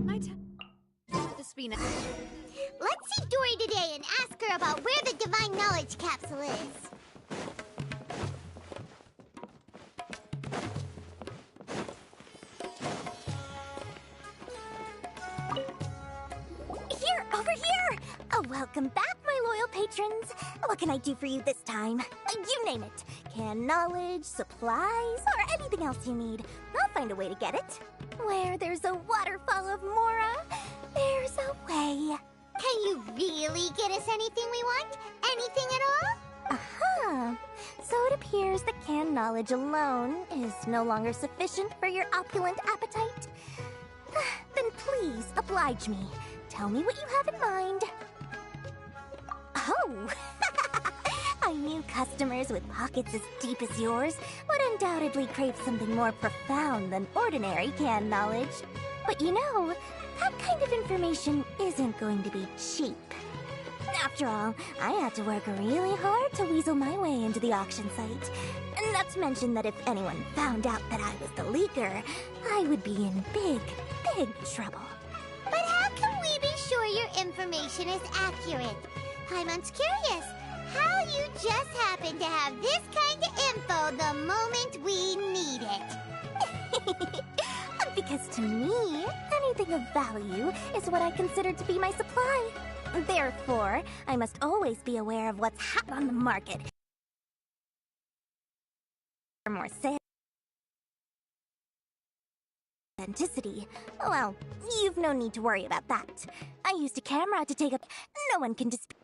Let's see Dory today and ask her about where the Divine Knowledge Capsule is. Here, over here! Welcome back, my loyal patrons. What can I do for you this time? You name it. Canned knowledge, supplies, or anything else you need. I'll find a way to get it. Where there's a waterfall of Mora, there's a way. Can you really get us anything we want? Anything at all? Aha! So it appears that canned knowledge alone is no longer sufficient for your opulent appetite. Then please, oblige me. Tell me what you have in mind. Oh! I knew customers with pockets as deep as yours would undoubtedly crave something more profound than ordinary canned knowledge. But you know, that kind of information isn't going to be cheap. After all, I had to work really hard to weasel my way into the auction site. Not to mention that if anyone found out that I was the leaker, I would be in big, big trouble. But how can we be sure your information is accurate? Paimon's curious. How you just happen to have this kind of info the moment we need it? Because to me, anything of value is what I consider to be my supply. Therefore, I must always be aware of what's hot on the market. For more sales. Authenticity. Well, you've no need to worry about that. I used a camera to take up. No one can dispute.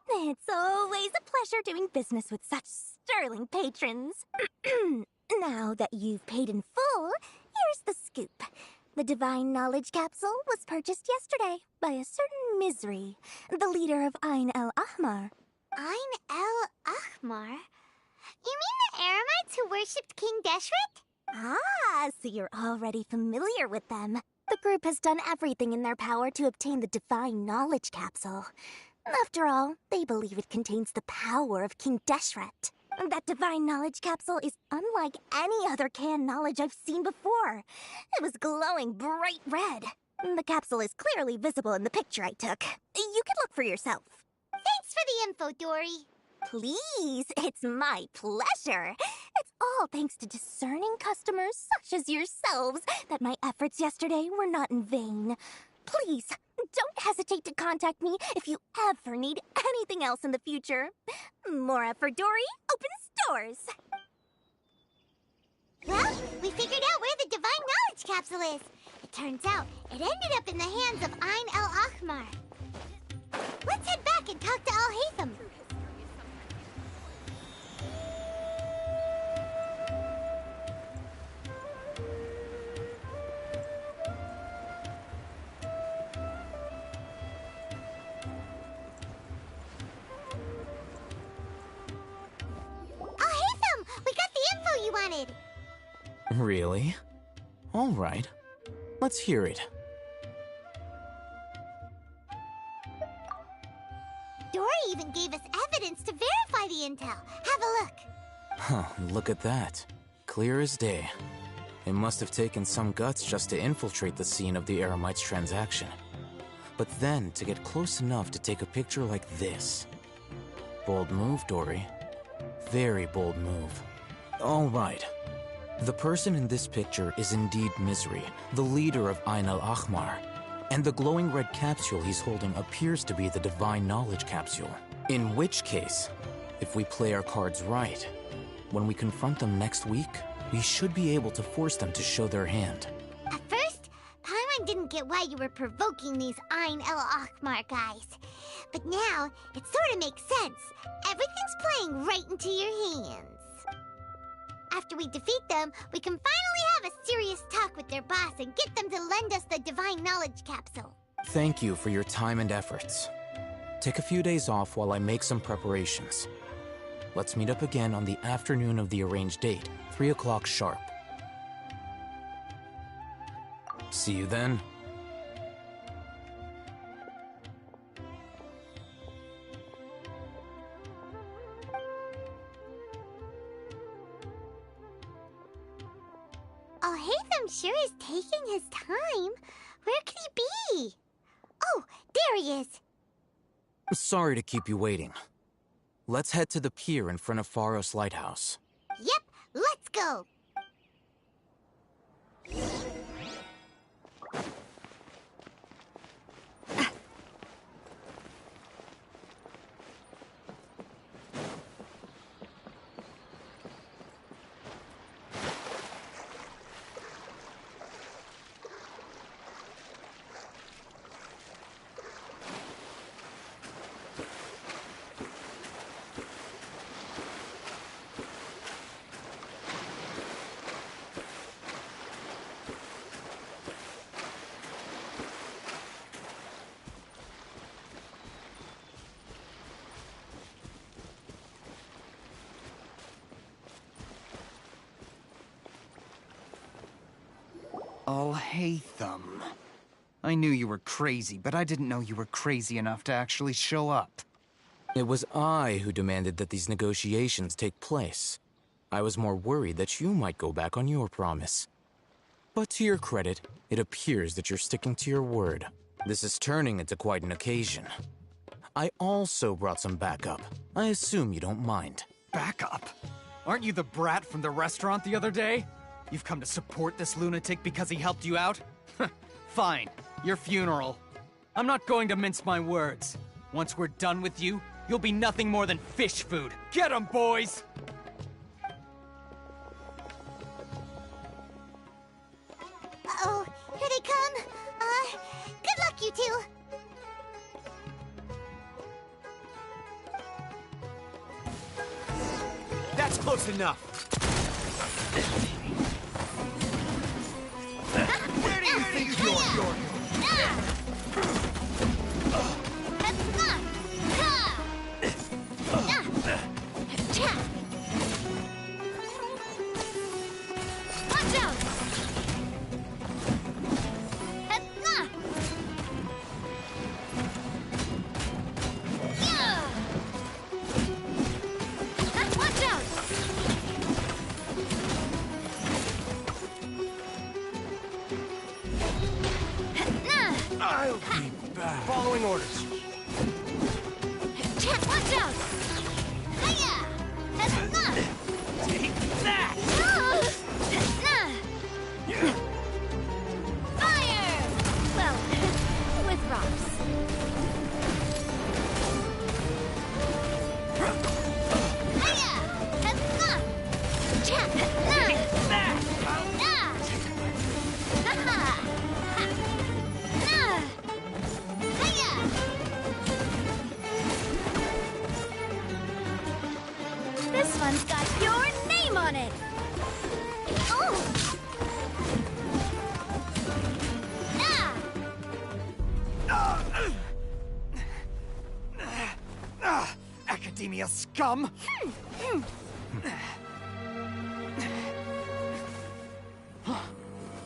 It's always a pleasure doing business with such sterling patrons. Now that you've paid in full, here's the scoop. The Divine Knowledge Capsule was purchased yesterday by a certain Misery, the leader of Ain el Ahmar. Ain el Ahmar? You mean the Eremites who worshipped King Deshret? Ah, so you're already familiar with them. The group has done everything in their power to obtain the Divine Knowledge Capsule. After all, they believe it contains the power of King Deshret. That Divine Knowledge Capsule is unlike any other canned knowledge I've seen before. It was glowing bright red. The capsule is clearly visible in the picture I took. You can look for yourself. Thanks for the info, Dory. Please, it's my pleasure. It's all thanks to discerning customers such as yourselves that my efforts yesterday were not in vain. Please, don't hesitate to contact me if you ever need anything else in the future. Mora for Dory opens doors. Well, we figured out where the Divine Knowledge Capsule is. It turns out it ended up in the hands of Ain el Ahmar. Let's head back and talk to Al-Haytham. We got the info you wanted! Really? All right. Let's hear it. Dory even gave us evidence to verify the intel. Have a look. Huh, look at that. Clear as day. It must have taken some guts just to infiltrate the scene of the Eremites' transaction. But then, to get close enough to take a picture like this. Bold move, Dory. Very bold move. All right. The person in this picture is indeed Misery, the leader of Ain el Ahmar. And the glowing red capsule he's holding appears to be the Divine Knowledge Capsule. In which case, if we play our cards right, when we confront them next week, we should be able to force them to show their hand. At first, Paimon didn't get why you were provoking these Ain el Ahmar guys. But now, it sort of makes sense. Everything's playing right into your hands. After we defeat them, we can finally have a serious talk with their boss and get them to lend us the Divine Knowledge Capsule. Thank you for your time and efforts. Take a few days off while I make some preparations. Let's meet up again on the afternoon of the arranged date, 3 o'clock sharp. See you then. Al-Haytham, Alhaitham sure is taking his time. Where could he be? Oh, there he is. Sorry to keep you waiting. Let's head to the pier in front of Faros Lighthouse. Yep, let's go. Alhaitham. I knew you were crazy, but I didn't know you were crazy enough to actually show up. It was I who demanded that these negotiations take place. I was more worried that you might go back on your promise. But to your credit, it appears that you're sticking to your word. This is turning into quite an occasion. I also brought some backup. I assume you don't mind. Backup? Aren't you the brat from the restaurant the other day? You've come to support this lunatic because he helped you out? Fine, your funeral. I'm not going to mince my words. Once we're done with you, you'll be nothing more than fish food. Get 'em, boys! Uh-oh, here they come. Good luck, you two. That's close enough. Where do you think you're going? Watch out! Watch out! I'll be back. Following orders. Watch out! Hiya! Take that! Fire! Well, with rocks. Hiya! Take that! This one's got your name on it! Academia scum!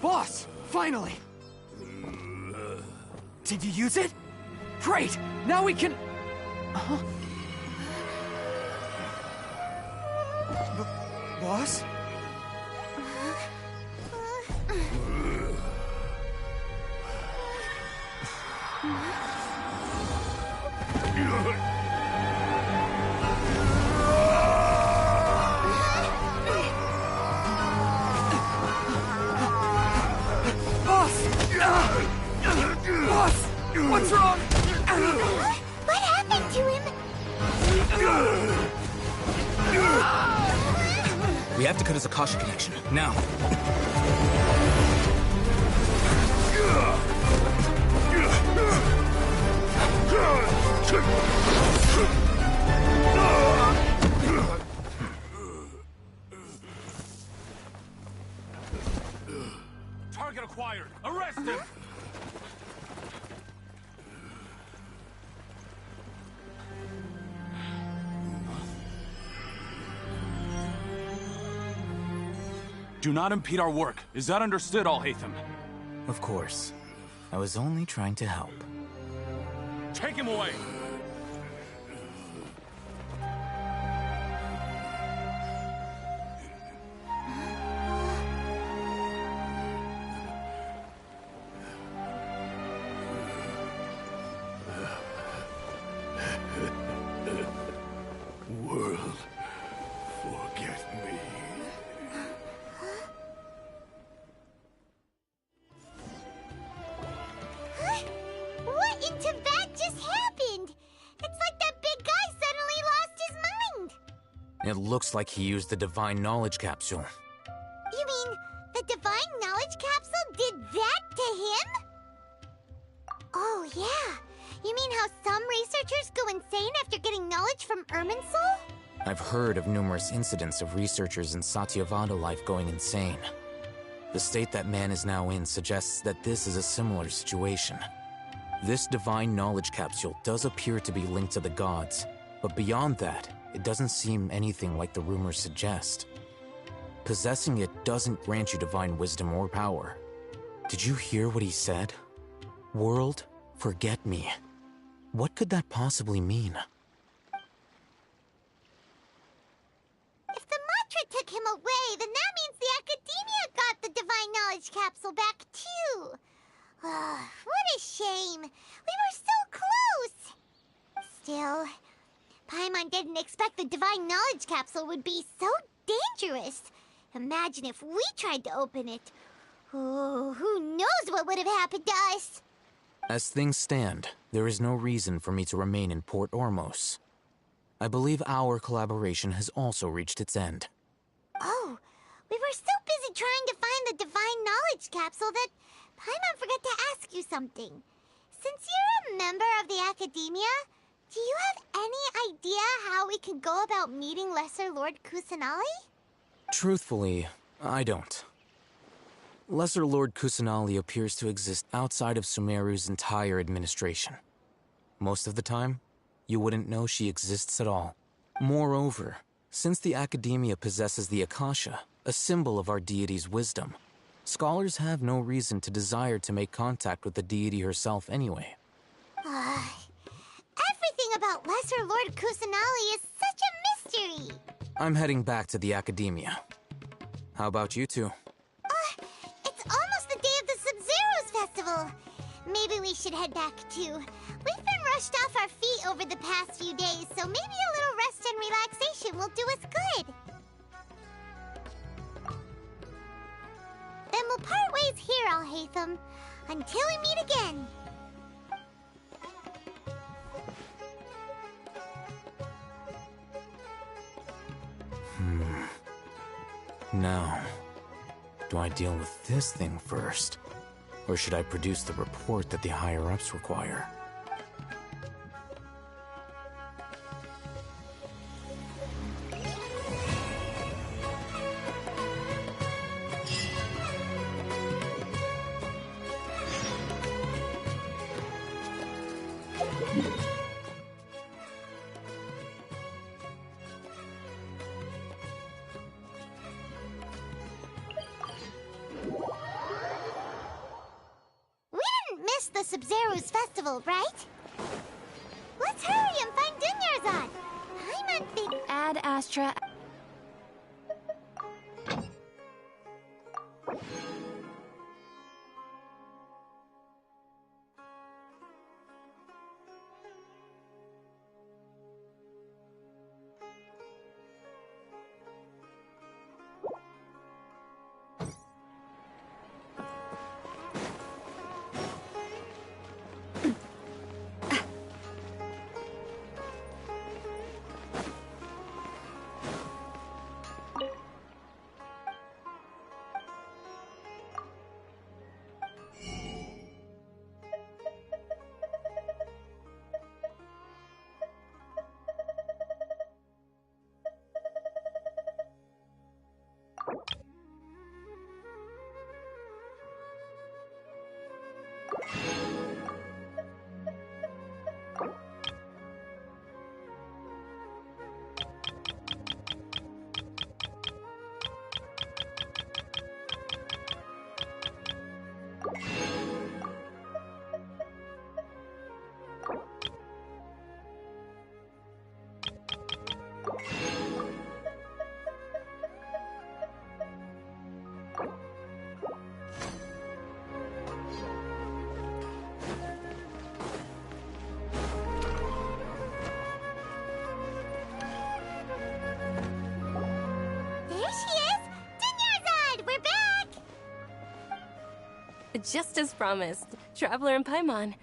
Boss! Finally! Did you use it? Great! Now we can... Boss? Boss! What's wrong? What happened to him? We have to cut his Akasha connection, now. Target acquired. Arrest him! Do not impede our work. Is that understood, Alhaitham? Of course. I was only trying to help. Take him away! It looks like he used the Divine Knowledge Capsule. You mean the Divine Knowledge Capsule did that to him? Oh, yeah. You mean how some researchers go insane after getting knowledge from Irminsul? I've heard of numerous incidents of researchers in Satyavada life going insane. The state that man is now in suggests that this is a similar situation. This Divine Knowledge Capsule does appear to be linked to the gods, but beyond that, it doesn't seem anything like the rumors suggest. Possessing it doesn't grant you divine wisdom or power. Did you hear what he said? World, forget me. What could that possibly mean? If the mantra took him away, then that means the Academia got the Divine Knowledge Capsule back, too. What a shame. We were so close. Still, Paimon didn't expect the Divine Knowledge Capsule would be so dangerous. Imagine if we tried to open it. Oh, who knows what would have happened to us? As things stand, there is no reason for me to remain in Port Ormos. I believe our collaboration has also reached its end. Oh, we were so busy trying to find the Divine Knowledge Capsule that Paimon forgot to ask you something. Since you're a member of the Academia, do you have any idea how we can go about meeting Lesser Lord Kusanali? Truthfully, I don't. Lesser Lord Kusanali appears to exist outside of Sumeru's entire administration. Most of the time, you wouldn't know she exists at all. Moreover, since the Academia possesses the Akasha, a symbol of our deity's wisdom, scholars have no reason to desire to make contact with the deity herself anyway. Everything about Lesser Lord Kusanali is such a mystery! I'm heading back to the Academia. How about you two? It's almost the day of the Sub-Zero's festival. Maybe we should head back too. We've been rushed off our feet over the past few days, so maybe a little rest and relaxation will do us good. Then we'll part ways here, Alhaitham, until we meet again. Now, do I deal with this thing first? Or should I produce the report that the higher-ups require? The Sub-Zero's festival, right? Let's hurry and find Dunyarzad. I'm on Ad Astra. Just as promised, Traveler and Paimon.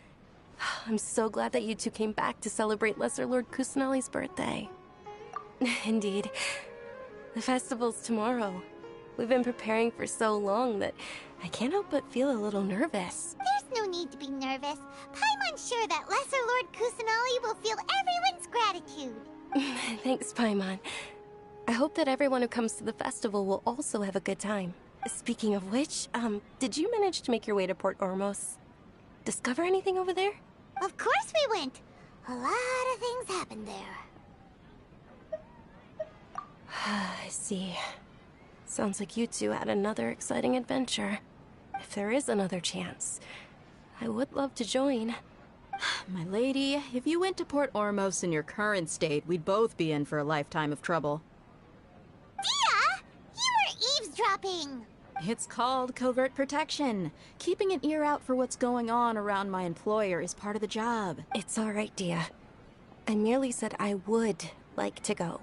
I'm so glad that you two came back to celebrate Lesser Lord Kusanali's birthday. Indeed. The festival's tomorrow. We've been preparing for so long that I can't help but feel a little nervous. There's no need to be nervous. Paimon's sure that Lesser Lord Kusanali will feel everyone's gratitude. Thanks, Paimon. I hope that everyone who comes to the festival will also have a good time. Speaking of which, did you manage to make your way to Port Ormos? Discover anything over there? Of course we went. A lot of things happened there. I see. Sounds like you two had another exciting adventure. If there is another chance, I would love to join. My lady, if you went to Port Ormos in your current state, we'd both be in for a lifetime of trouble. Dia! You were eavesdropping! It's called covert protection. Keeping an ear out for what's going on around my employer is part of the job. It's all right, Dia. I merely said I would like to go.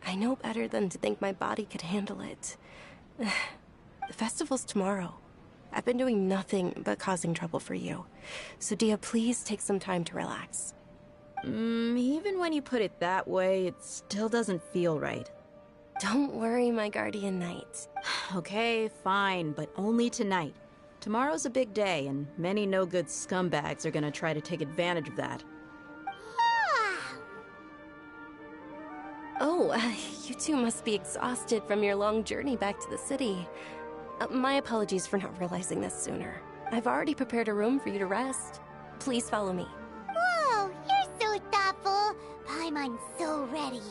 I know better than to think my body could handle it. The festival's tomorrow. I've been doing nothing but causing trouble for you. So Dia, please take some time to relax. Even when you put it that way, it still doesn't feel right. Don't worry, my guardian knight. Okay, fine, but only tonight. Tomorrow's a big day, and many no-good scumbags are gonna try to take advantage of that. Oh, you two must be exhausted from your long journey back to the city. My apologies for not realizing this sooner. I've already prepared a room for you to rest. Please follow me. Whoa, you're so thoughtful. Paimon's so ready.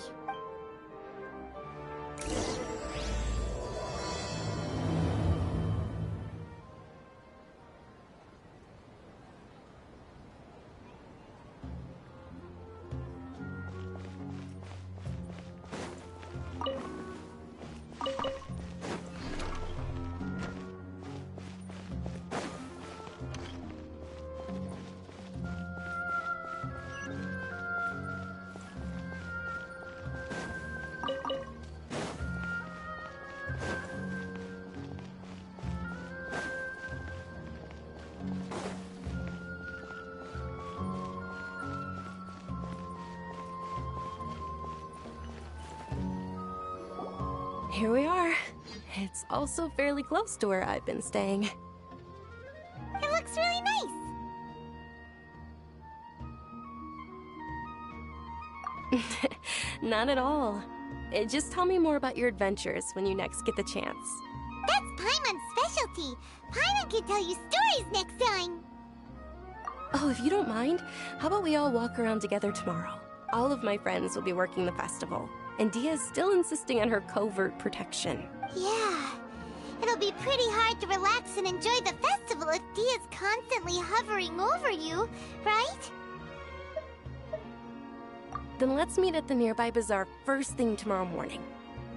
Here we are. It's also fairly close to where I've been staying. It looks really nice. Not at all. Just tell me more about your adventures when you next get the chance. That's Paimon's specialty. Paimon can tell you stories next time. Oh, if you don't mind, how about we all walk around together tomorrow? All of my friends will be working the festival, and Dia's still insisting on her covert protection. Yeah. It'll be pretty hard to relax and enjoy the festival if Dia's constantly hovering over you, right? Then let's meet at the nearby bazaar first thing tomorrow morning.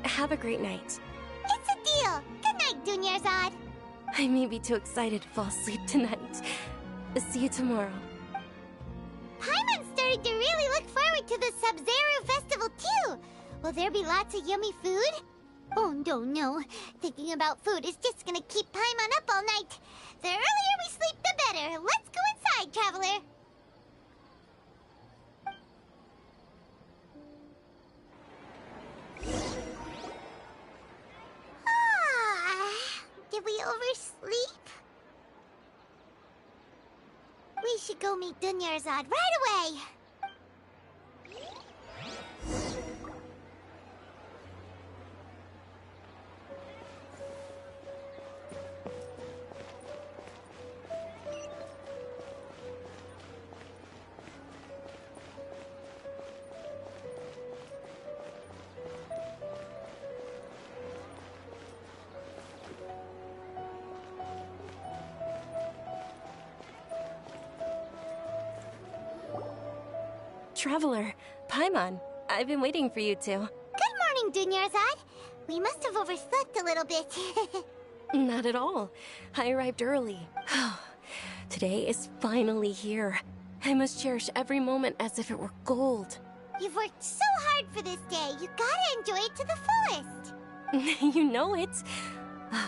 Have a great night. It's a deal. Good night, Dunyarzad. I may be too excited to fall asleep tonight. See you tomorrow. Paimon's starting to really look forward to the Sub-Zero festival too. Will there be lots of yummy food? Oh, no. Thinking about food is just gonna keep Paimon up all night. The earlier we sleep, the better. Let's go inside, traveler. Did we oversleep? We should go meet Dunyarzad right away. Traveler, Paimon, I've been waiting for you two. Good morning, Dunyarzad. We must have overslept a little bit. Not at all. I arrived early. Today is finally here. I must cherish every moment as if it were gold. You've worked so hard for this day. You gotta enjoy it to the fullest. You know it.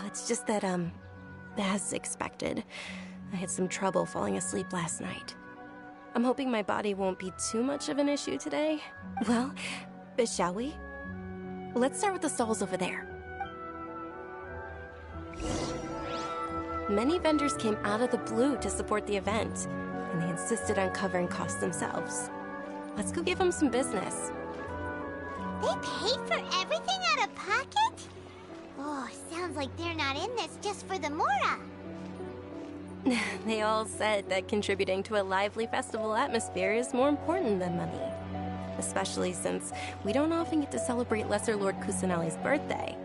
It's just that, as expected, I had some trouble falling asleep last night. I'm hoping my body won't be too much of an issue today. Well, Shall we? Let's start with the stalls over there. Many vendors came out of the blue to support the event, and they insisted on covering costs themselves. Let's go give them some business. They paid for everything out of pocket? Oh, sounds like they're not in this just for the Mora. They all said that contributing to a lively festival atmosphere is more important than money. Especially since we don't often get to celebrate Lesser Lord Kusanali's birthday.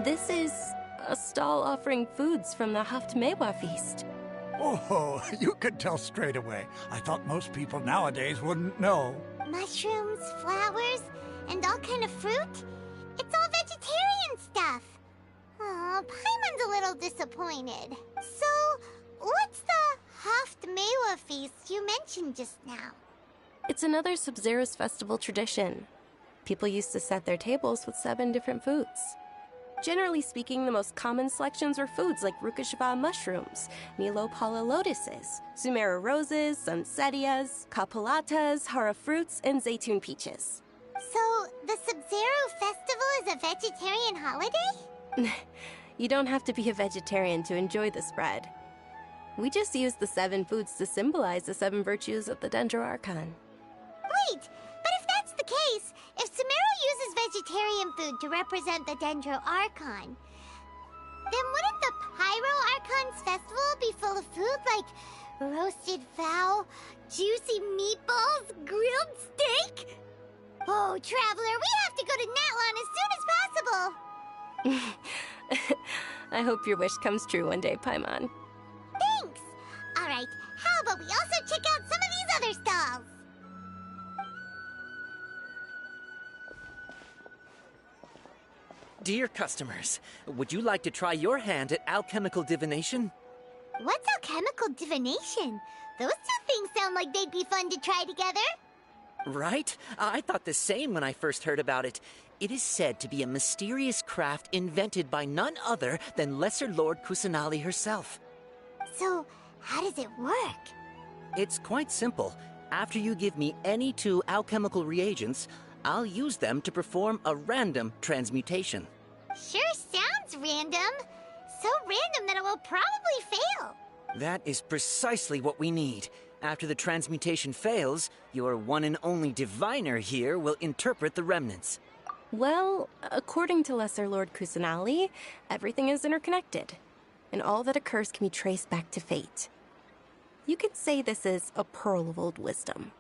This is a stall offering foods from the Haft Mewa feast. Oh, you could tell straight away. I thought most people nowadays wouldn't know. Mushrooms, flowers, and all kind of fruit? It's all vegetarian stuff. Oh, Paimon's a little disappointed. So, what's the Haft Mewa feast you mentioned just now? It's another Sub-Zero's festival tradition. People used to set their tables with 7 different foods. Generally speaking, the most common selections were foods like Rukashava mushrooms, Nilopala lotuses, Sumera roses, Sunsetias, Kapalatas, Hara fruits, and Zaytun peaches. So, the Sub-Zero festival is a vegetarian holiday? You don't have to be a vegetarian to enjoy the spread. We just use the 7 foods to symbolize the 7 virtues of the Dendro Archon. Wait, but if that's the case, if Sumero uses vegetarian food to represent the Dendro Archon, then wouldn't the Pyro Archon's festival be full of food like roasted fowl, juicy meatballs, grilled steak? Oh, Traveler, we have to go to Natlan as soon as possible! I hope your wish comes true one day, Paimon. Thanks! Alright, how about we also check out some of these other stalls? Dear customers, would you like to try your hand at alchemical divination? What's alchemical divination? Those two things sound like they'd be fun to try together. Right? I thought the same when I first heard about it. It is said to be a mysterious craft invented by none other than Lesser Lord Kusanali herself. So, how does it work? It's quite simple. After you give me any 2 alchemical reagents, I'll use them to perform a random transmutation. Sure sounds random. So random that it will probably fail. That is precisely what we need. After the transmutation fails, your one and only diviner here will interpret the remnants. Well, according to Lesser Lord Kusanali, everything is interconnected, and all that occurs can be traced back to fate. You could say this is a pearl of old wisdom.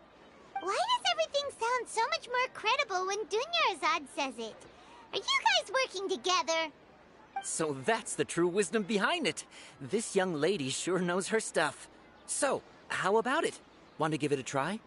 Why does everything sound so much more credible when Dunyarzad says it? Are you guys working together? So that's the true wisdom behind it. This young lady sure knows her stuff. So, how about it? Want to give it a try?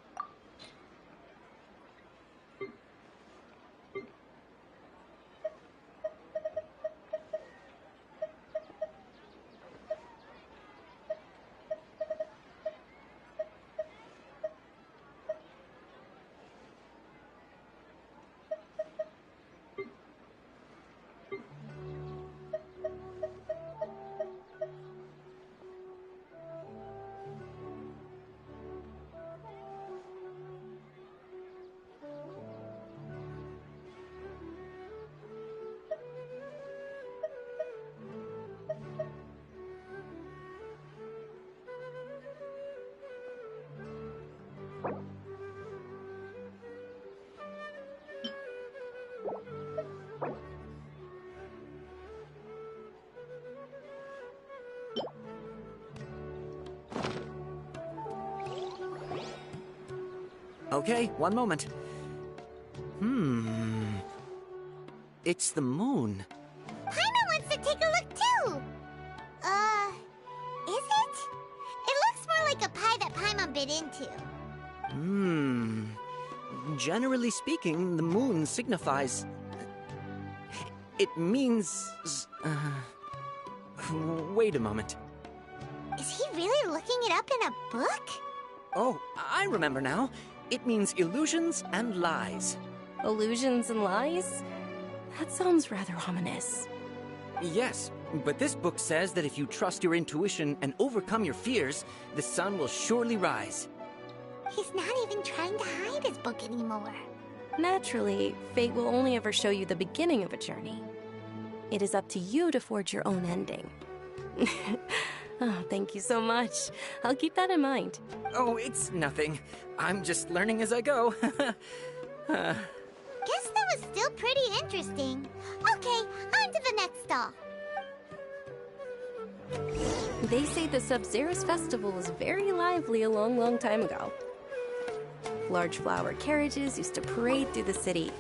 Okay, one moment. It's the moon. Paimon wants to take a look too! Is it? It looks more like a pie that Paimon bit into. Generally speaking, the moon signifies... It means... Wait a moment. Is he really looking it up in a book? Oh, I remember now. It means illusions and lies. Illusions and lies? That sounds rather ominous. Yes, but this book says that if you trust your intuition and overcome your fears, the sun will surely rise. He's not even trying to hide his book anymore. Naturally, fate will only ever show you the beginning of a journey. It is up to you to forge your own ending. Oh, thank you so much. I'll keep that in mind. Oh, it's nothing. I'm just learning as I go. Guess that was still pretty interesting. Okay, on to the next stall. They say the Sub-Zero's festival was very lively a long, long time ago. Large flower carriages used to parade through the city.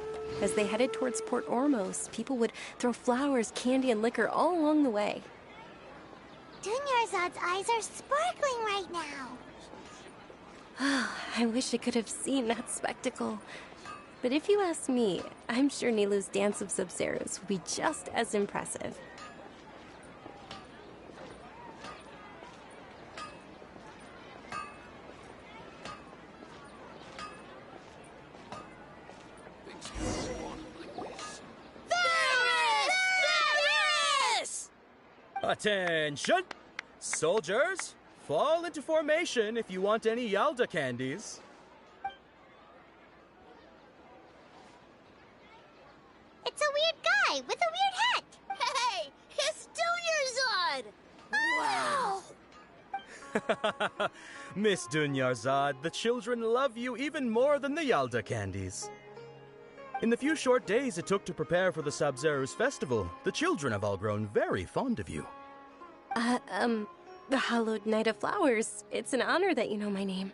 As they headed towards Port Ormos, people would throw flowers, candy, and liquor all along the way. Dunyarzad's eyes are sparkling right now. I wish I could have seen that spectacle. But if you ask me, I'm sure Nilou's Dance of Sub-Zeros would be just as impressive. Attention! Soldiers, fall into formation if you want any Yalda candies. It's a weird guy with a weird hat. Hey, it's Dunyarzad! Wow! Miss Dunyarzad, the children love you even more than the Yalda candies. In the few short days it took to prepare for the Sub-Zero's festival, the children have all grown very fond of you. The Hallowed Knight of Flowers. It's an honor that you know my name.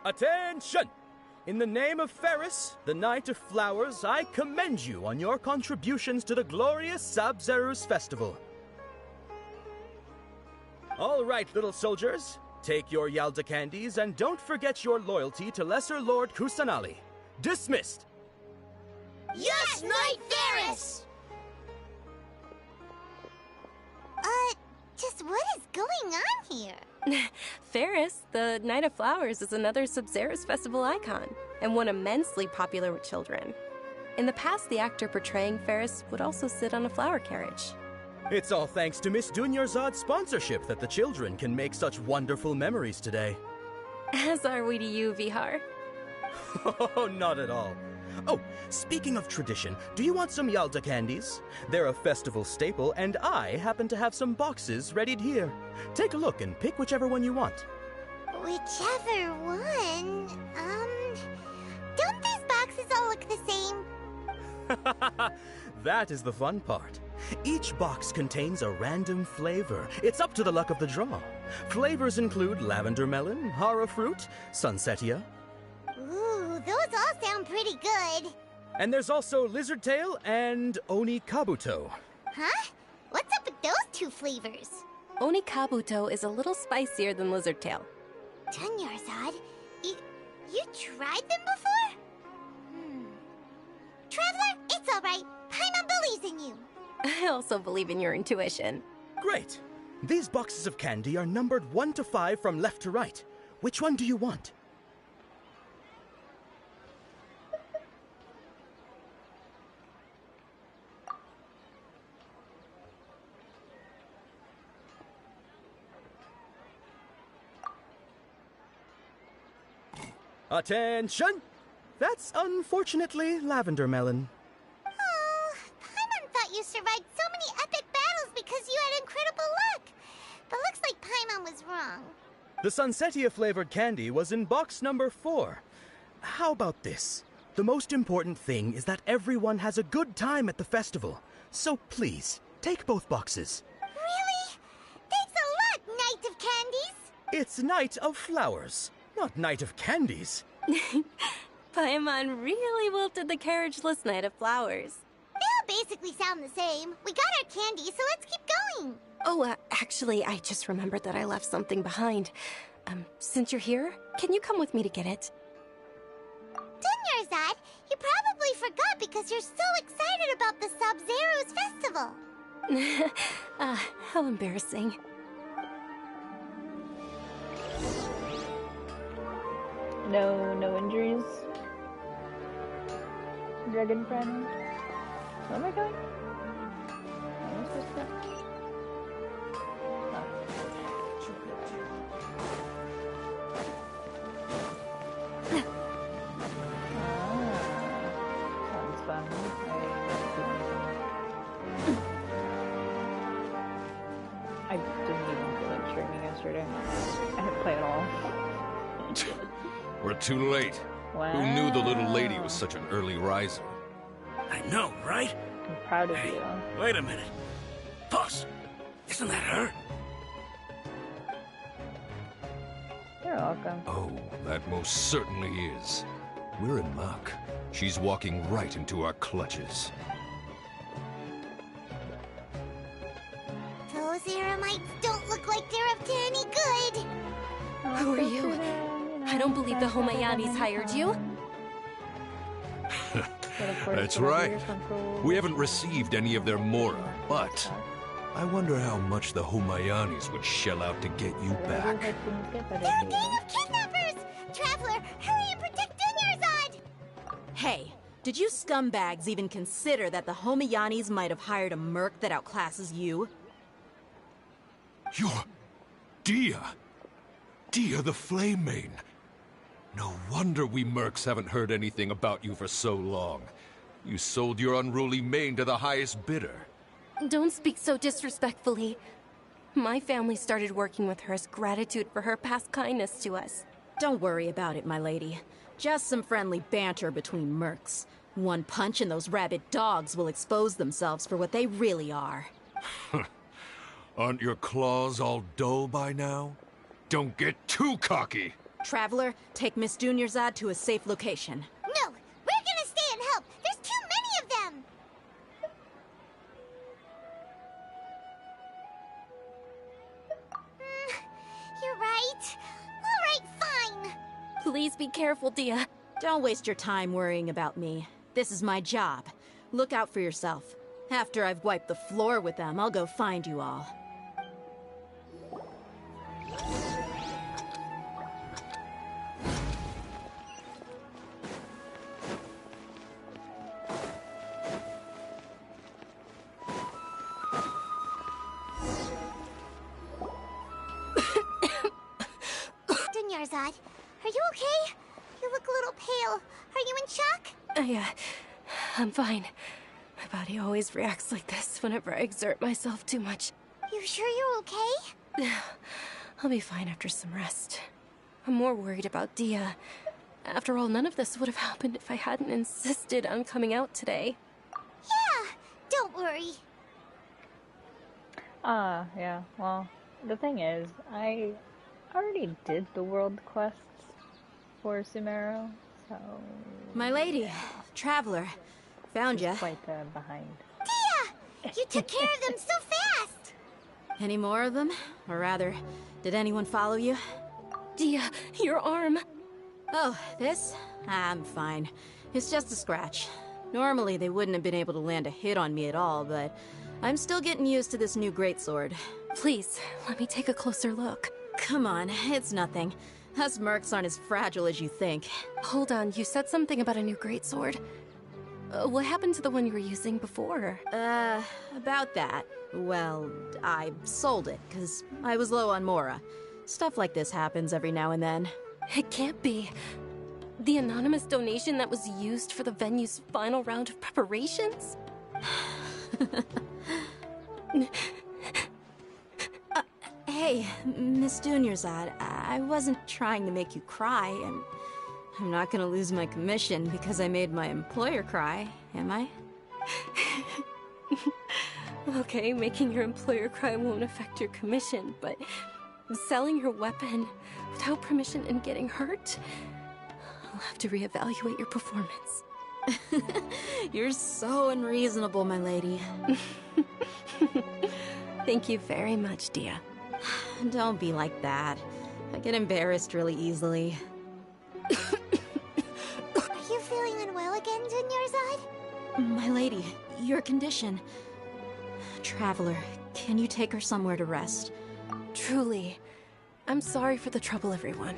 Attention! In the name of Ferris, the Knight of Flowers, I commend you on your contributions to the glorious Sub-Zero's festival. All right, little soldiers. Take your Yalda candies and don't forget your loyalty to Lesser Lord Kusanali. Dismissed! Yes, Knight Ferris! Just what is going on here? Ferris, the Knight of Flowers, is another Sub-Zero's festival icon, and one immensely popular with children. In the past, the actor portraying Ferris would also sit on a flower carriage. It's all thanks to Miss Dunyarzad's sponsorship that the children can make such wonderful memories today. As are we to you, Vihar. Oh, not at all. Oh, speaking of tradition, do you want some Yalda candies? They're a festival staple, and I happen to have some boxes readied here. Take a look and pick whichever one you want. Whichever one? Don't these boxes all look the same? That is the fun part. Each box contains a random flavor. It's up to the luck of the draw. Flavors include lavender melon, hara fruit, sunsetia. Ooh, those all sound pretty good. And there's also lizard tail and oni kabuto. Huh? What's up with those two flavors? Oni kabuto is a little spicier than lizard tail. Dunyarzad, you tried them before? Traveler, it's all right. Paimon believes in you. I also believe in your intuition. Great! These boxes of candy are numbered 1 to 5 from left to right. Which one do you want? Attention! That's unfortunately lavender melon. Oh, Paimon thought you survived so many epic battles because you had incredible luck. But looks like Paimon was wrong. The sunsetia flavored candy was in box number 4. How about this? The most important thing is that everyone has a good time at the festival. So please, take both boxes. Really? Thanks a lot, Knight of Candies. It's Knight of Flowers, not Knight of Candies. Paimon really wilted the carriageless Knight of Flowers. They all basically sound the same. We got our candy, so let's keep going. Oh, actually, I just remembered that I left something behind. Since you're here, can you come with me to get it? Dunyarzad, you probably forgot because you're so excited about the Sub-Zero's festival. How embarrassing. No injuries. Dragon friend. Where am I going? Where am I supposed to go? Oh. welcome. I didn't even feel like streaming yesterday. I didn't play at all. We're too late. Wow. Who knew the little lady was such an early riser? I know, right? I'm proud of you. Wait a minute. Boss, isn't that her? You're welcome. Oh, that most certainly is. We're in luck. She's walking right into our clutches. Those Eremites don't look like they're up to any good. Who are you? I don't believe the Homayanis hired you. That's right. We haven't received any of their mora, but I wonder how much the Homayanis would shell out to get you back. They're a gang of kidnappers! Traveler, hurry and protect Dunyarzad! Hey, did you scumbags even consider that the Homayanis might have hired a merc that outclasses you? You're... Dia! Dia the Flame Main! No wonder we mercs haven't heard anything about you for so long. You sold your unruly mane to the highest bidder. Don't speak so disrespectfully. My family started working with her as gratitude for her past kindness to us. Don't worry about it, my lady. Just some friendly banter between mercs. One punch and those rabid dogs will expose themselves for what they really are. Aren't your claws all dull by now? Don't get too cocky! Traveler, take Miss Dunyarzad to a safe location. No! We're gonna stay and help! There's too many of them! You're right. Alright, fine. Please be careful, Dia. Don't waste your time worrying about me. This is my job. Look out for yourself. After I've wiped the floor with them, I'll go find you all. Dunyarzad, are you okay? You look a little pale. Are you in shock? I'm fine. My body always reacts like this whenever I exert myself too much. You sure you're okay? I'll be fine after some rest. I'm more worried about Dia. After all, none of this would have happened if I hadn't insisted on coming out today. Yeah, don't worry. Yeah, well, the thing is, I already did the world quests for Sumeru, so... My lady, Traveler, found ya. Quite behind. Dia! You took care of them so fast! Any more of them? Or rather, did anyone follow you? Dia, your arm! Oh, this? I'm fine. It's just a scratch. Normally they wouldn't have been able to land a hit on me at all, but I'm still getting used to this new greatsword. Please, let me take a closer look. Come on, it's nothing. Us mercs aren't as fragile as you think. Hold on, you said something about a new greatsword. What happened to the one you were using before? About that. Well, I sold it, because I was low on mora. Stuff like this happens every now and then. It can't be. The anonymous donation that was used for the venue's final round of preparations? Hey, Miss Dunyarzad, I wasn't trying to make you cry, and I'm not gonna lose my commission because I made my employer cry, am I? Okay, making your employer cry won't affect your commission, but selling your weapon without permission and getting hurt? I'll have to reevaluate your performance. You're so unreasonable, my lady. Thank you very much, Dia. Don't be like that. I get embarrassed really easily. Are you feeling unwell again, Dunyarzad? My lady, your condition. Traveler, can you take her somewhere to rest? Truly. I'm sorry for the trouble, everyone.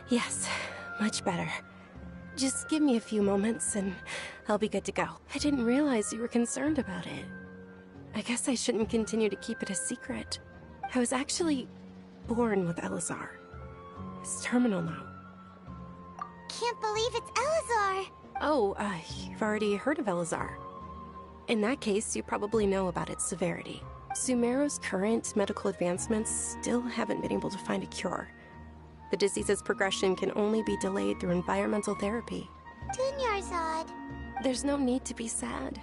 Yes, much better. Just give me a few moments and I'll be good to go. I didn't realize you were concerned about it. I guess I shouldn't continue to keep it a secret. I was actually born with Elazar. It's terminal now. Can't believe it's Elazar! Oh, you've already heard of Elazar. In that case, you probably know about its severity. Sumeru's current medical advancements still haven't been able to find a cure. The disease's progression can only be delayed through environmental therapy. Dunyarzad. There's no need to be sad.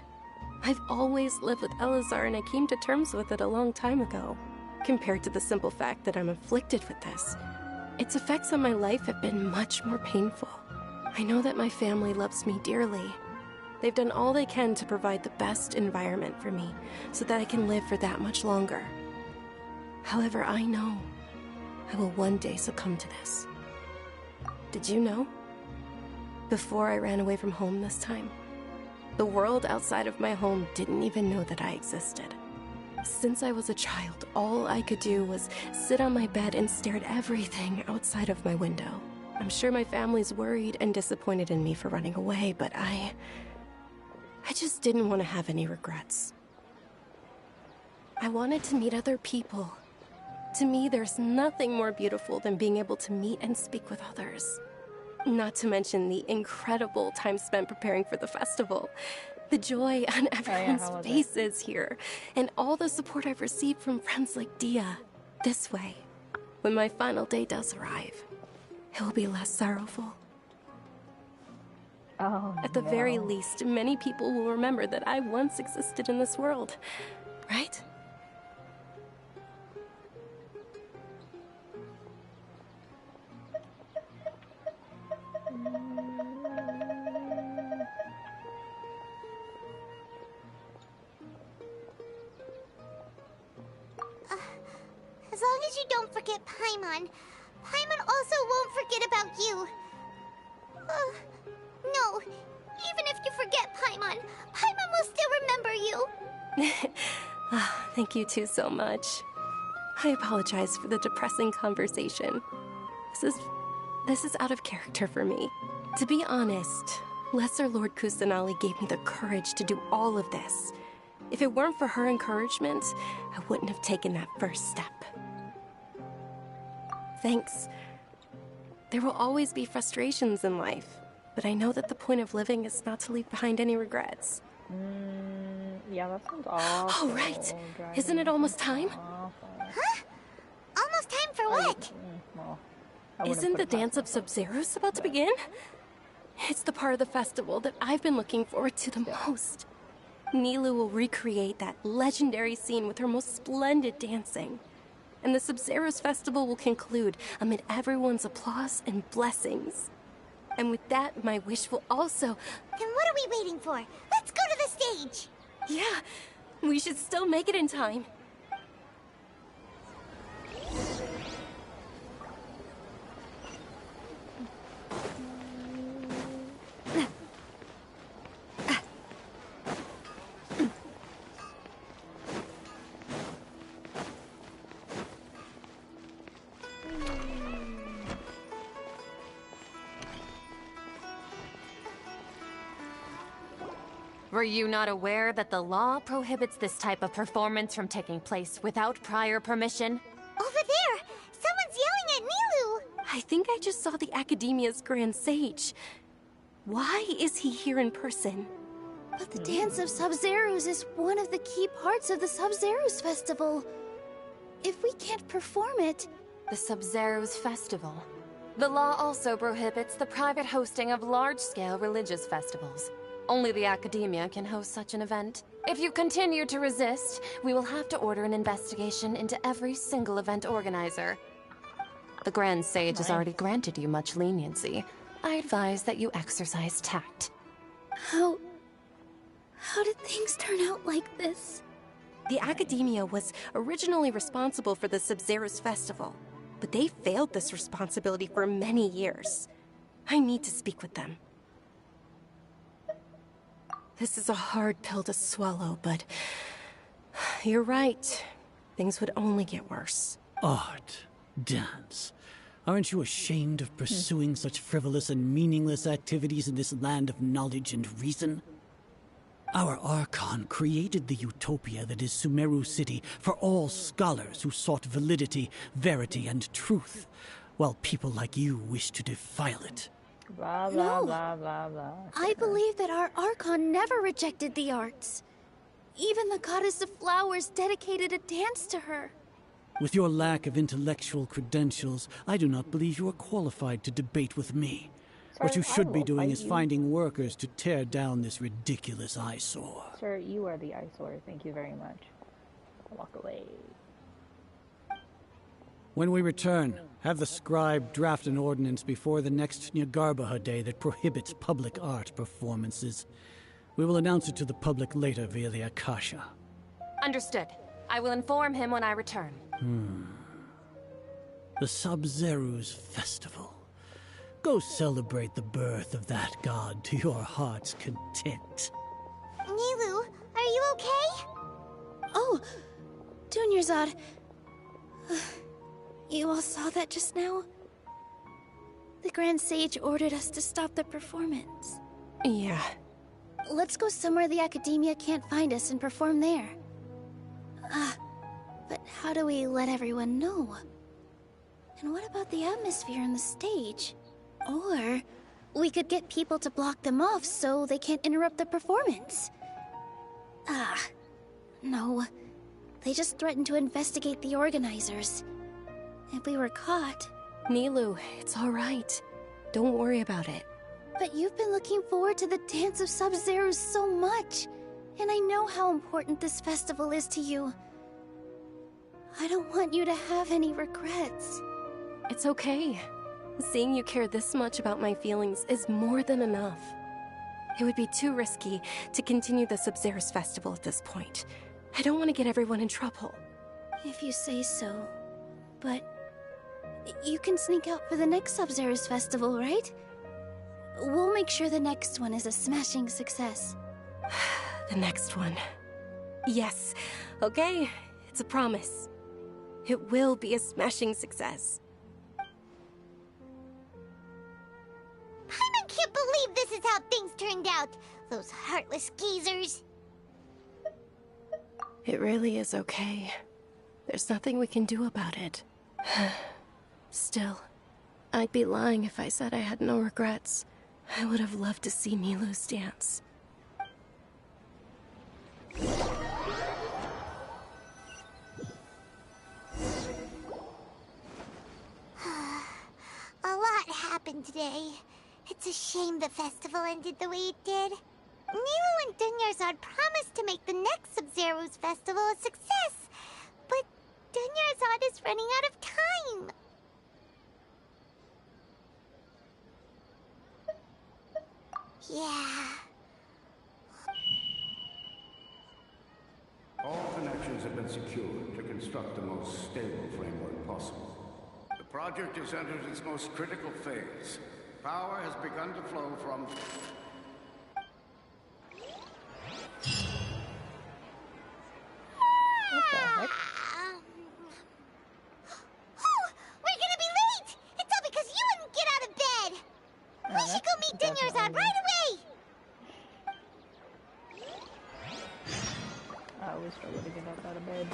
I've always lived with Elazar and I came to terms with it a long time ago. Compared to the simple fact that I'm afflicted with this, its effects on my life have been much more painful. I know that my family loves me dearly. They've done all they can to provide the best environment for me so that I can live for that much longer. However, I know I will one day succumb to this. Did you know? Before I ran away from home this time, the world outside of my home didn't even know that I existed. Since I was a child, all I could do was sit on my bed and stare at everything outside of my window. I'm sure my family's worried and disappointed in me for running away, but I just didn't want to have any regrets. I wanted to meet other people. To me, there's nothing more beautiful than being able to meet and speak with others. Not to mention the incredible time spent preparing for the festival. The joy on everyone's faces here, and all the support I've received from friends like Dia. This way, when my final day does arrive, it will be less sorrowful. Oh, At the very least, many people will remember that I once existed in this world, right? As long as you don't forget Paimon, Paimon also won't forget about you. No, even if you forget Paimon, Paimon will still remember you. Thank you two so much. I apologize for the depressing conversation. This is out of character for me. To be honest, Lesser Lord Kusanali gave me the courage to do all of this. If it weren't for her encouragement, I wouldn't have taken that first step. Thanks. There will always be frustrations in life, but I know that the point of living is not to leave behind any regrets. Yeah, that sounds awful. Oh, right. Isn't it almost time? Huh? Almost time for what? Isn't the Dance of Sub-Zeros about to begin? It's the part of the festival that I've been looking forward to the most. Nilu will recreate that legendary scene with her most splendid dancing. And the Sub-Zeros festival will conclude amid everyone's applause and blessings. And with that, my wish will also... Then what are we waiting for? Let's go to the stage! Yeah, we should still make it in time. Were you not aware that the law prohibits this type of performance from taking place without prior permission? Over there! Someone's yelling at Nilu! I think I just saw the Academia's Grand Sage. Why is he here in person? But the Dance of Sub-Zeros is one of the key parts of the Sub-Zeros Festival. If we can't perform it... The Sub-Zeros Festival. The law also prohibits the private hosting of large-scale religious festivals. Only the Academia can host such an event. If you continue to resist, we will have to order an investigation into every single event organizer. The Grand Sage has already granted you much leniency. I advise that you exercise tact. How did things turn out like this? The Academia was originally responsible for the Sub-Zeros Festival, but they failed this responsibility for many years. I need to speak with them. This is a hard pill to swallow, but you're right. Things would only get worse. Art, dance. Aren't you ashamed of pursuing such frivolous and meaningless activities in this land of knowledge and reason? Our Archon created the utopia that is Sumeru City for all scholars who sought validity, verity, and truth, while people like you wish to defile it. Blah, blah, blah, blah, blah. I believe that our Archon never rejected the arts. Even the goddess of flowers dedicated a dance to her. With your lack of intellectual credentials, I do not believe you are qualified to debate with me. What you should be doing is finding workers to tear down this ridiculous eyesore. Sir, you are the eyesore. Thank you very much. Walk away. When we return, have the scribe draft an ordinance before the next Nyargarbaha Day that prohibits public art performances. We will announce it to the public later via the Akasha. Understood. I will inform him when I return. The Sub-Zeru's Festival. Go celebrate the birth of that god to your heart's content. Nilu, are you okay? Oh, Dunyarzad. You all saw that just now? The Grand Sage ordered us to stop the performance. Yeah. Let's go somewhere the Academia can't find us and perform there. But how do we let everyone know? And what about the atmosphere on the stage? Or we could get people to block them off so they can't interrupt the performance. No. They just threatened to investigate the organizers. If we were caught... Nilu, it's all right. Don't worry about it. But you've been looking forward to the Dance of Sub-Zero so much. And I know how important this festival is to you. I don't want you to have any regrets. It's okay. Seeing you care this much about my feelings is more than enough. It would be too risky to continue the Sub-Zero's festival at this point. I don't want to get everyone in trouble. If you say so. But you can sneak out for the next Sub-Zero's festival, right? We'll make sure the next one is a smashing success. The next one. Yes. Okay, it's a promise. It will be a smashing success. Paimon can't believe this is how things turned out. Those heartless geezers. It really is okay. There's nothing we can do about it. Still, I'd be lying if I said I had no regrets. I would have loved to see Nilu's dance. A lot happened today. It's a shame the festival ended the way it did. Nilu and Dunyarzad promised to make the next Sub-Zero's festival a success, but Dunyarzad is running out of time. Yeah. All connections have been secured to construct the most stable framework possible. The project has entered its most critical phase. Power has begun to flow from... What the heck? Oh, we're gonna be late! It's all because you wouldn't get out of bed! We should go meet Dunyarzad right away! I always struggle to get up out of bed.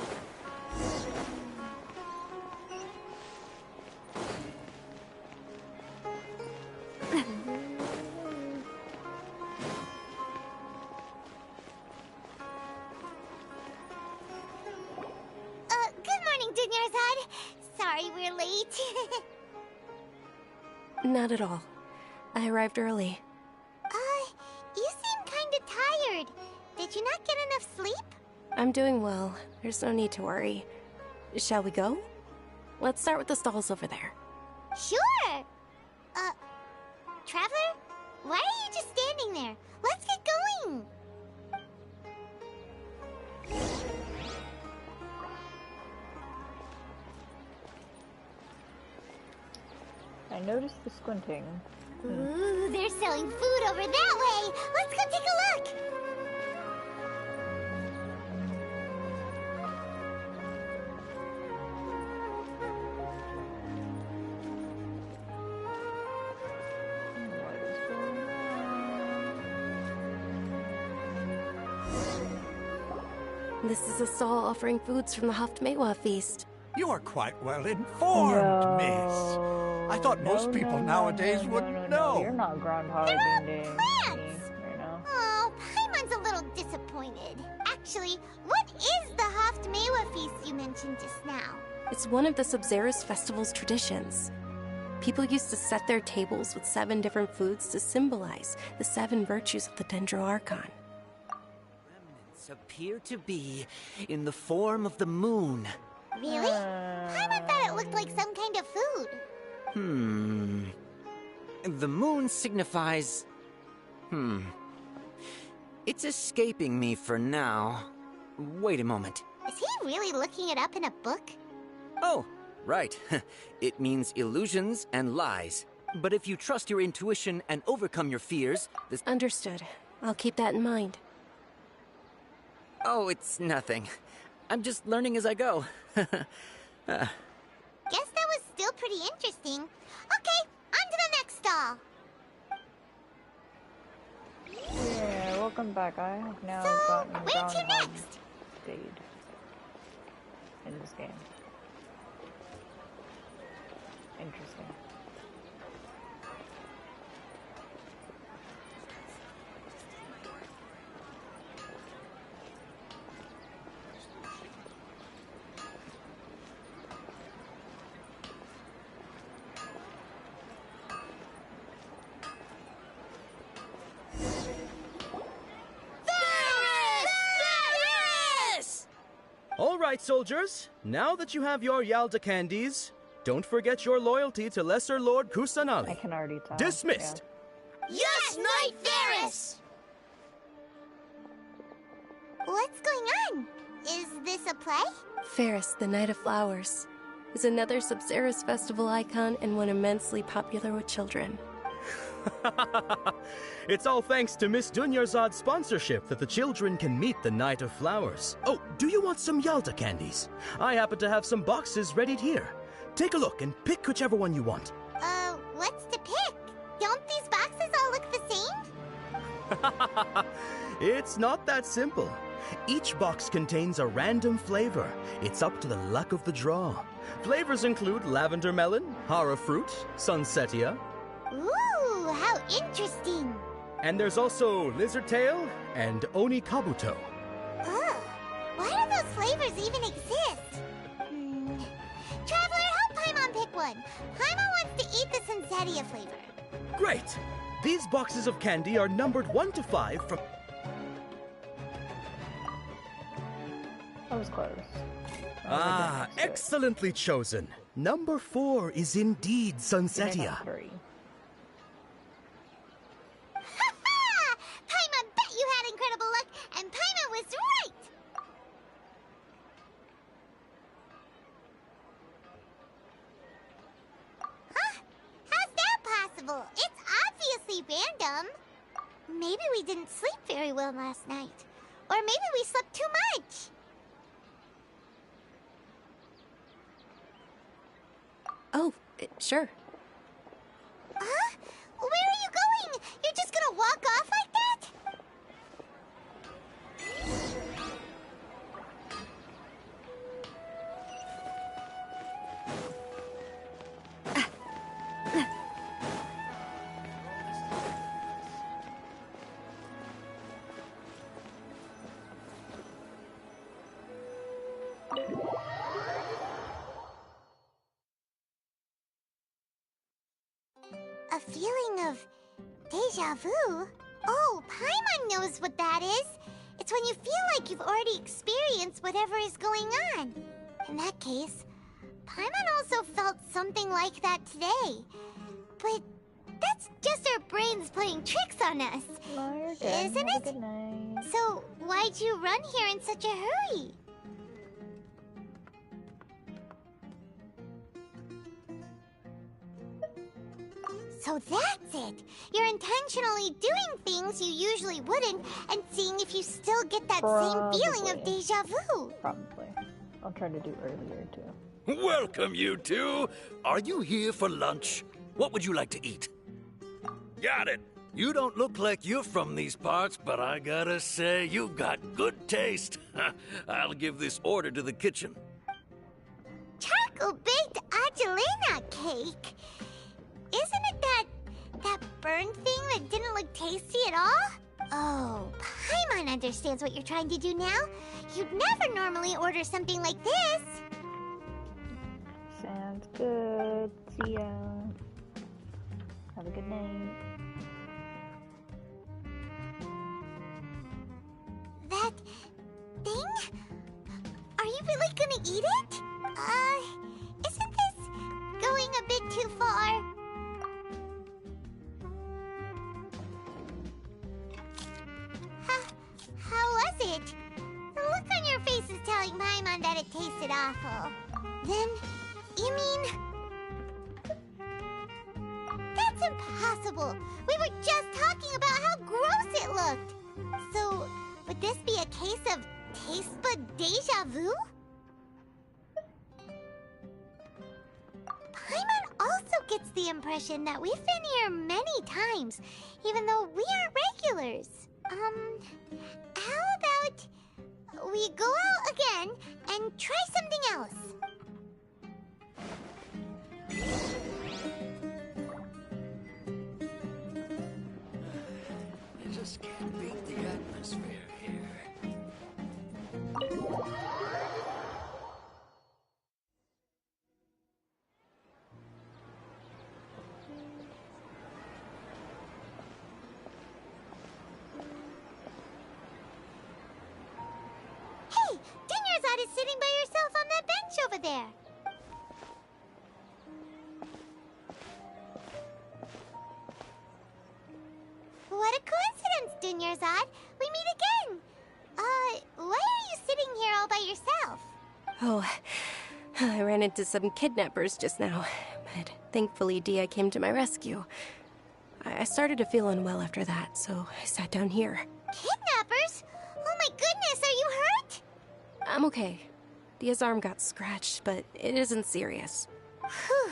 Good morning, Dunyarzad. Sorry we're late. Not at all. I arrived early. You seem kinda tired. Did you not get enough sleep? I'm doing well. There's no need to worry. Shall we go? Let's start with the stalls over there. Sure! Traveler? Why are you just standing there? Let's get going! I noticed the squinting. Ooh, they're selling food over that way! Let's go take a look! This is a stall offering foods from the Haftmewa feast. You are quite well informed, miss. I thought most people nowadays wouldn't know. You're not groundhogging day. Right now. Oh, Paimon's a little disappointed. Actually, what is the Haftmewa feast you mentioned just now? It's one of the Sabzerus festival's traditions. People used to set their tables with 7 different foods to symbolize the 7 virtues of the Dendroarchon. Remnants appear to be in the form of the moon. Really? Paimon thought it looked like some kind of food. The moon signifies... It's escaping me for now. Wait a moment. Is he really looking it up in a book? Oh, right. It means illusions and lies. But if you trust your intuition and overcome your fears, this... Understood. I'll keep that in mind. Oh, it's nothing. I'm just learning as I go. Guess that was still pretty interesting. Okay, on to the next stall. Yeah, welcome back. I have now gotten where to next? Stayed in this game. Interesting. All right, soldiers. Now that you have your Yalda candies, don't forget your loyalty to Lesser Lord Kusanali. I can already tell. Dismissed. Yeah. Yes, Knight Varus! What's going on? Is this a play? Ferris, the Night of Flowers, is another Sabzerus festival icon and one immensely popular with children. It's all thanks to Miss Dunyarzad's sponsorship that the children can meet the Night of Flowers. Oh, do you want some Yalda candies? I happen to have some boxes readied here. Take a look and pick whichever one you want. What's to pick? Don't these boxes all look the same? It's not that simple. Each box contains a random flavor. It's up to the luck of the draw. Flavors include lavender melon, hara fruit, sunsetia. Ooh, how interesting. And there's also lizard tail and oni kabuto. Ugh, why do those flavors even exist? Traveler, help Paimon pick one. Paimon wants to eat the sunsetia flavor. Great! These boxes of candy are numbered 1 to 5 from... That was close. Ah, excellently chosen. Number 4 is indeed sunsetia. Paimon bet you had incredible luck, and Paimon was right! Huh? How's that possible? It's obviously random. Maybe we didn't sleep very well last night. Or maybe we slept too much. Oh, sure. Huh? Where are you going? You're just gonna walk off like that? A feeling of deja vu? Oh, Paimon knows what that is. It's when you feel like you've already experienced whatever is going on. In that case, Paimon also felt something like that today. But that's just our brains playing tricks on us. Isn't it? Good night. So, why'd you run here in such a hurry? So that's it! You're intentionally doing things you usually wouldn't and seeing if you still get that same feeling of deja vu. Probably. I'll try to do earlier, too. Welcome, you two. Are you here for lunch? What would you like to eat? Got it. You don't look like you're from these parts, but I gotta say, you've got good taste. I'll give this order to the kitchen. Charcoal-baked Angelina cake? Isn't it that burned thing that didn't look tasty at all? Oh, Paimon understands what you're trying to do now. You'd never normally order something like this. Sounds good. See ya. Have a good night. That thing? Are you really gonna eat it? Isn't this going a bit too far? How was it? The look on your face is telling Paimon that it tasted awful. Then, you mean... That's impossible! We were just talking about how gross it looked! So, would this be a case of taste bud deja vu? Paimon also gets the impression that we've been here many times, even though we aren't regulars. How about we go out again and try something else? I just can't beat the atmosphere here. Hey, Dunyarzad is sitting by herself on that bench over there. What a coincidence, Dunyarzad. We meet again. Why are you sitting here all by yourself? Oh, I ran into some kidnappers just now, but thankfully Dia came to my rescue. I started to feel unwell after that, so I sat down here. Kidnappers? Oh my goodness, are you hurt? I'm okay. Dia's arm got scratched, but it isn't serious. Whew.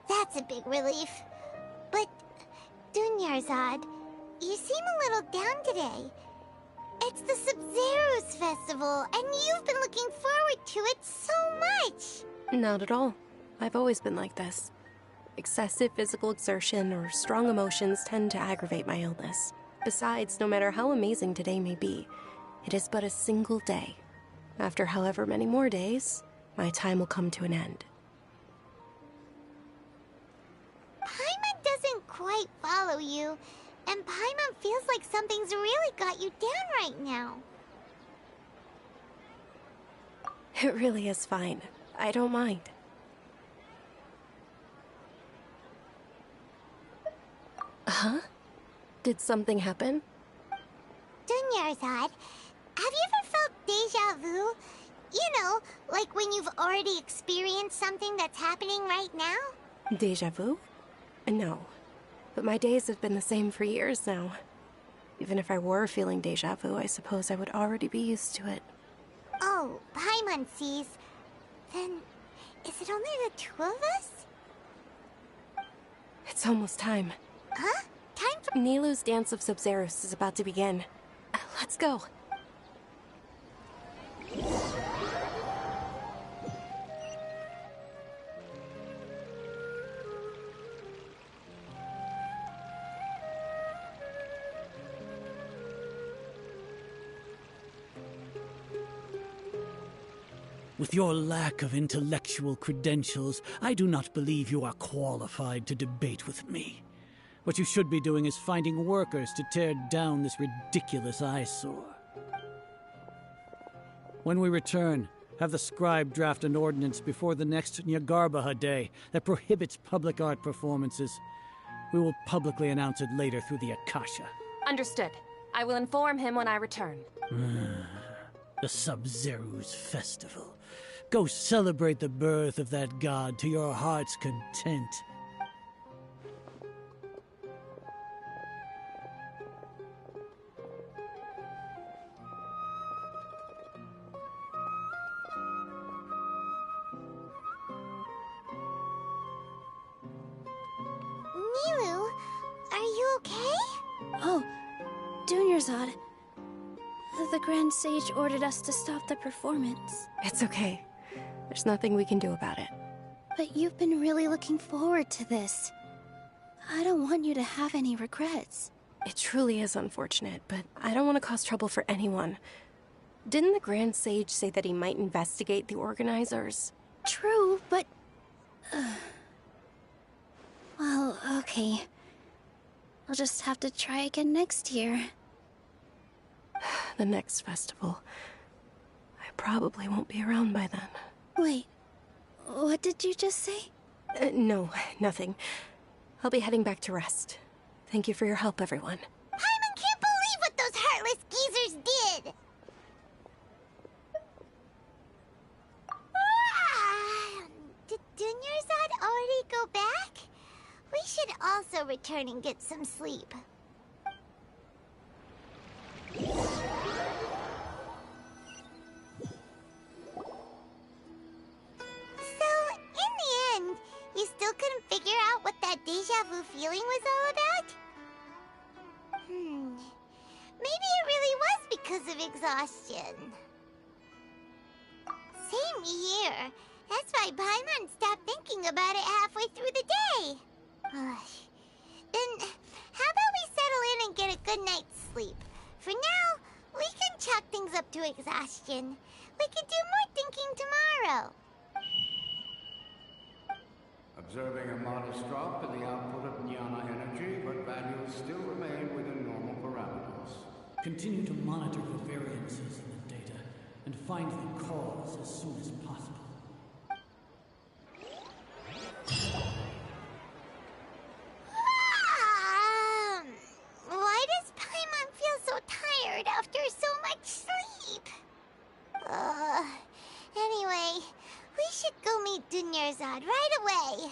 That's a big relief. But, Dunyarzad, you seem a little down today. It's the Sub-Zero's festival, and you've been looking forward to it so much. Not at all. I've always been like this. Excessive physical exertion or strong emotions tend to aggravate my illness. Besides, no matter how amazing today may be, it is but a single day. After however many more days, my time will come to an end. Paimon doesn't quite follow you, and Paimon feels like something's really got you down right now. It really is fine. I don't mind. Huh? Did something happen? Dunyarzad, have you ever felt deja vu? You know, like when you've already experienced something that's happening right now? Deja vu? No. But my days have been the same for years now. Even if I were feeling deja vu, I suppose I would already be used to it. Oh, Paimon sees. Then, is it only the two of us? It's almost time. Huh? Time for... Nilou's Dance of Sub-Zeros is about to begin. Let's go. With your lack of intellectual credentials, I do not believe you are qualified to debate with me. What you should be doing is finding workers to tear down this ridiculous eyesore. When we return, have the scribe draft an ordinance before the next Nyagarbaha Day that prohibits public art performances. We will publicly announce it later through the Akasha. Understood. I will inform him when I return. The Sub-Zero's festival. Go celebrate the birth of that god to your heart's content. Nilou, are you okay? Oh, Dunyarzad. The Grand Sage ordered us to stop the performance. It's okay. There's nothing we can do about it. But you've been really looking forward to this. I don't want you to have any regrets. It truly is unfortunate, but I don't want to cause trouble for anyone. Didn't the Grand Sage say that he might investigate the organizers? True, but... well, okay. I'll just have to try again next year. The next festival. I probably won't be around by then. Wait, what did you just say? No, nothing. I'll be heading back to rest. Thank you for your help, everyone. Paimon can't believe what those heartless geezers did! Did Dunyarzad already go back? We should also return and get some sleep. You still couldn't figure out what that deja vu feeling was all about? Maybe it really was because of exhaustion. Same here. That's why Paimon stopped thinking about it halfway through the day. Then, how about we settle in and get a good night's sleep? For now, we can chalk things up to exhaustion. We can do more thinking tomorrow. Observing a modest drop in the output of Jnana energy, but values still remain within normal parameters. Continue to monitor the variances in the data and find the cause as soon as possible. Why does Paimon feel so tired after so much sleep? Anyway, we should go meet Dunyarzad right away.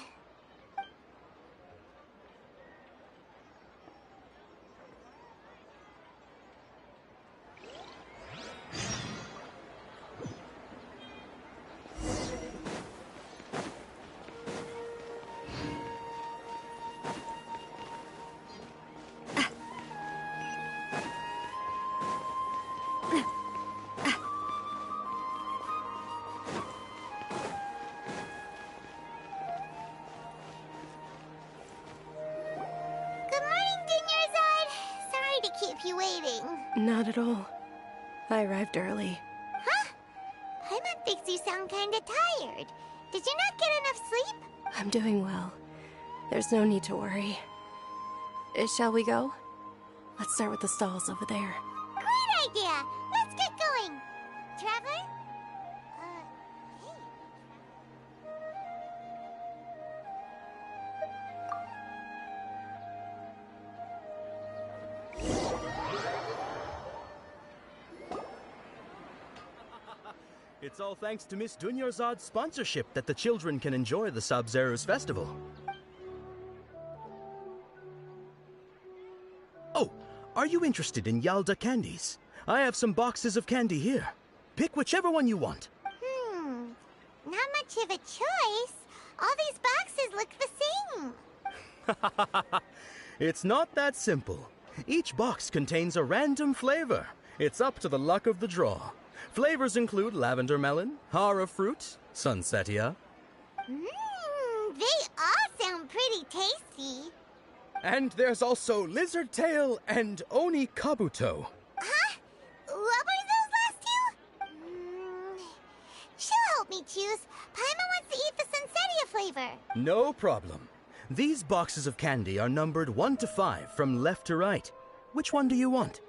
Not at all. I arrived early. Huh? Paimon thinks you sound kinda tired. Did you not get enough sleep? I'm doing well. There's no need to worry. Shall we go? Let's start with the stalls over there. Great idea! Let's get going! Traveler? It's all thanks to Miss Dunyarzad's sponsorship that the children can enjoy the Sub-Zero's festival. Oh, are you interested in Yalda candies? I have some boxes of candy here. Pick whichever one you want. Not much of a choice. All these boxes look the same. It's not that simple. Each box contains a random flavor. It's up to the luck of the draw. Flavors include lavender melon, hara fruit, sunsetia. They all sound pretty tasty. And there's also lizard tail and oni kabuto. Huh? What were those last two? She'll help me choose. Paimon wants to eat the sunsetia flavor. No problem. These boxes of candy are numbered 1 to 5 from left to right. Which one do you want?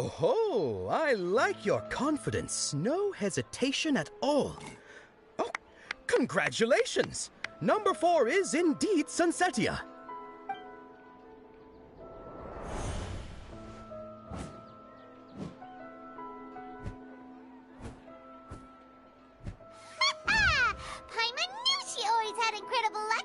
Oh, I like your confidence. No hesitation at all. Oh, congratulations! Number 4 is indeed Sunsetia. Paimon knew she always had incredible luck.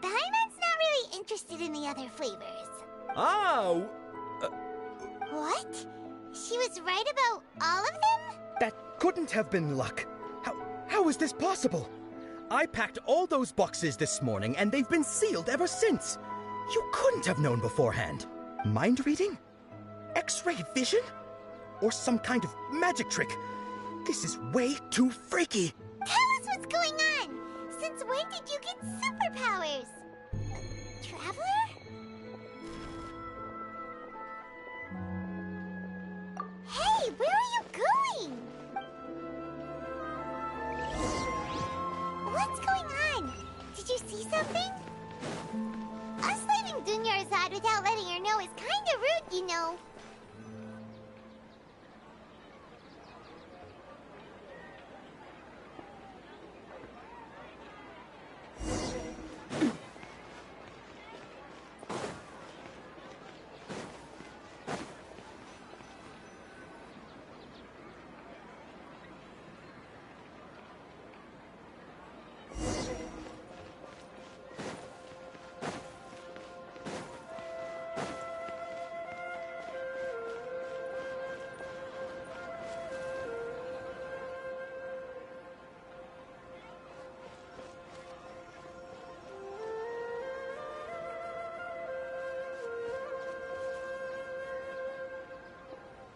Paimon's not really interested in the other flavors. What? She was right about all of them? That couldn't have been luck. How is this possible? I packed all those boxes this morning, and they've been sealed ever since. You couldn't have known beforehand. Mind reading? X-ray vision? Or some kind of magic trick? This is way too freaky. Tell us what's going on! Since when did you get superpowers? Traveler? Hey, where are you going? What's going on? Did you see something? Us leaving Dunyarzad without letting her know is kinda rude, you know.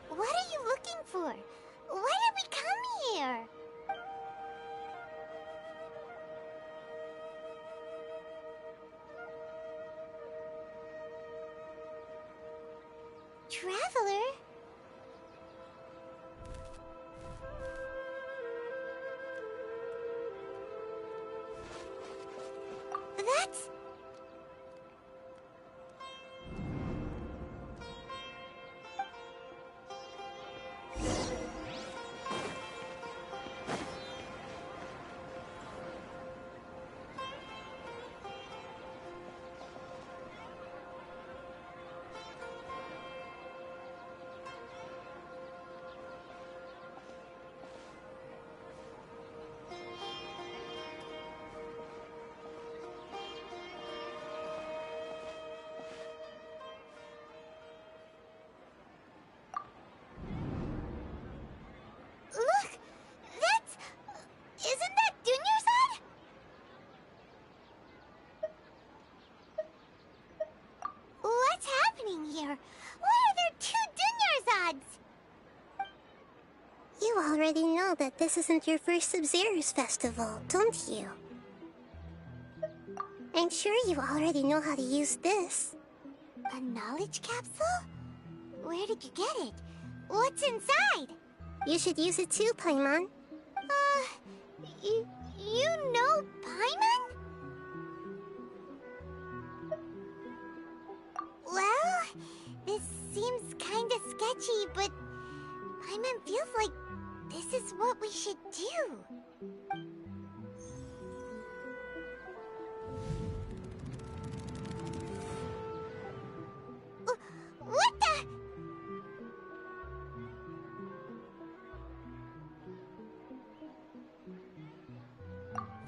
What are you looking for? Why did we come here? Traveler? That's... Look! That's... Isn't that Dunyarzad? What's happening here? Why are there two Dunyarzads? You already know that this isn't your first Sub-Zero's festival, don't you? I'm sure you already know how to use this. A knowledge capsule? Where did you get it? What's inside? You should use it too, Paimon. You know Paimon? Well, this seems kinda sketchy, but Paimon feels like this is what we should do. What the?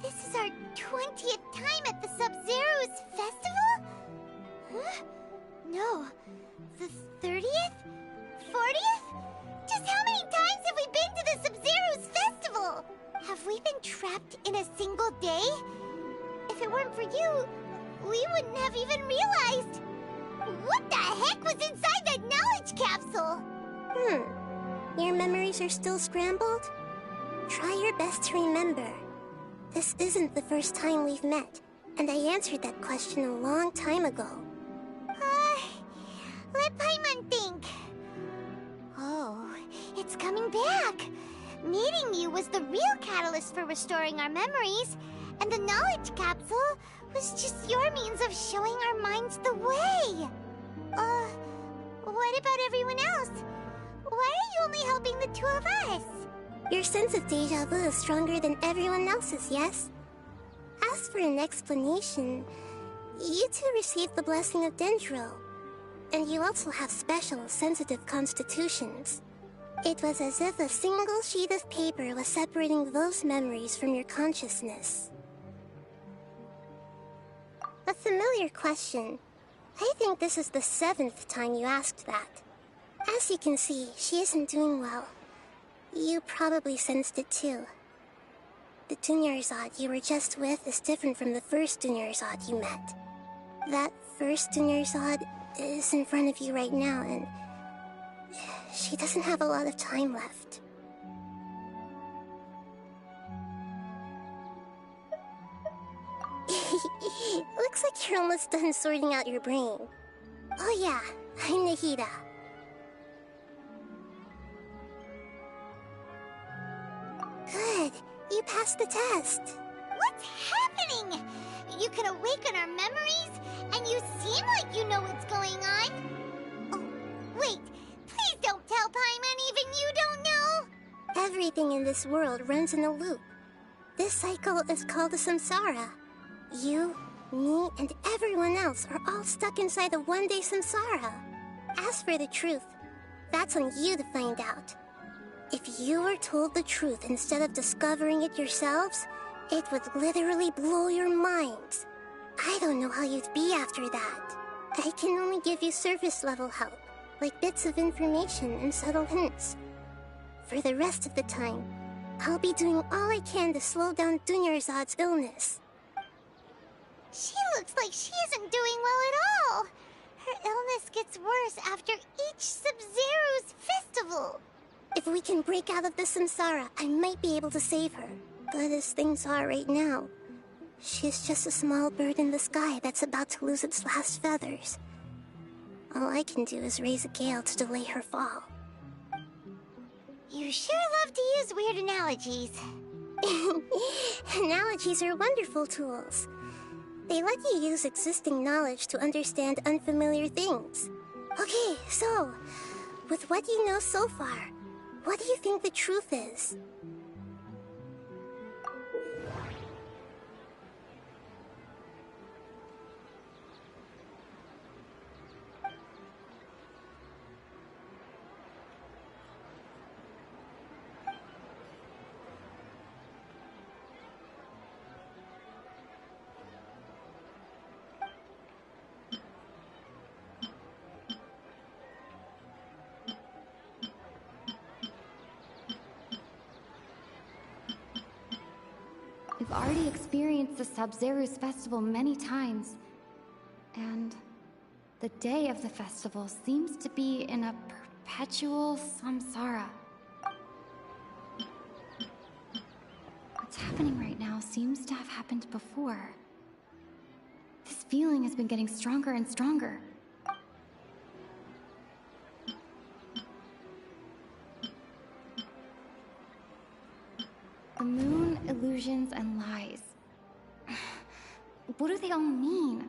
This is our 20th time at the Sub-Zero's festival? Huh? No. The 30th? 40th? Just how many times have we been to the Sub-Zero's festival? Have we been trapped in a single day? If it weren't for you, we wouldn't have even realized. What the heck was inside that knowledge capsule? Your memories are still scrambled? Try your best to remember. This isn't the first time we've met, and I answered that question a long time ago. Let Paimon think. Oh, it's coming back. Meeting you was the real catalyst for restoring our memories, and the knowledge capsule was just your means of showing our minds the way. What about everyone else? Why are you only helping the two of us? Your sense of deja vu is stronger than everyone else's, yes? As for an explanation, you two received the blessing of Dendro, and you also have special, sensitive constitutions. It was as if a single sheet of paper was separating those memories from your consciousness. A familiar question. I think this is the 7th time you asked that. As you can see, she isn't doing well. You probably sensed it too. The Dunyarzad you were just with is different from the first Dunyarzad you met. That first Dunyarzad is in front of you right now, and she doesn't have a lot of time left. Looks like you're almost done sorting out your brain. Oh yeah, I'm Nahida. Good, you passed the test. What's happening? You can awaken our memories, and you seem like you know what's going on. Oh, wait, please don't tell Paimon even you don't know. Everything in this world runs in a loop. This cycle is called the samsara. You, me, and everyone else are all stuck inside the one-day samsara. As for the truth, that's on you to find out. If you were told the truth instead of discovering it yourselves, it would literally blow your minds. I don't know how you'd be after that. I can only give you surface-level help, like bits of information and subtle hints. For the rest of the time, I'll be doing all I can to slow down Dunyarzad's illness. She looks like she isn't doing well at all. Her illness gets worse after each Sub-Zero's festival. If we can break out of the samsara, I might be able to save her. But as things are right now, she's just a small bird in the sky that's about to lose its last feathers. All I can do is raise a gale to delay her fall. You sure love to use weird analogies. Analogies are wonderful tools. They let you use existing knowledge to understand unfamiliar things. Okay, so, with what you know so far, what do you think the truth is? We've already experienced the Sub-Zero's festival many times. And the day of the festival seems to be in a perpetual samsara. What's happening right now seems to have happened before. This feeling has been getting stronger and stronger. The moon, illusions, and lies. What do they all mean?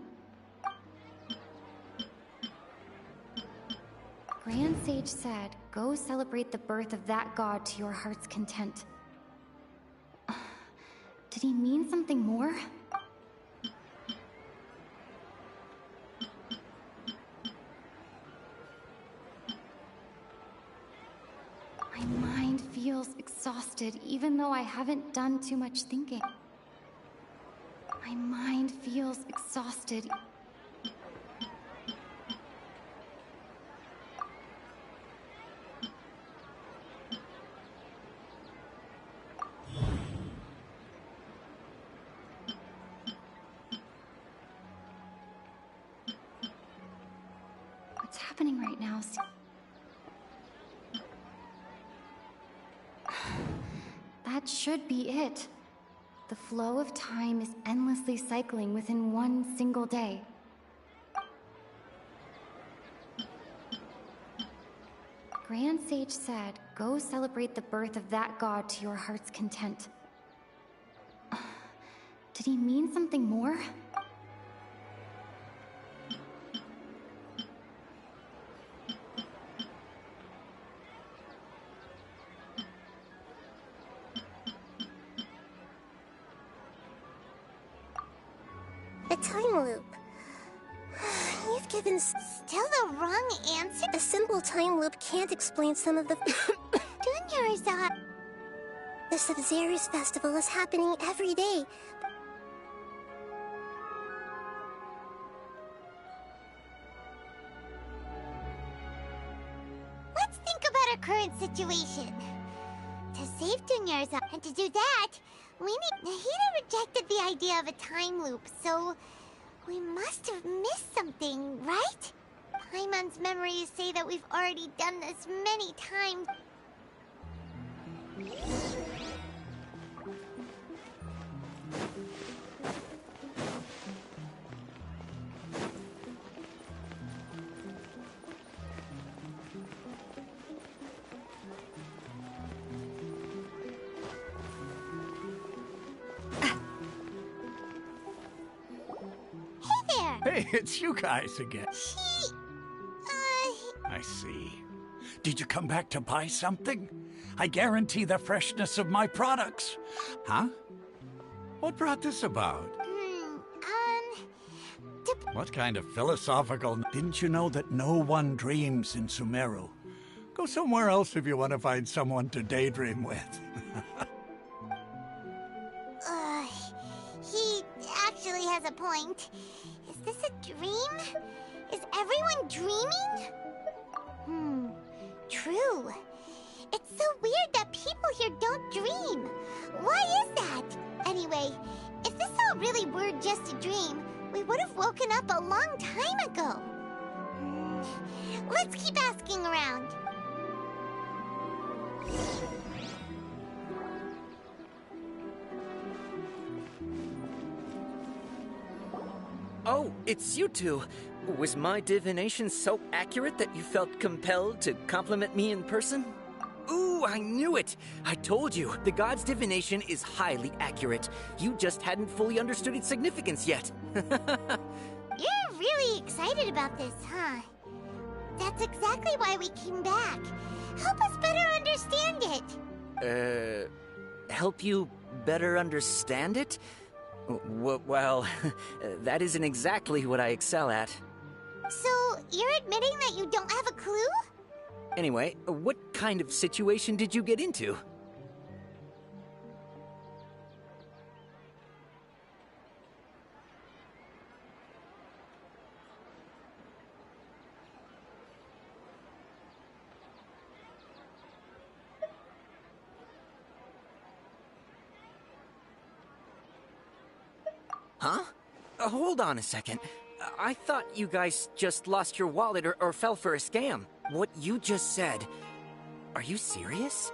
Grand Sage said, go celebrate the birth of that god to your heart's content. Did he mean something more? My mind feels exhausted, even though I haven't done too much thinking. My mind feels exhausted. What's happening right now? That should be it. The flow of time is endlessly cycling within one single day. Grand Sage said, go celebrate the birth of that god to your heart's content. Did he mean something more? A time loop. You've given still the wrong answer? A simple time loop can't explain some of the... Dunyarzad. The Sub-Zero's festival is happening every day. Let's think about our current situation. To save Dunyarzad, and to do that, Hida rejected the idea of a time loop, so we must have missed something, right? Paimon's memories say that we've already done this many times. Hey, it's you guys again. I see. Did you come back to buy something? I guarantee the freshness of my products. Huh? What brought this about? What kind of philosophical... Didn't you know that no one dreams in Sumeru? Go somewhere else if you want to find someone to daydream with. He actually has a point. Is this a dream? Is everyone dreaming? True. It's so weird that people here don't dream. Why is that? Anyway, if this all really were just a dream, we would have woken up a long time ago. Let's keep asking around. Oh, it's you two. Was my divination so accurate that you felt compelled to compliment me in person? Ooh, I knew it! I told you, the god's divination is highly accurate. You just hadn't fully understood its significance yet. You're really excited about this, huh? That's exactly why we came back. Help us better understand it. Help you better understand it? Well, that isn't exactly what I excel at. So, you're admitting that you don't have a clue? Anyway, what kind of situation did you get into? Huh? Hold on a second. I thought you guys just lost your wallet or fell for a scam. What you just said, are you serious?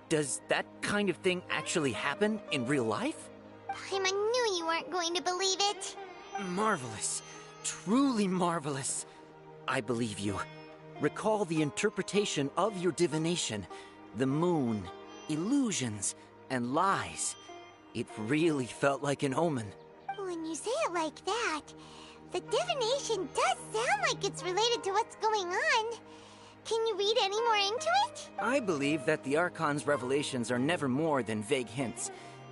Does that kind of thing actually happen in real life? Paimon knew you weren't going to believe it. Marvelous. Truly marvelous. I believe you. Recall the interpretation of your divination. The moon, illusions, and lies. It really felt like an omen. When you say it like that, the divination does sound like it's related to what's going on. Can you read any more into it? I believe that the Archon's revelations are never more than vague hints.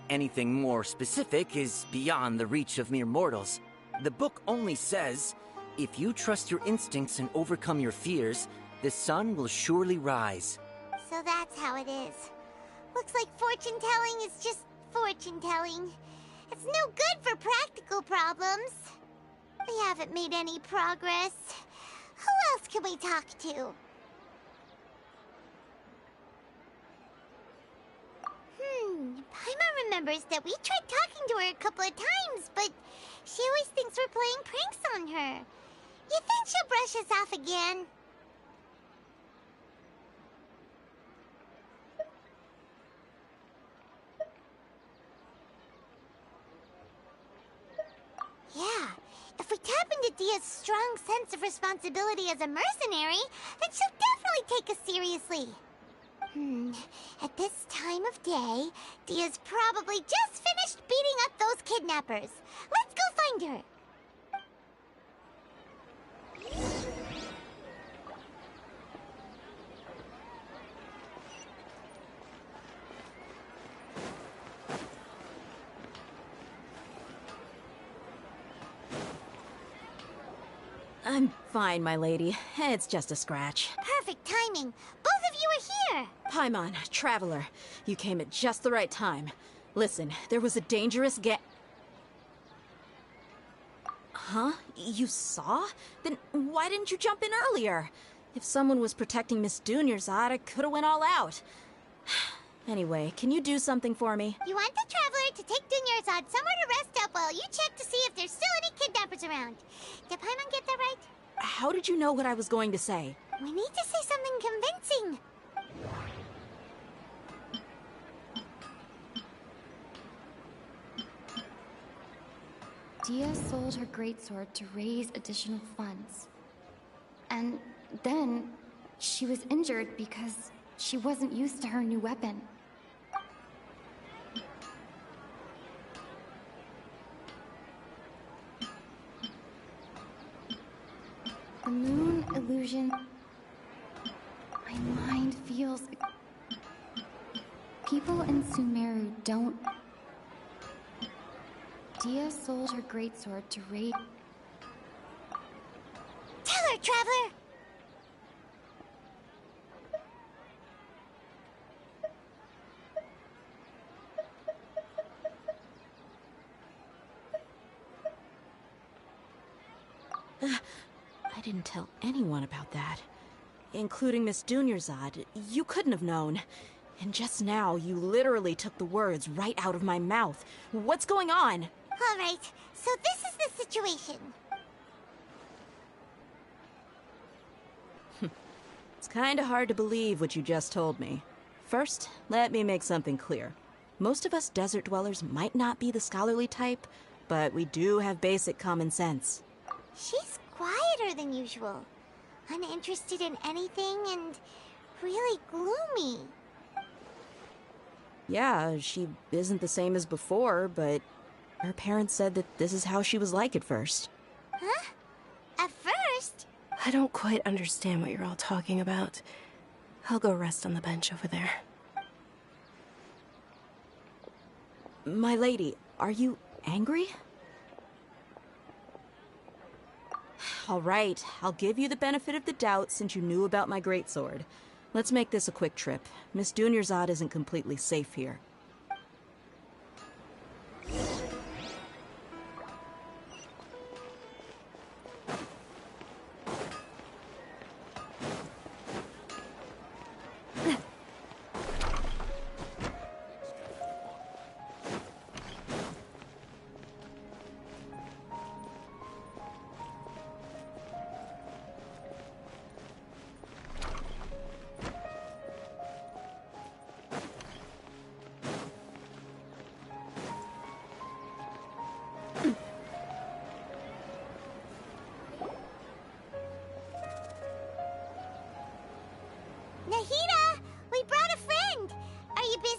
Anything more specific is beyond the reach of mere mortals. The book only says, if you trust your instincts and overcome your fears, the sun will surely rise. So that's how it is. Looks like fortune-telling is just fortune-telling. It's no good for practical problems. We haven't made any progress. Who else can we talk to? Paimon remembers that we tried talking to her a couple of times, but she always thinks we're playing pranks on her. You think she'll brush us off again? Yeah, if we tap into Dia's strong sense of responsibility as a mercenary, then she'll definitely take us seriously. At this time of day, Dia's probably just finished beating up those kidnappers. Let's go find her. I'm fine, my lady. It's just a scratch. Perfect timing. Both of you are here. Paimon, Traveler, you came at just the right time. Listen, there was a dangerous Huh? You saw? Then why didn't you jump in earlier? If someone was protecting Miss Dunyarzad, I could have went all out. Anyway, can you do something for me? You want the Traveler to take Dunyarzad somewhere to rest up while you check to see if there's still any kidnappers around. Did Paimon get that right? How did you know what I was going to say? We need to say something convincing. Dia sold her greatsword to raise additional funds. And then she was injured because she wasn't used to her new weapon. The moon illusion... My mind feels... People in Sumeru don't... Dia sold her greatsword to raid... Tell her, Traveler! I didn't tell anyone about that. Including Miss Dunyarzad. You couldn't have known. And just now, you literally took the words right out of my mouth. What's going on? All right, so this is the situation. It's kinda hard to believe what you just told me. First, let me make something clear. Most of us desert dwellers might not be the scholarly type, but we do have basic common sense. She's quieter than usual. Uninterested in anything and really gloomy. Yeah, she isn't the same as before, but her parents said that this is how she was like at first. Huh? At first? I don't quite understand what you're all talking about. I'll go rest on the bench over there. My lady, are you angry? All right, I'll give you the benefit of the doubt since you knew about my greatsword. Let's make this a quick trip. Miss Dunyarzad isn't completely safe here. Nahida! We brought a friend! Are you busy?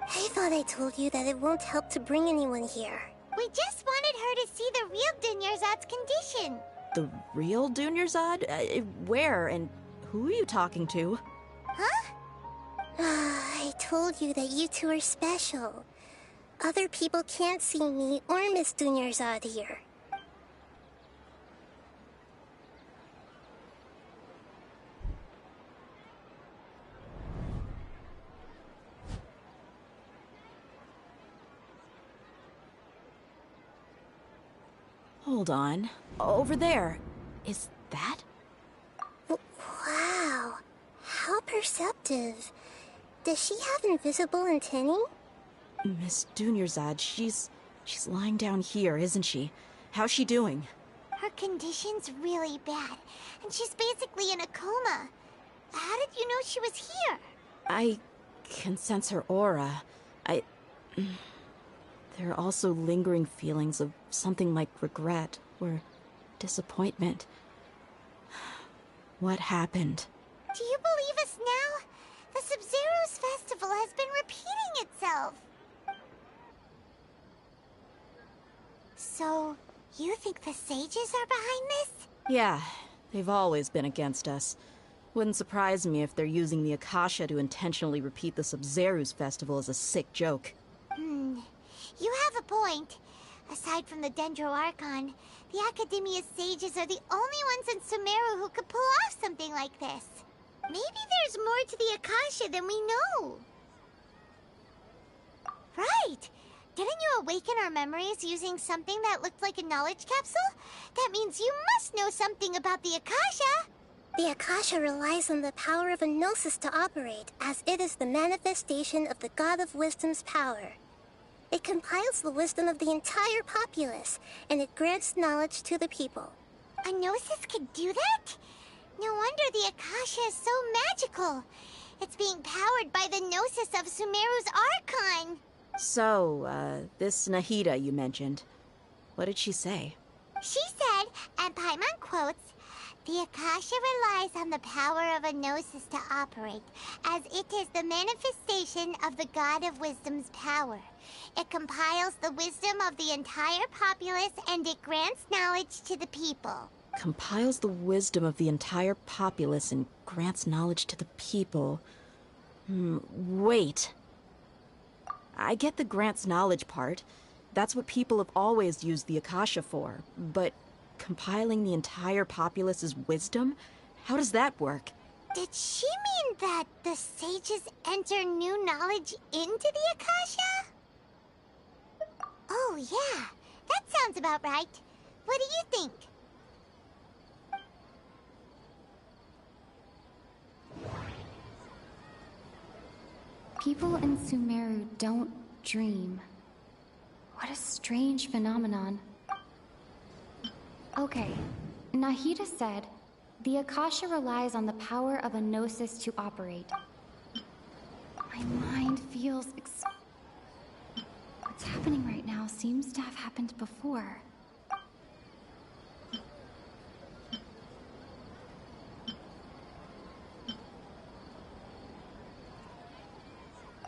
I thought I told you that it won't help to bring anyone here. We just wanted her to see the real Dunyarzad's condition. The real Dunyarzad? Where and who are you talking to? Huh? I told you that you two are special. Other people can't see me or Miss Dunyarzad here. Hold on. Over there. Is that? Wow. How perceptive. Does she have invisible antennae? Miss Dunyarzad, she's lying down here, isn't she? How's she doing? Her condition's really bad, and she's basically in a coma. How did you know she was here? I can sense her aura. There are also lingering feelings of something like regret or disappointment. What happened? Do you believe us now? The Sub-Zero's festival has been repeating itself. So, you think the sages are behind this? Yeah, they've always been against us. Wouldn't surprise me if they're using the Akasha to intentionally repeat the Sub-Zero's festival as a sick joke. You have a point. Aside from the Dendro Archon, the Academia's sages are the only ones in Sumeru who could pull off something like this. Maybe there's more to the Akasha than we know. Right! Didn't you awaken our memories using something that looked like a knowledge capsule? That means you must know something about the Akasha! The Akasha relies on the power of a gnosis to operate, as it is the manifestation of the God of Wisdom's power. It compiles the wisdom of the entire populace, and it grants knowledge to the people. A gnosis could do that? No wonder the Akasha is so magical. It's being powered by the gnosis of Sumeru's Archon. So, this Nahida you mentioned, what did she say? She said, and Paimon quotes, "The Akasha relies on the power of a gnosis to operate, as it is the manifestation of the God of Wisdom's power. It compiles the wisdom of the entire populace, and it grants knowledge to the people." Compiles the wisdom of the entire populace and grants knowledge to the people. Wait. I get the grants knowledge part. That's what people have always used the Akasha for. But compiling the entire populace's wisdom? How does that work? Did she mean that the sages enter new knowledge into the Akasha? Oh, yeah. That sounds about right. What do you think? People in Sumeru don't dream. What a strange phenomenon. Okay, Nahida said, the Akasha relies on the power of a gnosis to operate. My mind feels what's happening right now seems to have happened before.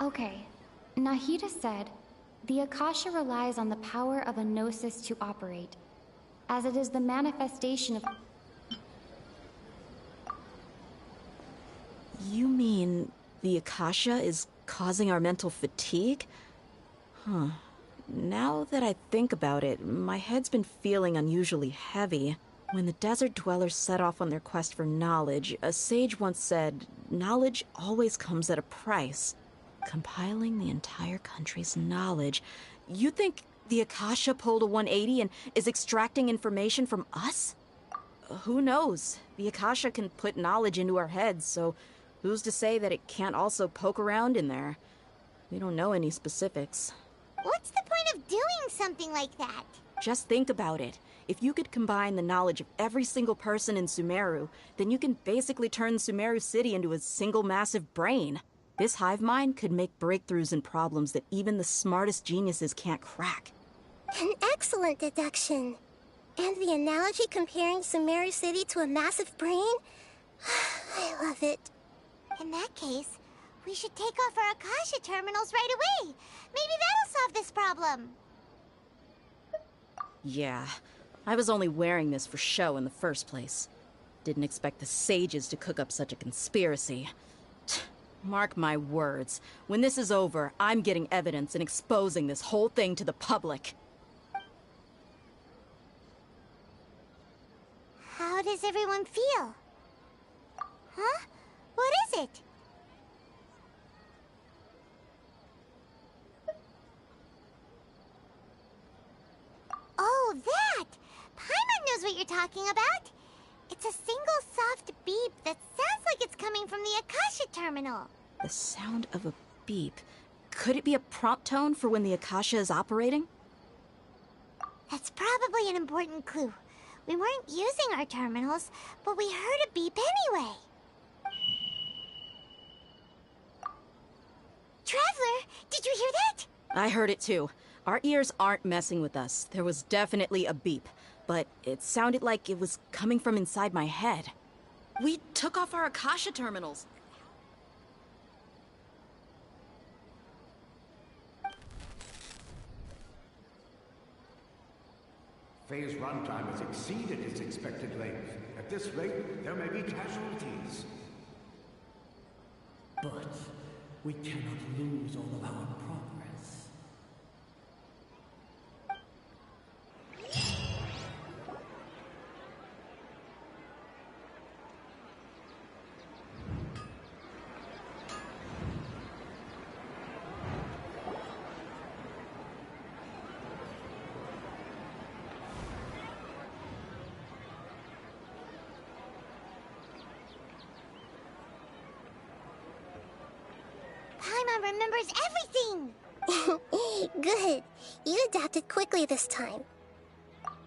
Okay, Nahida said, the Akasha relies on the power of a gnosis to operate, as it is the manifestation of... You mean the Akasha is causing our mental fatigue? Huh. Now that I think about it, my head's been feeling unusually heavy. When the desert dwellers set off on their quest for knowledge, a sage once said, knowledge always comes at a price. Compiling the entire country's knowledge. You think the Akasha pulled a 180 and is extracting information from us? Who knows? The Akasha can put knowledge into our heads, so who's to say that it can't also poke around in there? We don't know any specifics. What's the point of doing something like that? Just think about it. If you could combine the knowledge of every single person in Sumeru, then you can basically turn Sumeru City into a single massive brain. This hive mind could make breakthroughs in problems that even the smartest geniuses can't crack. An excellent deduction. And the analogy comparing Sumeru City to a massive brain? I love it. In that case, we should take off our Akasha terminals right away. Maybe that'll solve this problem. Yeah, I was only wearing this for show in the first place. Didn't expect the sages to cook up such a conspiracy. Mark my words. When this is over, I'm getting evidence and exposing this whole thing to the public. How does everyone feel? Huh? What is it? Oh, that! Paimon knows what you're talking about. It's a single soft beep that sounds like it's coming from the Akasha terminal. The sound of a beep. Could it be a prompt tone for when the Akasha is operating? That's probably an important clue. We weren't using our terminals, but we heard a beep anyway. Traveler, did you hear that? I heard it too. Our ears aren't messing with us. There was definitely a beep, but it sounded like it was coming from inside my head. We took off our Akasha terminals. Phase runtime has exceeded its expected length. At this rate, there may be casualties. But we cannot lose all of our progress. Paimon remembers everything! Good. You adapted quickly this time.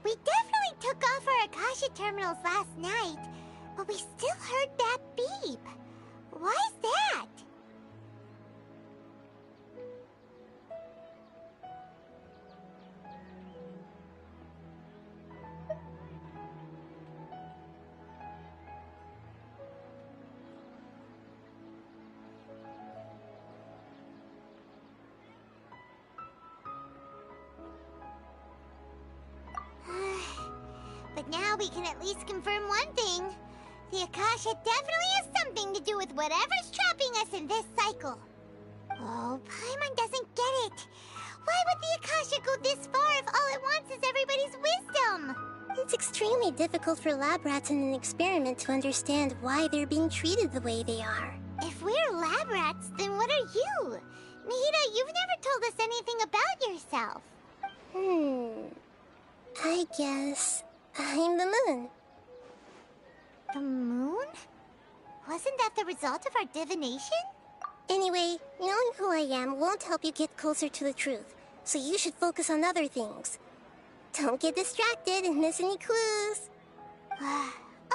We definitely took off our Akasha terminals last night, but we still heard that beep. Why is that? But now we can at least confirm one thing. The Akasha definitely has something to do with whatever's trapping us in this cycle. Oh, Paimon doesn't get it. Why would the Akasha go this far if all it wants is everybody's wisdom? It's extremely difficult for lab rats in an experiment to understand why they're being treated the way they are. If we're lab rats, then what are you? Nahida, you've never told us anything about yourself. I guess I'm the moon. The moon? Wasn't that the result of our divination? Anyway, knowing who I am won't help you get closer to the truth, so you should focus on other things. Don't get distracted and miss any clues.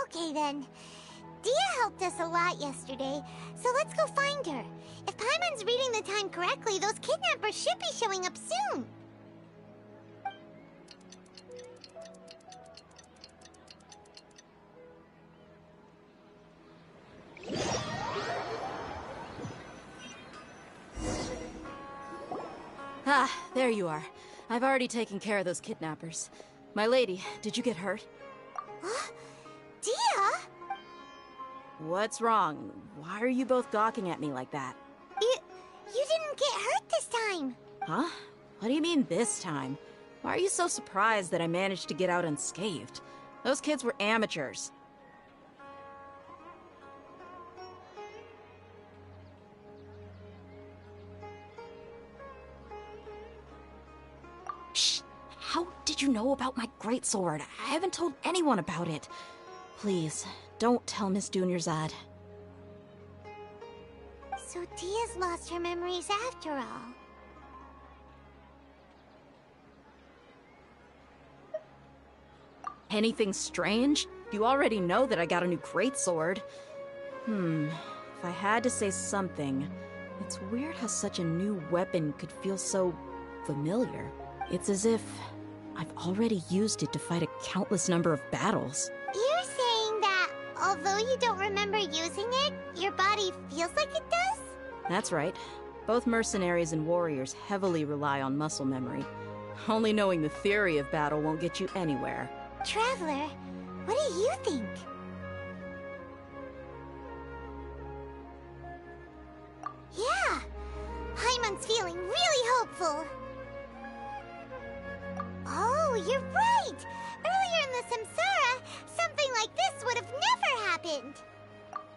Okay then. Dia helped us a lot yesterday, so let's go find her. If Paimon's reading the time correctly, those kidnappers should be showing up soon. Ah, there you are. I've already taken care of those kidnappers. My lady, did you get hurt? Dia? What's wrong? Why are you both gawking at me like that? You didn't get hurt this time. Huh? What do you mean this time? Why are you so surprised that I managed to get out unscathed? Those kids were amateurs. Shh! How did you know about my greatsword? I haven't told anyone about it. Please, don't tell Miss Dunyarzad. So Dia's lost her memories after all. Anything strange? You already know that I got a new greatsword. If I had to say something, it's weird how such a new weapon could feel so familiar. It's as if I've already used it to fight a countless number of battles. You're saying that although you don't remember using it, your body feels like it does? That's right. Both mercenaries and warriors heavily rely on muscle memory. Only knowing the theory of battle won't get you anywhere. Traveler, what do you think? Yeah, Paimon's feeling really hopeful. Oh, you're right! Earlier in the Samsara, something like this would have never happened.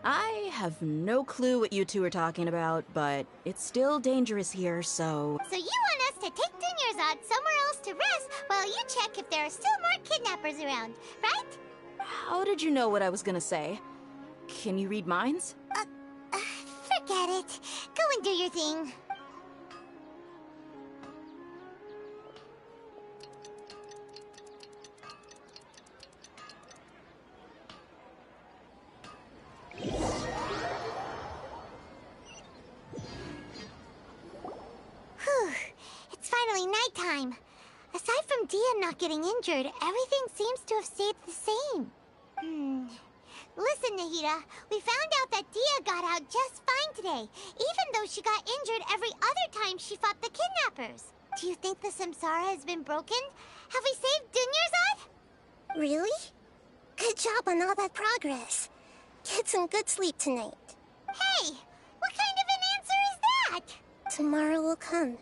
I have no clue what you two are talking about, but it's still dangerous here, so... So you want us to take Dunyarzad somewhere else to rest while you check if there are still more kidnappers around, right? How did you know what I was gonna say? Can you read minds? Forget it. Go and do your thing. Whew. It's finally nighttime. Aside from Dia not getting injured, everything seems to have stayed the same. Listen, Nahida, we found out that Dia got out just fine today, even though she got injured every other time she fought the kidnappers. Do you think the Samsara has been broken? Have we saved Dunyarzad? Really? Good job on all that progress. Get some good sleep tonight. Hey, what kind of an answer is that? Tomorrow will come.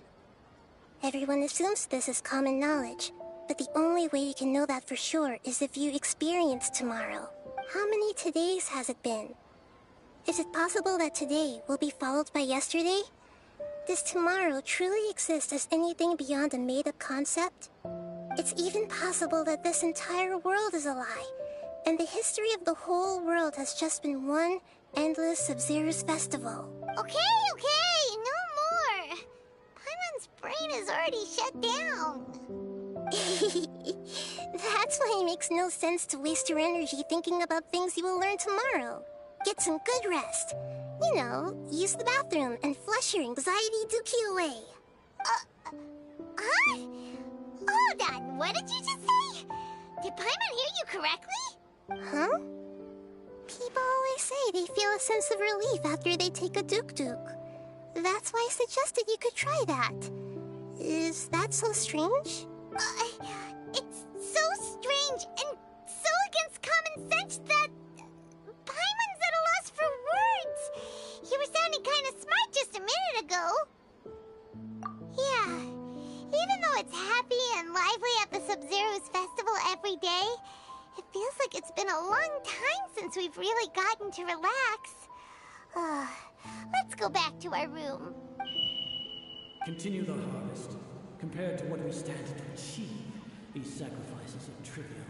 Everyone assumes this is common knowledge, but the only way you can know that for sure is if you experience tomorrow. How many todays has it been? Is it possible that today will be followed by yesterday? Does tomorrow truly exist as anything beyond a made-up concept? It's even possible that this entire world is a lie, and the history of the whole world has just been one endless Sub-Zero's festival. Okay, no brain is already shut down. That's why it makes no sense to waste your energy thinking about things you will learn tomorrow. Get some good rest. You know, use the bathroom and flush your anxiety dookie away. Huh? Hold on, what did you just say? Did Paimon hear you correctly? Huh? People always say they feel a sense of relief after they take a duk-duk. That's why I suggested you could try that. Is that so strange? It's so strange and so against common sense that Paimon's at a loss for words. You were sounding kind of smart just a minute ago. Yeah, even though it's happy and lively at the Sub-Zero's festival every day, it feels like it's been a long time since we've really gotten to relax. Let's go back to our room. Continue the harvest. Compared to what we stand to achieve, these sacrifices are trivial.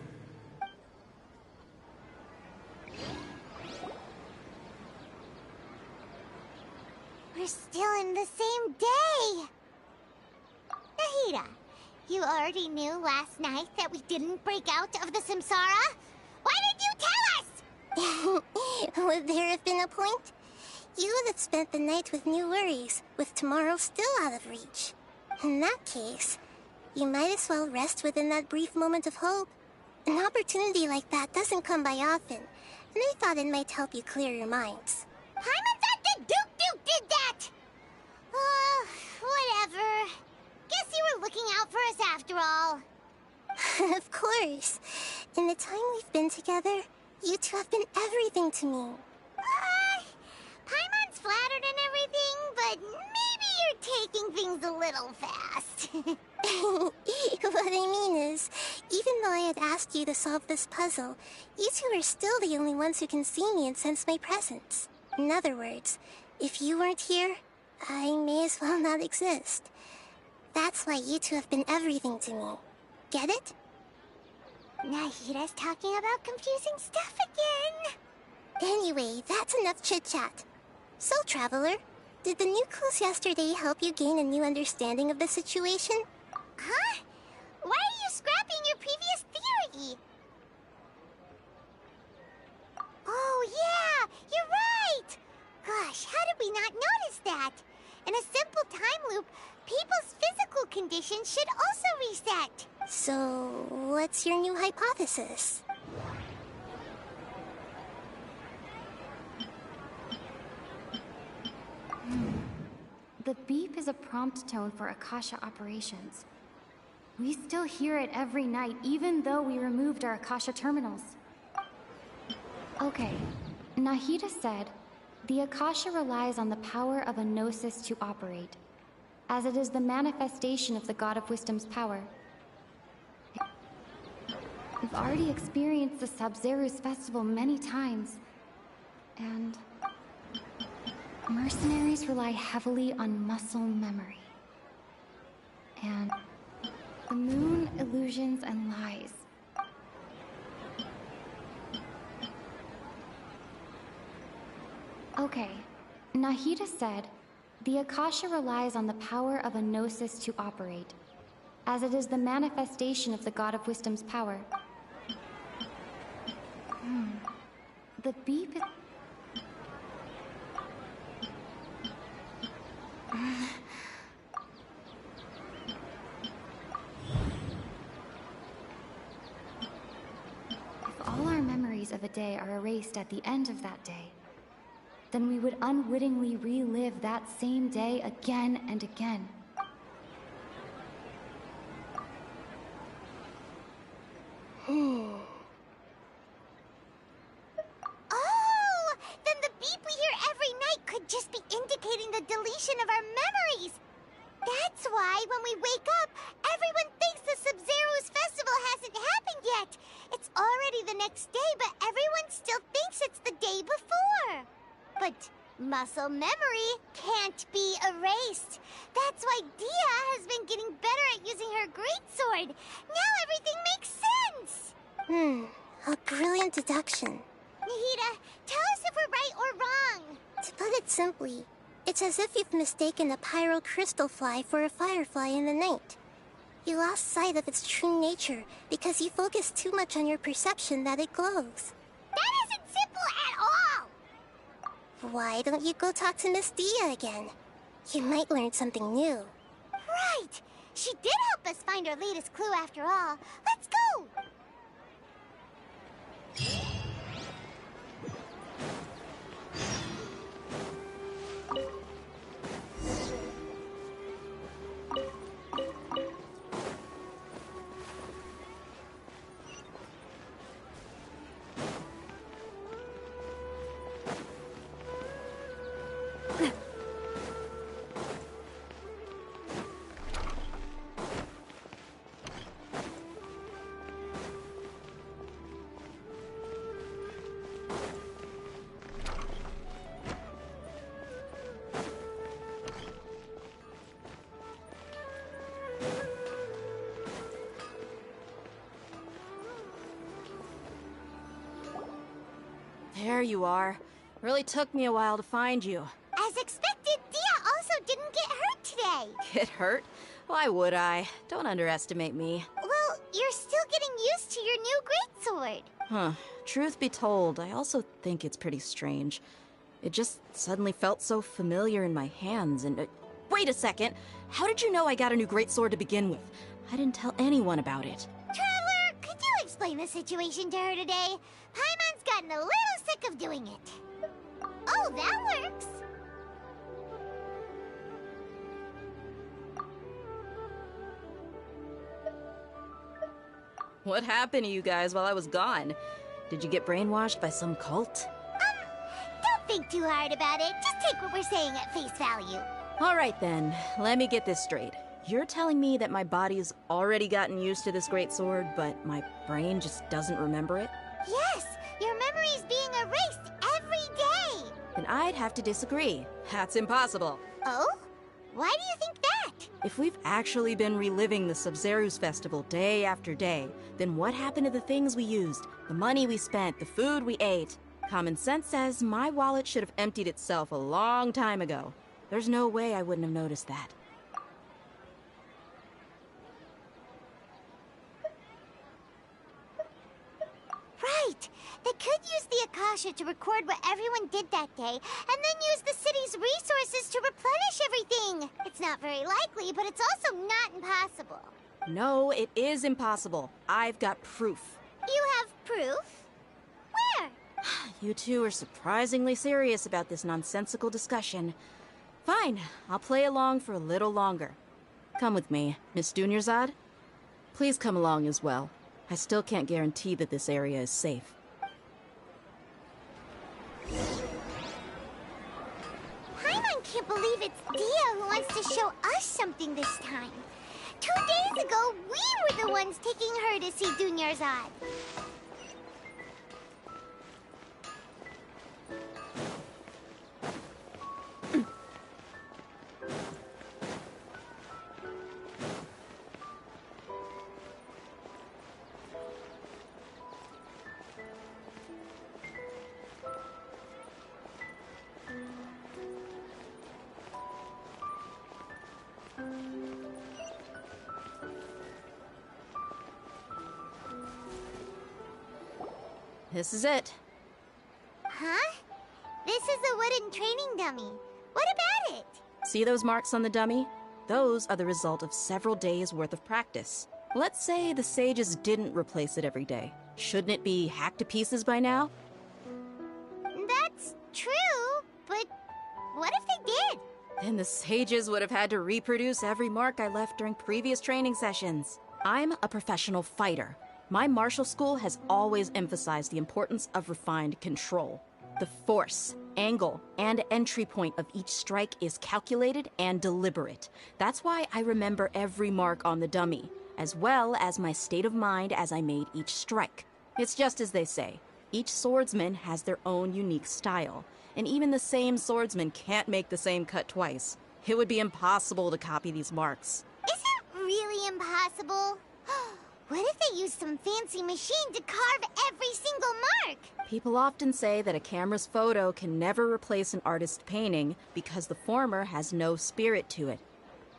We're still in the same day! Nahida, you already knew last night that we didn't break out of the Samsara? Why did you tell us? Would there have been a point? You would have spent the night with new worries, with tomorrow still out of reach. In that case, you might as well rest within that brief moment of hope. An opportunity like that doesn't come by often, and I thought it might help you clear your minds. Paimon thought that Duke did that! Whatever. Guess you were looking out for us after all. Of course. In the time we've been together, you two have been everything to me. Paimon's flattered and everything, but maybe you're taking things a little fast. What I mean is, even though I had asked you to solve this puzzle, you two are still the only ones who can see me and sense my presence. In other words, if you weren't here, I may as well not exist. That's why you two have been everything to me. Get it? Nahida's talking about confusing stuff again. Anyway, that's enough chit-chat. So, Traveler, did the new clues yesterday help you gain a new understanding of the situation? Huh? Why are you scrapping your previous theory? Oh, yeah! You're right! Gosh, how did we not notice that? In a simple time loop, people's physical conditions should also reset. So, what's your new hypothesis? The beep is a prompt tone for Akasha operations. We still hear it every night, even though we removed our Akasha terminals. Okay, Nahida said, the Akasha relies on the power of a gnosis to operate, as it is the manifestation of the God of Wisdom's power. We've already experienced the Sub-Zero's festival many times, and mercenaries rely heavily on muscle memory. And the moon, illusions, and lies. Okay, Nahida said, the Akasha relies on the power of a gnosis to operate, as it is the manifestation of the God of Wisdom's power. The beep is... If all our memories of a day are erased at the end of that day, then we would unwittingly relive that same day again and again. Oh! Then the beep we hear every night could just be indicating the deletion of our memories! That's why when we wake up, everyone thinks the Sub-Zero's festival hasn't happened yet! It's already the next day, but everyone still thinks it's the day before! But muscle memory can't be erased. That's why Dia has been getting better at using her greatsword. Now everything makes sense! A brilliant deduction. Nahida, tell us if we're right or wrong. To put it simply, It's as if you've mistaken a pyrocrystal fly for a firefly in the night. You lost sight of its true nature because you focused too much on your perception that it glows. That isn't simple at all! Why don't you go talk to Miss Dia again? You might learn something new. Right! She did help us find our latest clue after all. Let's go! There you are. Really took me a while to find you. As expected, Dia also didn't get hurt today. Get hurt? Why would I? Don't underestimate me. Well, you're still getting used to your new greatsword. Huh. Truth be told, I also think it's pretty strange. It just suddenly felt so familiar in my hands and... wait a second! How did you know I got a new greatsword to begin with? I didn't tell anyone about it. Traveler, could you explain the situation to her today? Paimon's gotten a little sick of doing it. Oh, that works. What happened to you guys while I was gone? Did you get brainwashed by some cult? Don't think too hard about it. Just take what we're saying at face value. All right then, let me get this straight. You're telling me that my body's already gotten used to this greatsword, but my brain just doesn't remember it? Yes, your memory's being erased every day. Then I'd have to disagree. That's impossible. Oh? Why do you think that? If we've actually been reliving the Sub-Zeru's festival day after day, then what happened to the things we used, the money we spent, the food we ate? Common sense says my wallet should have emptied itself a long time ago. There's no way I wouldn't have noticed that. Right! They could use the Akasha to record what everyone did that day, and then use the city's resources to replenish everything! It's not very likely, but it's also not impossible. No, it is impossible. I've got proof. You have proof? Where? You two are surprisingly serious about this nonsensical discussion. Fine, I'll play along for a little longer. Come with me, Miss Dunyarzad. Please come along as well. I still can't guarantee that this area is safe. Paimon can't believe it's Dia who wants to show us something this time. 2 days ago, we were the ones taking her to see Dunyarzad. This is it. Huh? This is a wooden training dummy. What about it? See those marks on the dummy? Those are the result of several days' worth of practice. Let's say the sages didn't replace it every day. Shouldn't it be hacked to pieces by now? That's true, but what if they did? Then the sages would have had to reproduce every mark I left during previous training sessions. I'm a professional fighter. My martial school has always emphasized the importance of refined control. The force, angle, and entry point of each strike is calculated and deliberate. That's why I remember every mark on the dummy, as well as my state of mind as I made each strike. It's just as they say, each swordsman has their own unique style, and even the same swordsman can't make the same cut twice. It would be impossible to copy these marks. Is it really impossible? What if they use some fancy machine to carve every single mark? People often say that a camera's photo can never replace an artist's painting because the former has no spirit to it.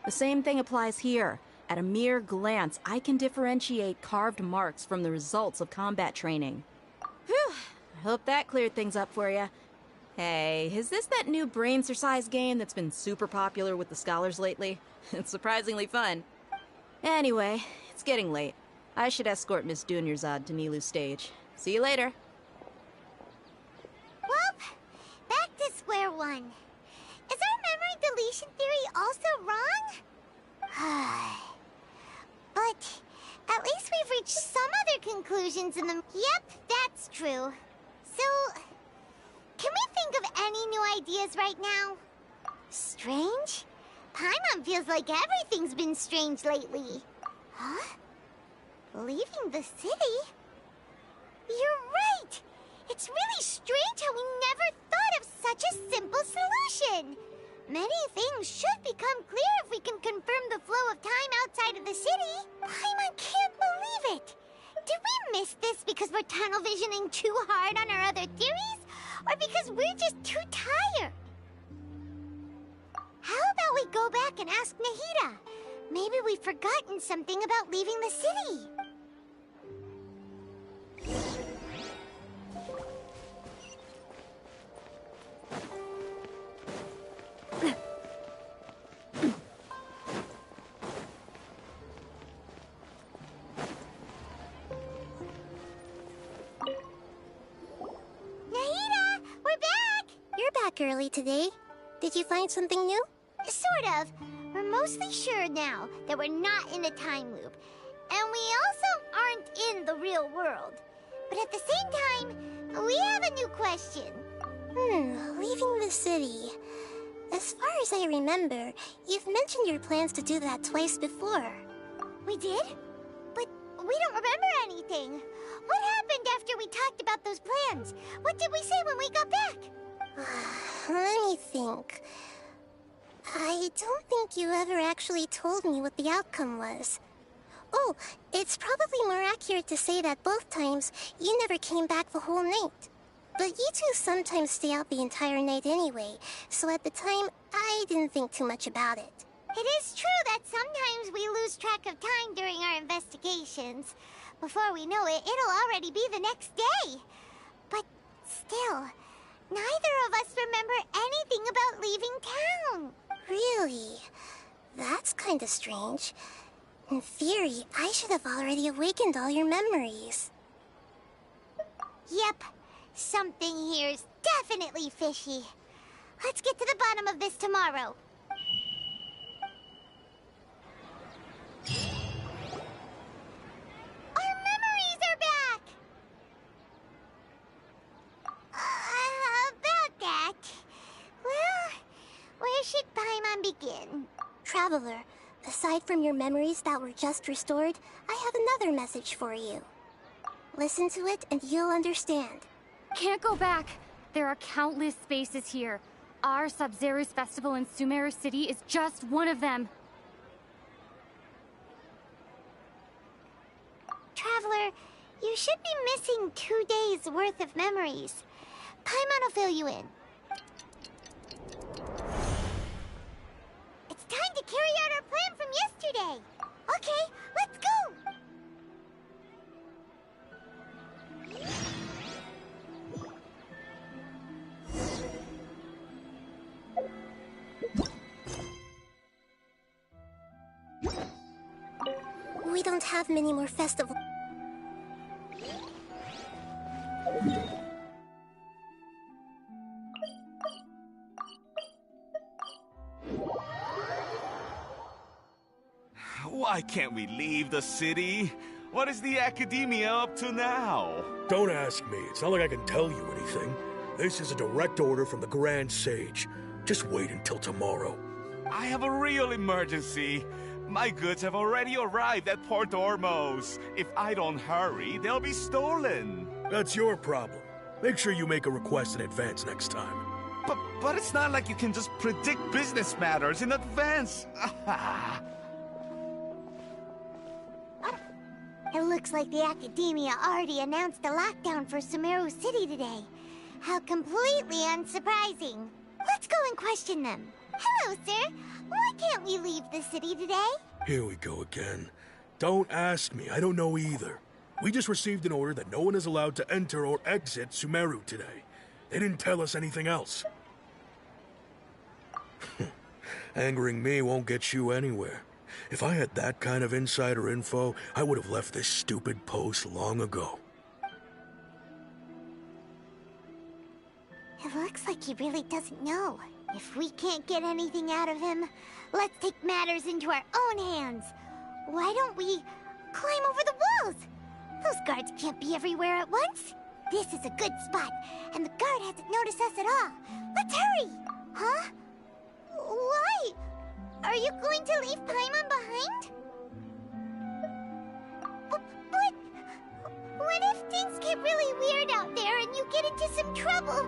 The same thing applies here. At a mere glance, I can differentiate carved marks from the results of combat training. Whew, I hope that cleared things up for you. Hey, is this that new brain exercise game that's been super popular with the scholars lately? It's surprisingly fun. Anyway, it's getting late. I should escort Miss Dunyarzad to Nilu's stage. See you later. Well, back to square one. Is our memory deletion theory also wrong? But at least we've reached some other conclusions in the... Yep, that's true. So, can we think of any new ideas right now? Strange? Paimon feels like everything's been strange lately. Huh? Leaving the city? You're right! It's really strange how we never thought of such a simple solution! Many things should become clear if we can confirm the flow of time outside of the city. Paimon can't believe it! Did we miss this because we're tunnel visioning too hard on our other theories? Or because we're just too tired? How about we go back and ask Nahida? Maybe we've forgotten something about leaving the city. Nahida, we're back! You're back early today. Did you find something new? Sort of. We're mostly sure now that we're not in a time loop. And we also aren't in the real world. But at the same time, we have a new question. Leaving the city. As far as I remember, you've mentioned your plans to do that twice before. We did? But we don't remember anything. What happened after we talked about those plans? What did we say when we got back? Let me think. I don't think you ever actually told me what the outcome was. Oh, it's probably more accurate to say that both times you never came back the whole night. But you two sometimes stay out the entire night anyway, so at the time, I didn't think too much about it. It is true that sometimes we lose track of time during our investigations. Before we know it, it'll already be the next day. But still, neither of us remember anything about leaving town. Really? That's kinda strange. In theory, I should have already awakened all your memories. Yep. Something here's definitely fishy. Let's get to the bottom of this tomorrow. Our memories are back! About that... Well, where should Paimon begin? Traveler, aside from your memories that were just restored, I have another message for you. Listen to it and you'll understand. Can't go back. There are countless spaces here. Our Sub-Zero's festival in Sumeru City is just one of them. Traveler, you should be missing 2 days worth of memories. Paimon will fill you in. It's time to carry out our plan from yesterday. Okay, let's go! We don't have many more festivals. Why can't we leave the city? What is the Academia up to now? Don't ask me. It's not like I can tell you anything. This is a direct order from the Grand Sage. Just wait until tomorrow. I have a real emergency. My goods have already arrived at Port Ormos. If I don't hurry, they'll be stolen. That's your problem. Make sure you make a request in advance next time. But it's not like you can just predict business matters in advance. It looks like the Academia already announced a lockdown for Sumeru City today. How completely unsurprising. Let's go and question them. Hello, sir. Why can't we leave the city today? Here we go again. Don't ask me, I don't know either. We just received an order that no one is allowed to enter or exit Sumeru today. They didn't tell us anything else. Angering me won't get you anywhere. If I had that kind of insider info, I would have left this stupid post long ago. It looks like he really doesn't know. If we can't get anything out of him, let's take matters into our own hands. Why don't we climb over the walls? Those guards can't be everywhere at once. This is a good spot, and the guard hasn't noticed us at all. Let's hurry! Huh? Why? Are you going to leave Paimon behind? But what if things get really weird out there and you get into some trouble?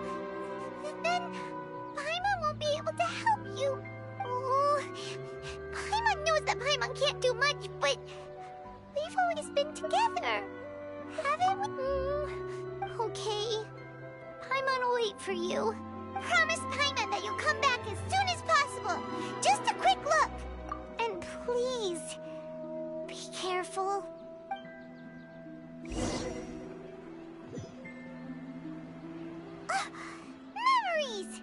Then Paimon won't be able to help you. Oh, Paimon knows that Paimon can't do much, but we've always been together, haven't we? Okay. Paimon will wait for you. Promise Paimon that you'll come back as soon as possible. Just a quick look. And please, be careful. Memories!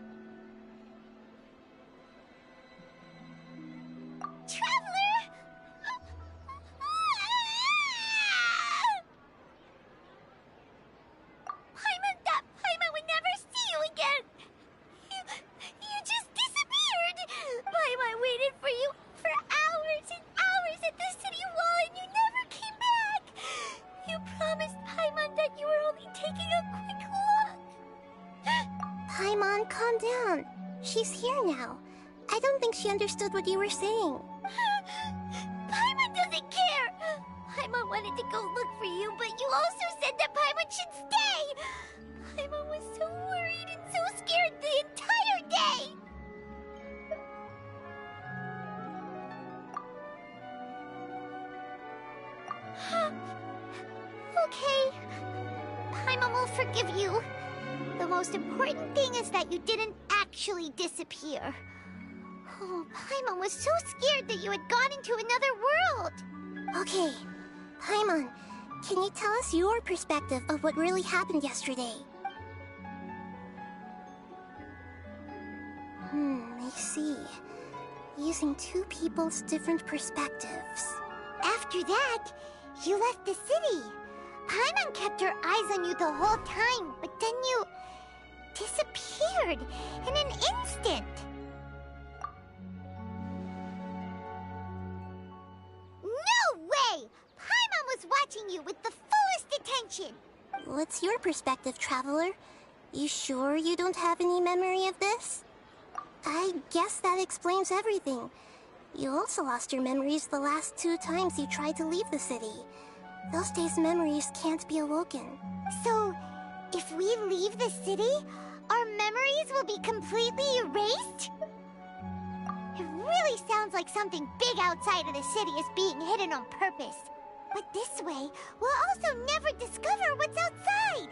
Traveler! Paimon would never see you again! You just disappeared! Paimon waited for you for hours and hours at the city wall and you never came back! You promised Paimon that you were only taking a quick look! Paimon, calm down. She's here now. I don't think she understood what you were saying. Paimon doesn't care! Paimon wanted to go look for you, but you also said that Paimon should stay! Paimon was so worried and so scared the entire day! Okay. Paimon will forgive you. The most important thing is that you didn't actually disappear. Oh, Paimon was so scared that you had gone into another world. Okay, Paimon, can you tell us your perspective of what really happened yesterday? I see. Using two people's different perspectives. After that, you left the city. Paimon kept her eyes on you the whole time, but then you disappeared in an instant. No way! Paimon was watching you with the fullest attention. What's your perspective, Traveler? You sure you don't have any memory of this? I guess that explains everything. You also lost your memories the last 2 times you tried to leave the city. Those days' memories can't be awoken. So, if we leave the city, our memories will be completely erased? It really sounds like something big outside of the city is being hidden on purpose. But this way, we'll also never discover what's outside.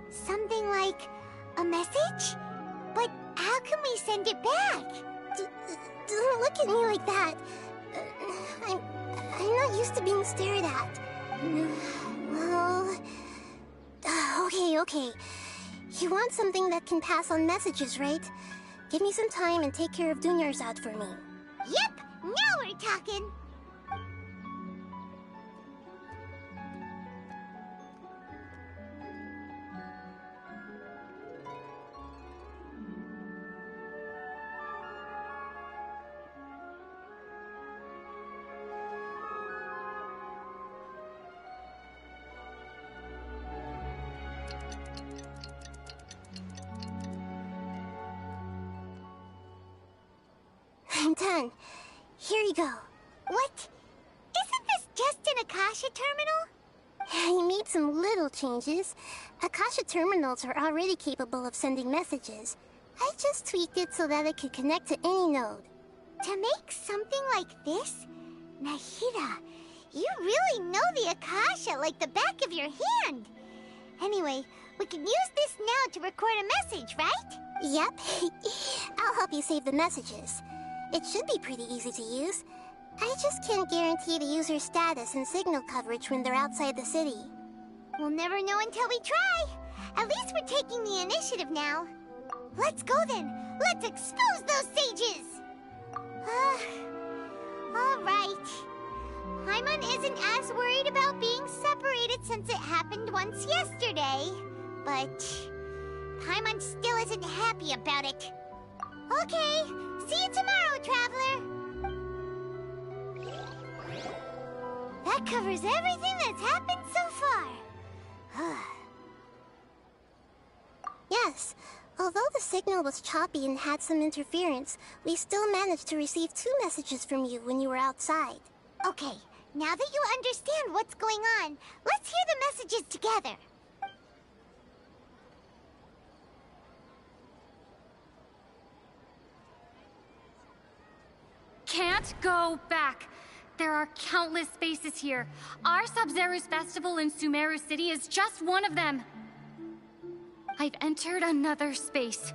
Something like a message? But how can we send it back? Don't look at me like that. I'm not used to being stared at. Well... Okay. You want something that can pass on messages, right? Give me some time and take care of Dunyar's out for me. Yep! Now we're talking! I'm done. Here you go. What? Isn't this just an Akasha terminal? You made some little changes. Akasha terminals are already capable of sending messages. I just tweaked it so that it could connect to any node. To make something like this? Nahida, You really know the Akasha like the back of your hand. Anyway, we can use this now to record a message, right? Yep. I'll help you save the messages. It should be pretty easy to use. I just can't guarantee the user's status and signal coverage when they're outside the city. We'll never know until we try. At least we're taking the initiative now. Let's go then. Let's expose those sages. All right. Paimon isn't as worried about being separated since it happened once yesterday. But Paimon still isn't happy about it. Okay, see you tomorrow, Traveler. That covers everything that's happened so far. Yes. Although the signal was choppy and had some interference, we still managed to receive 2 messages from you when you were outside. Okay, now that you understand what's going on, let's hear the messages together. Can't go back. There are countless spaces here. Our Sub-Zero's festival in Sumeru City is just one of them. I've entered another space.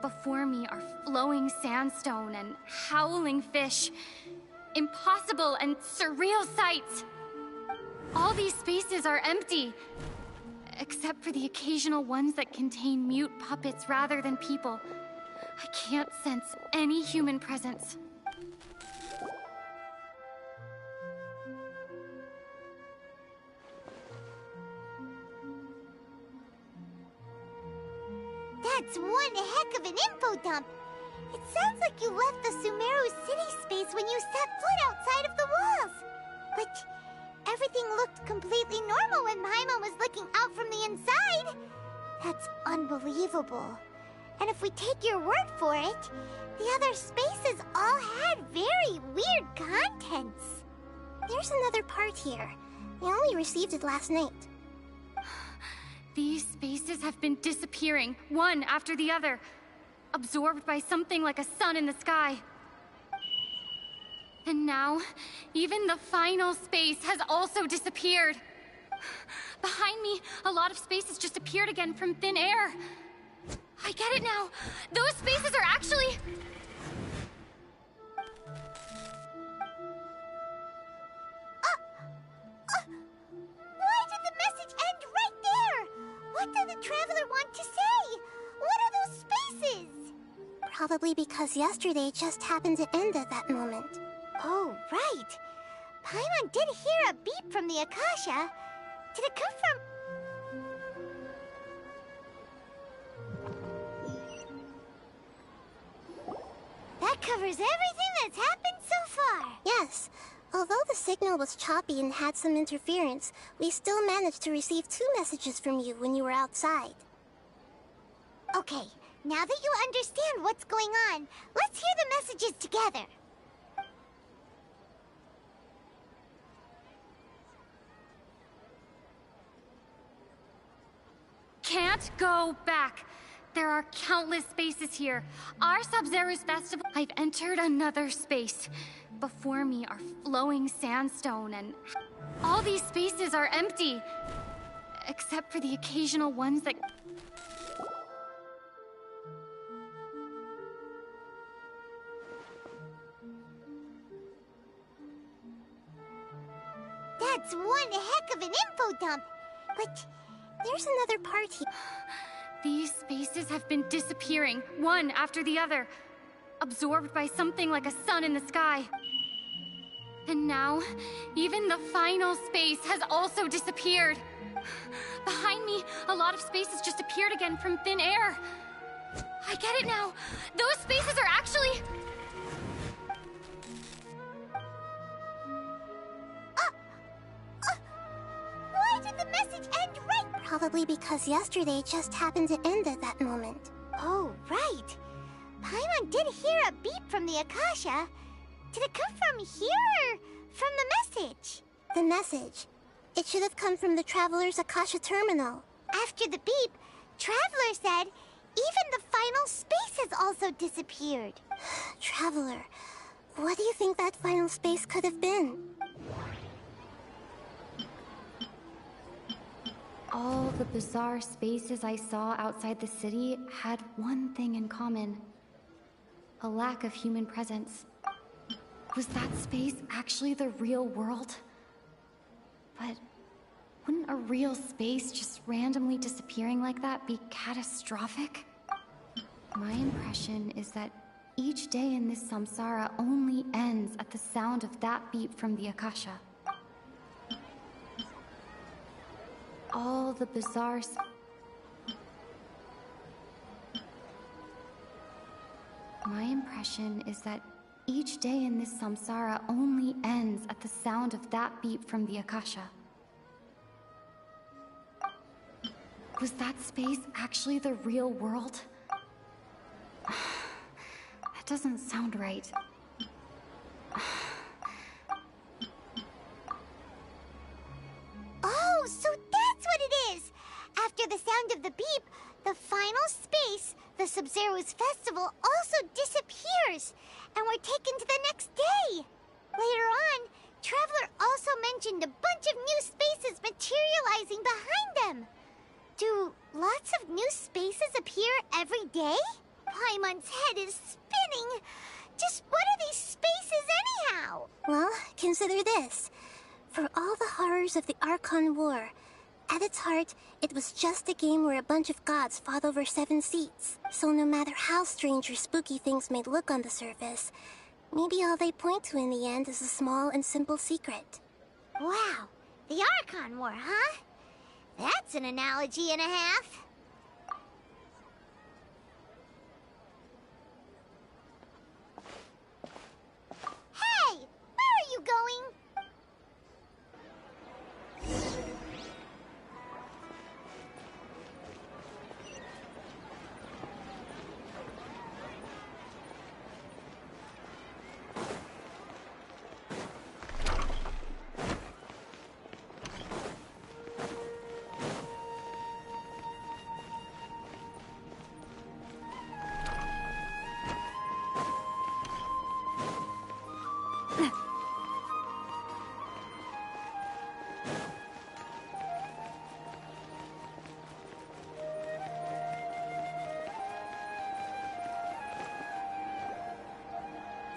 Before me are flowing sandstone and howling fish. Impossible and surreal sights. All these spaces are empty. Except for the occasional ones that contain mute puppets rather than people. I can't sense any human presence. That's one heck of an info dump. It sounds like you left the Sumeru City space when you set foot outside of the walls. But everything looked completely normal when Paimon was looking out from the inside. That's unbelievable. And if we take your word for it, the other spaces all had very weird contents. There's another part here. We only received it last night. These spaces have been disappearing, one after the other, absorbed by something like a sun in the sky. And now, even the final space has also disappeared. Behind me, a lot of spaces just appeared again from thin air. I get it now. Those spaces are actually... Why did the message end right there? What did the Traveler want to say? What are those spaces? Probably because yesterday just happened to end at that moment. Oh, right. Paimon did hear a beep from the Akasha. Did it come from... That covers everything that's happened so far. Yes. Although the signal was choppy and had some interference, we still managed to receive 2 messages from you when you were outside. Okay, now that you understand what's going on, let's hear the messages together. Can't go back. There are countless spaces here. Our Sub-Zero's festival... I've entered another space. Before me are flowing sandstone and... All these spaces are empty. Except for the occasional ones that... That's one heck of an info dump. But there's another part here. These spaces have been disappearing, one after the other, absorbed by something like a sun in the sky. And now, even the final space has also disappeared. Behind me, a lot of spaces just appeared again from thin air. I get it now. Those spaces are actually... Why did the message end right? Probably because yesterday just happened to end at that moment. Oh, right. Paimon did hear a beep from the Akasha. Did it come from here or from the message? The message. It should have come from the Traveler's Akasha terminal. After the beep, Traveler said even the final space has also disappeared. Traveler, what do you think that final space could have been? All the bizarre spaces I saw outside the city had one thing in common. A lack of human presence. Was that space actually the real world? But wouldn't a real space just randomly disappearing like that be catastrophic? My impression is that each day in this samsara only ends at the sound of that beep from the Akasha. All the bizarre My impression is that each day in this samsara only ends at the sound of that beep from the Akasha. Was that space actually the real world? That doesn't sound right. Oh, so that's what it is! After the sound of the beep, the final space, the Sub-Zero's festival, also disappears, and we're taken to the next day. Later on, Traveler also mentioned a bunch of new spaces materializing behind them. Do lots of new spaces appear every day? Paimon's head is spinning. Just what are these spaces anyhow? Well, consider this. For all the horrors of the Archon War, at its heart, it was just a game where a bunch of gods fought over 7 seats. So no matter how strange or spooky things may look on the surface, maybe all they point to in the end is a small and simple secret. Wow, the Archon War, huh? That's an analogy and a half. Hey, where are you going?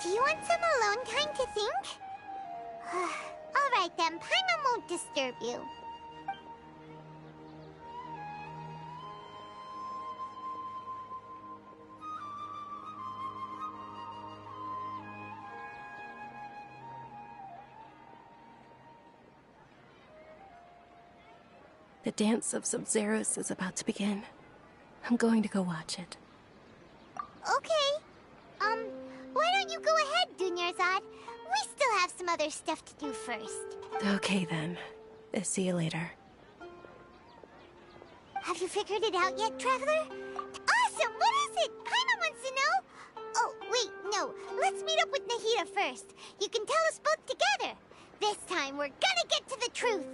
Do you want some alone time to think? All right then, Paimon won't disturb you. The dance of Sub-Zeros is about to begin. I'm going to go watch it. Okay. Why don't you go ahead, Dunyarzad? We still have some other stuff to do first. Okay then. See you later. Have you figured it out yet, Traveler? Awesome! What is it? Paimon wants to know. Oh, wait, no. Let's meet up with Nahida first. You can tell us both together. This time, we're gonna get to the truth.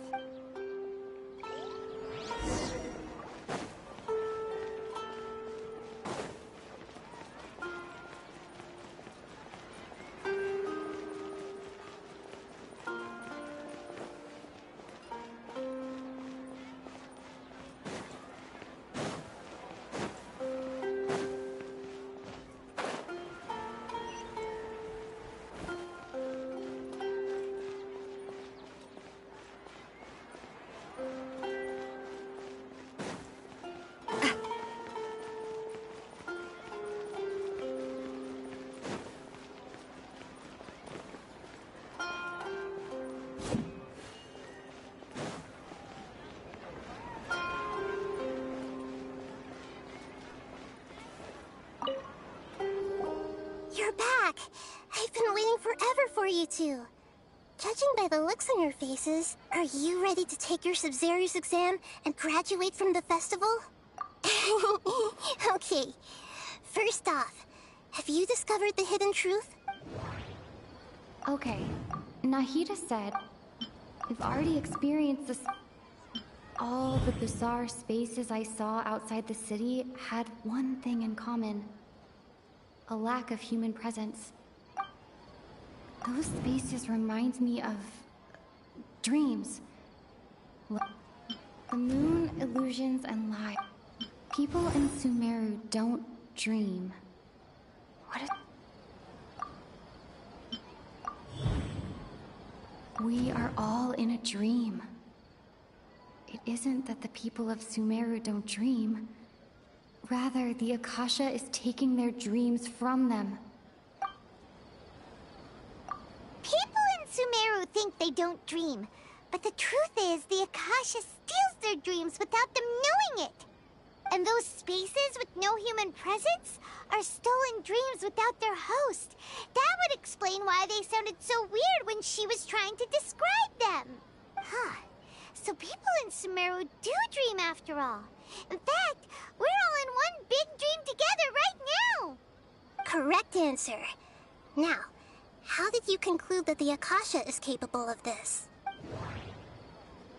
You're back! I've been waiting forever for you two. Judging by the looks on your faces, are you ready to take your Sub-Zero's exam and graduate from the festival? Okay, first off, have you discovered the hidden truth? Okay, Nahida said we've already experienced this. All the bizarre spaces I saw outside the city had one thing in common. A lack of human presence. Those spaces remind me of dreams. The moon, illusions, and lies. People in Sumeru don't dream. What is... We are all in a dream. It isn't that the people of Sumeru don't dream. Rather, the Akasha is taking their dreams from them. People in Sumeru think they don't dream, but the truth is the Akasha steals their dreams without them knowing it. And those spaces with no human presence are stolen dreams without their host. That would explain why they sounded so weird when she was trying to describe them. Huh. So people in Sumeru do dream after all. In fact, we're all in one big dream together right now. Correct answer. Now, how did you conclude that the Akasha is capable of this?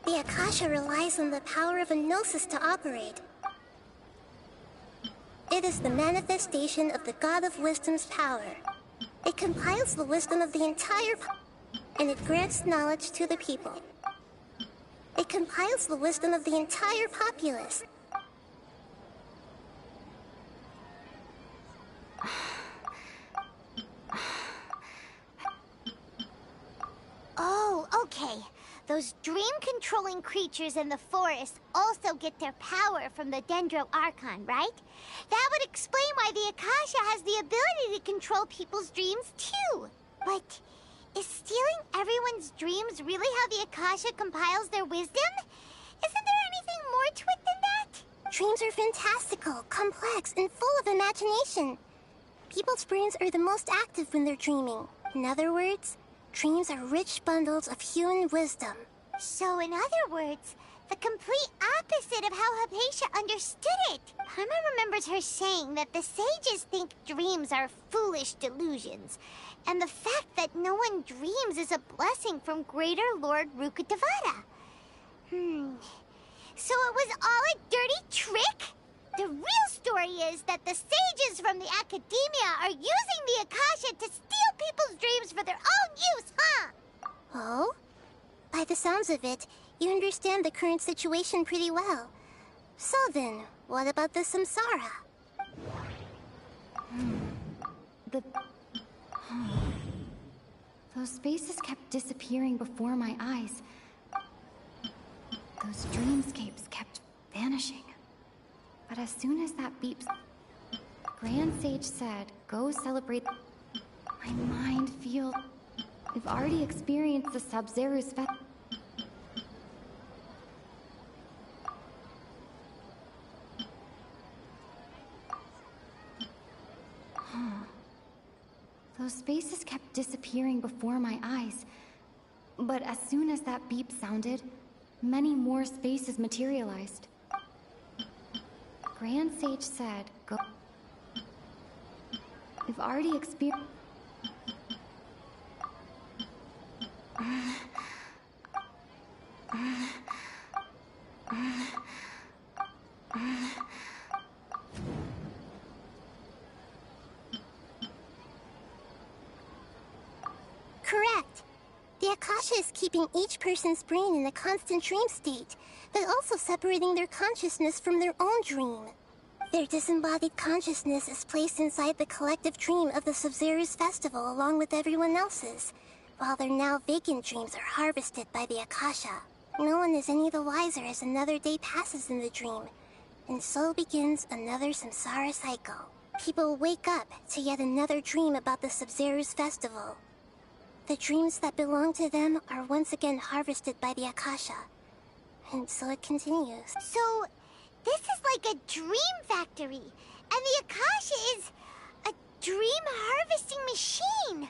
The Akasha relies on the power of a Gnosis to operate. It is the manifestation of the God of Wisdom's power. It compiles the wisdom of the entire and it grants knowledge to the people. It compiles the wisdom of the entire populace. Oh, okay. Those dream-controlling creatures in the forest also get their power from the Dendro Archon, right? That would explain why the Akasha has the ability to control people's dreams, too. But is stealing everyone's dreams really how the Akasha compiles their wisdom? Isn't there anything more to it than that? Dreams are fantastical, complex, and full of imagination. People's brains are the most active when they're dreaming. In other words, dreams are rich bundles of human wisdom. So, in other words, the complete opposite of how Hypatia understood it. Paimon remembers her saying that the sages think dreams are foolish delusions, and the fact that no one dreams is a blessing from Greater Lord Rukkhadevata. So it was all a dirty trick? The real story is that the sages from the Academia are using the Akasha to steal people's dreams for their own use, huh? Oh? By the sounds of it, you understand the current situation pretty well. So then, what about the Samsara? Those spaces kept disappearing before my eyes. Those dreamscapes kept vanishing. But as soon as that beeps, Grand Sage said, go celebrate. My mind feels... We've already experienced the Sub-Zeru's festival. Those spaces kept disappearing before my eyes. But as soon as that beep sounded, many more spaces materialized. Grand Sage said, go... We've already experienced... Correct. The Akasha is keeping each person's brain in a constant dream state, but also separating their consciousness from their own dream. Their disembodied consciousness is placed inside the collective dream of the Sub-Zeru's festival along with everyone else's, while their now vacant dreams are harvested by the Akasha. No one is any the wiser as another day passes in the dream, and so begins another samsara cycle. People wake up to yet another dream about the Sub-Zeru's festival. The dreams that belong to them are once again harvested by the Akasha, and so it continues. So, this is like a dream factory, and the Akasha is a dream harvesting machine.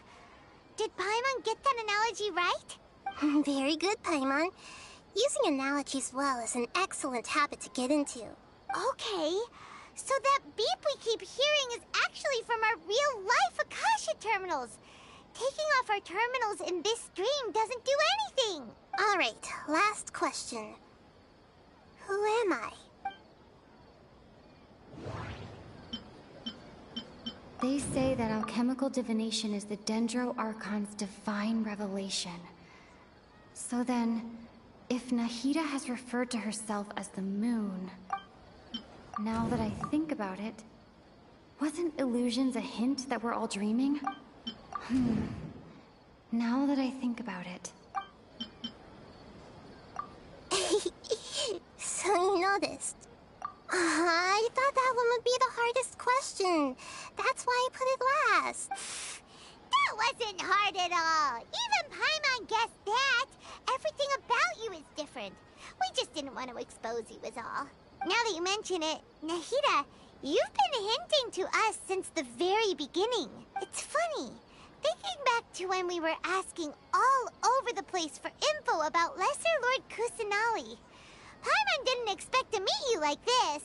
Did Paimon get that analogy right? Very good, Paimon. Using analogies well is an excellent habit to get into. Okay, so that beep we keep hearing is actually from our real-life Akasha terminals. Taking off our terminals in this dream doesn't do anything. All right, last question. Who am I? They say that alchemical divination is the Dendro Archon's divine revelation. So then, if Nahida has referred to herself as the moon... Now that I think about it, wasn't illusions a hint that we're all dreaming? Now that I think about it... So you noticed. I thought that one would be the hardest question. That's why I put it last. That wasn't hard at all. Even Paimon guessed that. Everything about you is different. We just didn't want to expose you is all. Now that you mention it, Nahida, you've been hinting to us since the very beginning. It's funny. Thinking back to when we were asking all over the place for info about Lesser Lord Kusanali. Paimon didn't expect to meet you like this.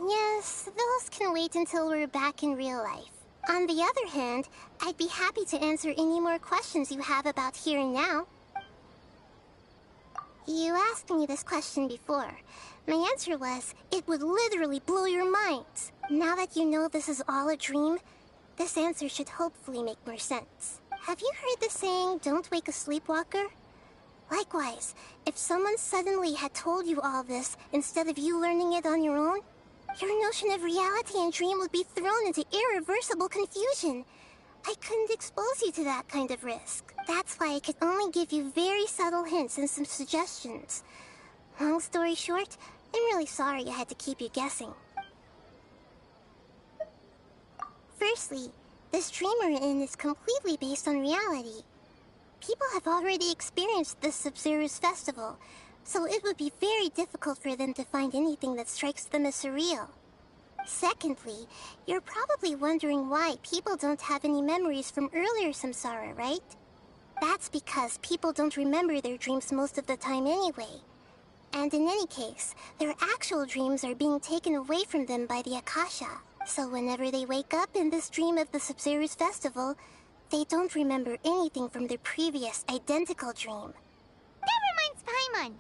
Yes, those can wait until we're back in real life. On the other hand, I'd be happy to answer any more questions you have about here and now. You asked me this question before. My answer was, it would literally blow your minds. Now that you know this is all a dream, this answer should hopefully make more sense. Have you heard the saying, don't wake a sleepwalker? Likewise, if someone suddenly had told you all this instead of you learning it on your own, your notion of reality and dream would be thrown into irreversible confusion. I couldn't expose you to that kind of risk. That's why I could only give you very subtle hints and some suggestions. Long story short, I'm really sorry I had to keep you guessing. Firstly, this dream we're in is completely based on reality. People have already experienced this Sub-Zero's festival, so it would be very difficult for them to find anything that strikes them as surreal. Secondly, you're probably wondering why people don't have any memories from earlier samsara, right? That's because people don't remember their dreams most of the time anyway. And in any case, their actual dreams are being taken away from them by the Akasha. So whenever they wake up in this dream of the Sub-Zero's festival, they don't remember anything from their previous identical dream. That reminds Paimon.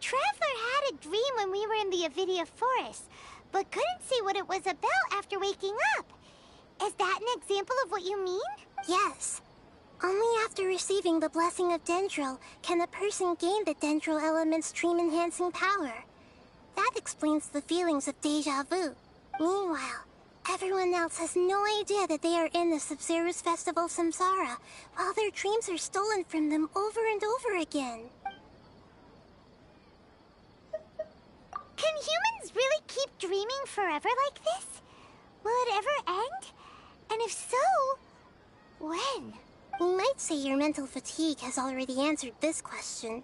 Traveler had a dream when we were in the Avidia forest, but couldn't see what it was about after waking up. Is that an example of what you mean? Yes. Only after receiving the blessing of Dendro can a person gain the Dendro element's dream-enhancing power. That explains the feelings of deja vu. Meanwhile, everyone else has no idea that they are in the Sub-Zero's festival samsara, while their dreams are stolen from them over and over again. Can humans really keep dreaming forever like this? Will it ever end? And if so, when? You might say your mental fatigue has already answered this question.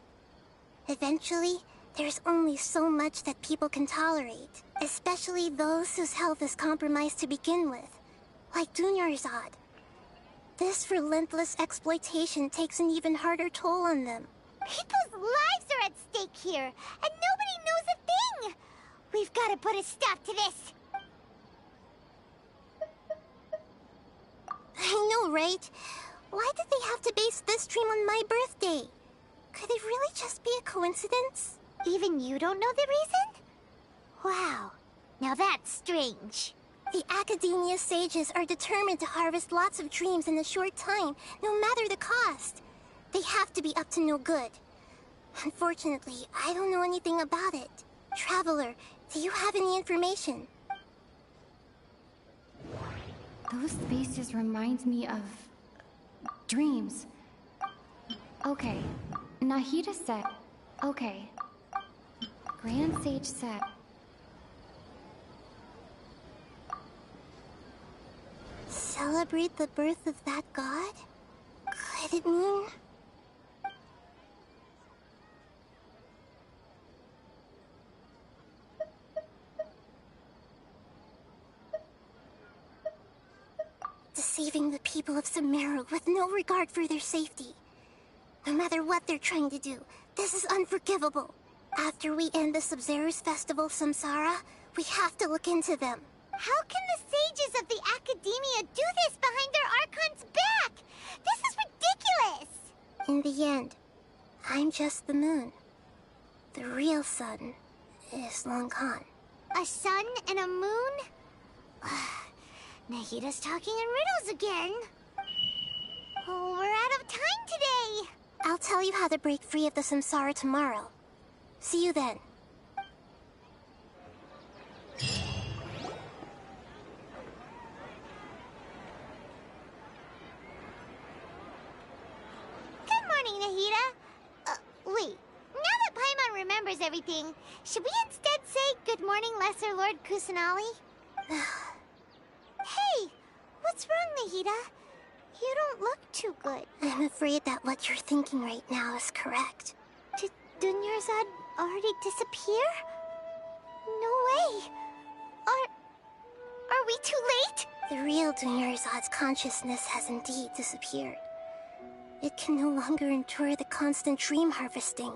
Eventually, there's only so much that people can tolerate, especially those whose health is compromised to begin with, like Dunyarzad. This relentless exploitation takes an even harder toll on them. People's lives are at stake here, and nobody knows a thing! We've got to put a stop to this! I know, right? Why did they have to base this dream on my birthday? Could it really just be a coincidence? Even you don't know the reason? Wow, now that's strange. The Academia sages are determined to harvest lots of dreams in a short time, no matter the cost. They have to be up to no good. Unfortunately, I don't know anything about it. Traveler, do you have any information? Those spaces remind me of... dreams. Okay, Nahida said... Okay. Grand Sage said... Celebrate the birth of that god? Could it mean... deceiving the people of Sumeru with no regard for their safety. No matter what they're trying to do, this is unforgivable. After we end the Sub-Zero's festival samsara, we have to look into them. How can the sages of the Academia do this behind their Archon's back? This is ridiculous! In the end, I'm just the moon. The real sun is long gone. A sun and a moon? Nahida's talking in riddles again. Oh, we're out of time today. I'll tell you how to break free of the samsara tomorrow. See you then. Good morning, Nahida. Wait. Now that Paimon remembers everything, should we instead say good morning, Lesser Lord Kusanali? Hey, what's wrong, Nahida? You don't look too good. I'm afraid that what you're thinking right now is correct. Did Dunyarzad already disappear? No way. Are we too late? The real Dunyarzad's consciousness has indeed disappeared. It can no longer endure the constant dream harvesting.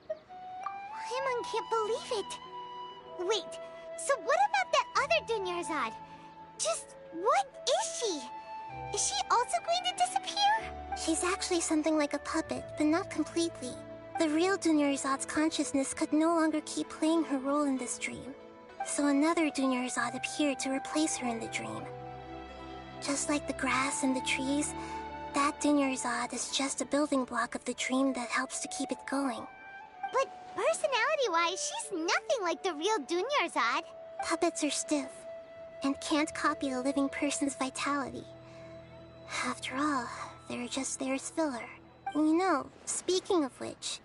Paimon can't believe it. Wait, so what about that other Dunyarzad? Just what is she? Is she also going to disappear? She's actually something like a puppet, but not completely. The real Dunyarzad's consciousness could no longer keep playing her role in this dream. So another Dunyarzad appeared to replace her in the dream. Just like the grass and the trees, that Dunyarzad is just a building block of the dream that helps to keep it going. But personality-wise, she's nothing like the real Dunyarzad. Puppets are stiff and can't copy a living person's vitality. After all, they're just there as filler. You know, speaking of which,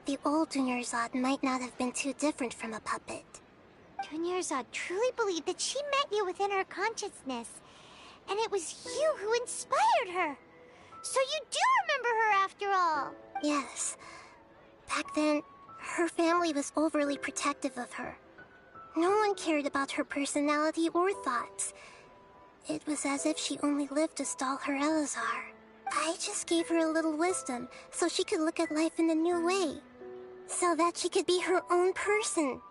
the old Dunyarzad might not have been too different from a puppet. Dunyarzad truly believed that she met you within her consciousness, and it was you who inspired her. So you do remember her after all. Yes. Back then, her family was overly protective of her. No one cared about her personality or thoughts. It was as if she only lived to stall her Elazar. I just gave her a little wisdom so she could look at life in a new way. So that she could be her own person.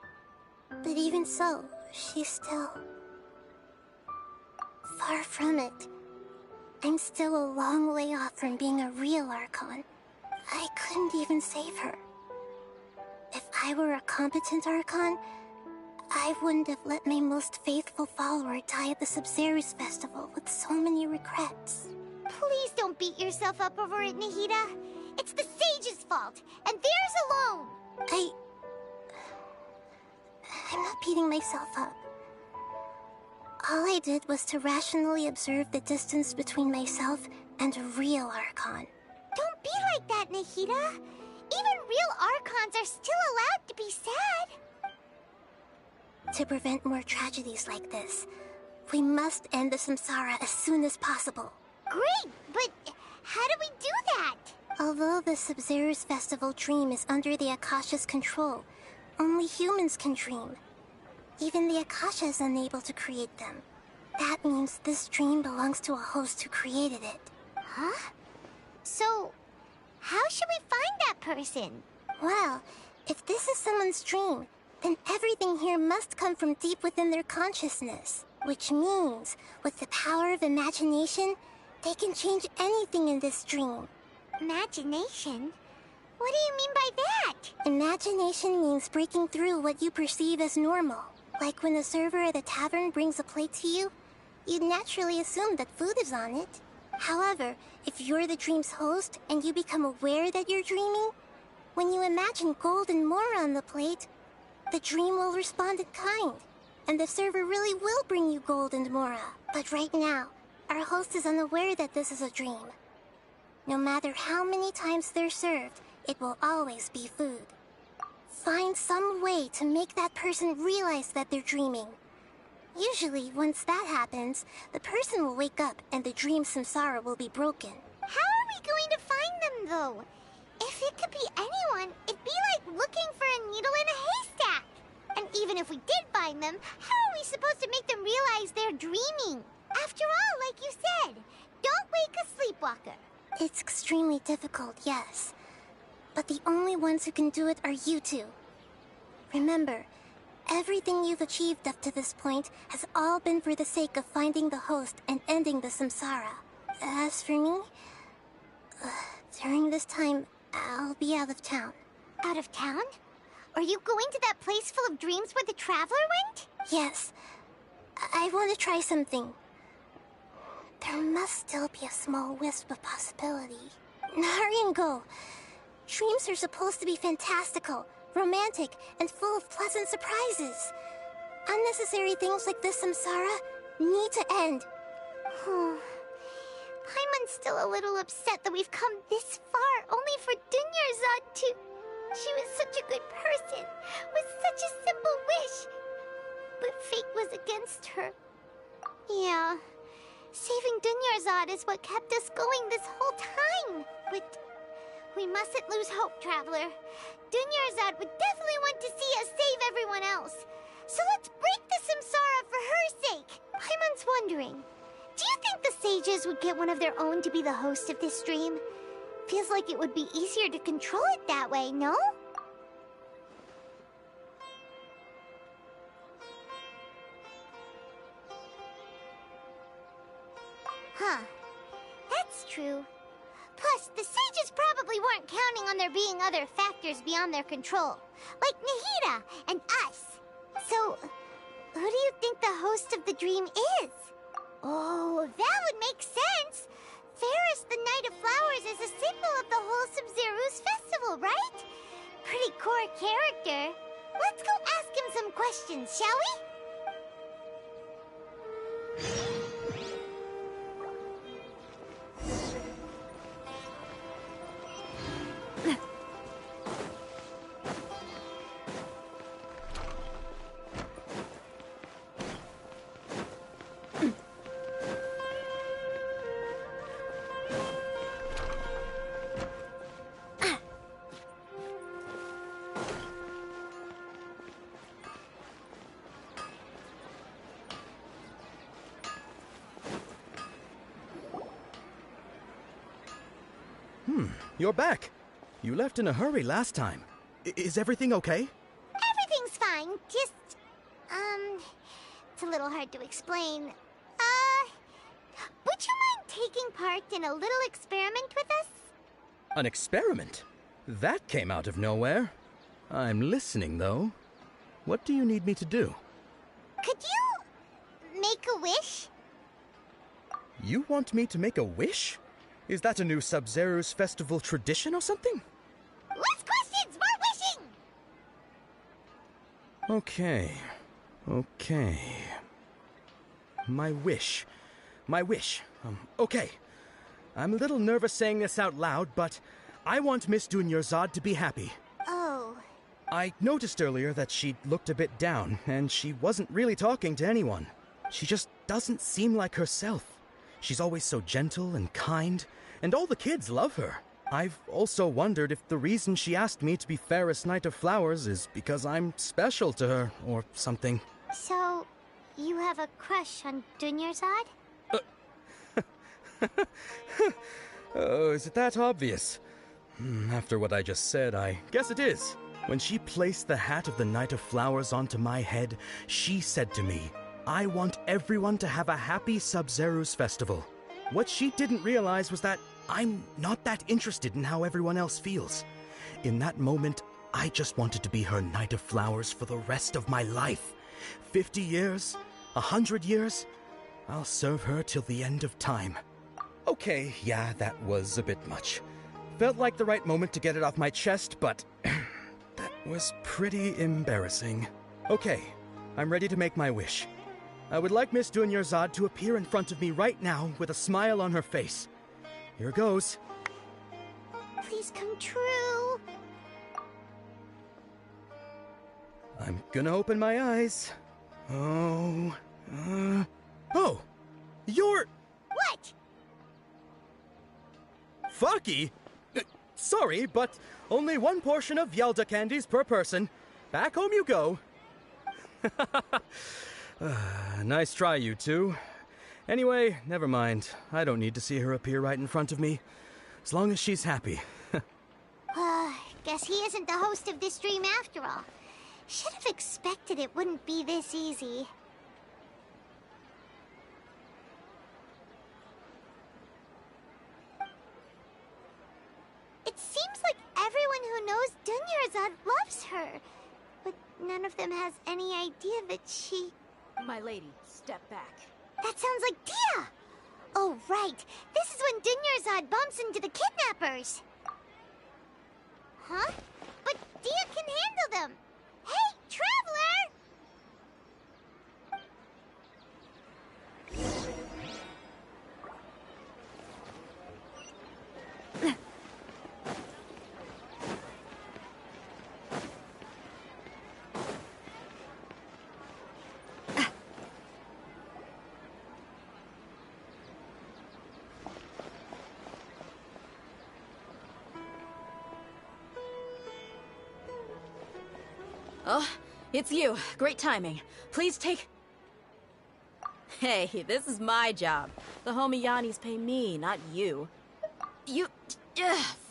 But even so, she's still... far from it. I'm still a long way off from being a real Archon. I couldn't even save her. If I were a competent Archon, I wouldn't have let my most faithful follower die at the Sabzeruz festival with so many regrets. Please don't beat yourself up over it, Nahida. It's the sage's fault, and theirs alone. I'm not beating myself up. All I did was to rationally observe the distance between myself and a real Archon. Don't be like that, Nahida. Even real Archons are still allowed to be sad. To prevent more tragedies like this, we must end the samsara as soon as possible. Great, but how do we do that? Although the Sabzeruz festival dream is under the Akasha's control, only humans can dream. Even the Akasha is unable to create them. That means this dream belongs to a host who created it. Huh? So, how should we find that person? Well, if this is someone's dream, then everything here must come from deep within their consciousness. Which means, with the power of imagination, they can change anything in this dream. Imagination? What do you mean by that? Imagination means breaking through what you perceive as normal. Like when the server at the tavern brings a plate to you, you'd naturally assume that food is on it. However, if you're the dream's host and you become aware that you're dreaming, when you imagine gold and more on the plate, the dream will respond in kind, and the server really will bring you gold and mora. But right now, our host is unaware that this is a dream. No matter how many times they're served, it will always be food. Find some way to make that person realize that they're dreaming. Usually, once that happens, the person will wake up and the dream samsara will be broken. How are we going to find them, though? If it could be anyone, it'd be like looking for a needle in a haystack. And even if we did find them, how are we supposed to make them realize they're dreaming? After all, like you said, don't wake a sleepwalker. It's extremely difficult, yes. But the only ones who can do it are you two. Remember, everything you've achieved up to this point has all been for the sake of finding the host and ending the samsara. As for me, during this time, I'll be out of town. Out of town? Are you going to that place full of dreams where the traveler went? Yes. I want to try something. There must still be a small wisp of possibility. Hurry and go. Dreams are supposed to be fantastical, romantic, and full of pleasant surprises. Unnecessary things like this samsara need to end. Paimon's still a little upset that we've come this far only for Dunyarzad to... She was such a good person, with such a simple wish. But fate was against her. Yeah, saving Dunyarzad is what kept us going this whole time. But we mustn't lose hope, Traveler. Dunyarzad would definitely want to see us save everyone else. So let's break the samsara for her sake. Paimon's wondering, do you think the sages would get one of their own to be the host of this stream? Feels like it would be easier to control it that way, no? Huh. That's true. Plus, the sages probably weren't counting on there being other factors beyond their control, like Nahida and us. So, who do you think the host of the dream is? Oh, that would make sense. Ferris, the Knight of Flowers, is a symbol of the whole Sub-Zero's festival, right? Pretty core character. Let's go ask him some questions, shall we? You're back. You left in a hurry last time. Is everything okay? Everything's fine. Just, it's a little hard to explain. Would you mind taking part in a little experiment with us? An experiment? That came out of nowhere. I'm listening, though. What do you need me to do? Could you make a wish? You want me to make a wish? Is that a new Sub-Zero's festival tradition or something? Less questions, more wishing! Okay. My wish. Okay. I'm a little nervous saying this out loud, but I want Miss Dunyarzad to be happy. Oh. I noticed earlier that she looked a bit down, and she wasn't really talking to anyone. She just doesn't seem like herself. She's always so gentle and kind, and all the kids love her. I've also wondered if the reason she asked me to be Fairest Knight of Flowers is because I'm special to her, or something. So, you have a crush on Dunyarzad? Oh, is it that obvious? After what I just said, I guess it is. When she placed the hat of the Knight of Flowers onto my head, she said to me, I want everyone to have a happy Sub-Zero's festival. What she didn't realize was that I'm not that interested in how everyone else feels. In that moment, I just wanted to be her Knight of Flowers for the rest of my life. 50 years? 100 years? I'll serve her till the end of time. Okay, yeah, that was a bit much. Felt like the right moment to get it off my chest, but that was pretty embarrassing. Okay, I'm ready to make my wish. I would like Miss Dunyarzad to appear in front of me right now with a smile on her face. Here goes. Please come true. I'm gonna open my eyes. Oh, you're... What? Faki? Sorry, but only one portion of Yelda candies per person. Back home you go. Nice try, you two. Anyway, never mind. I don't need to see her appear right in front of me. As long as she's happy. Guess he isn't the host of this dream after all. Should have expected it wouldn't be this easy. It seems like everyone who knows Dunyarzad loves her. But none of them has any idea that she... My lady, step back. That sounds like Dia! Oh, right. This is when Dunyarzad bumps into the kidnappers. Huh? But Dia can handle them! Hey, Traveler! Oh, it's you. Great timing. Please take... Hey, this is my job. The homie Yannis pay me, not you. You...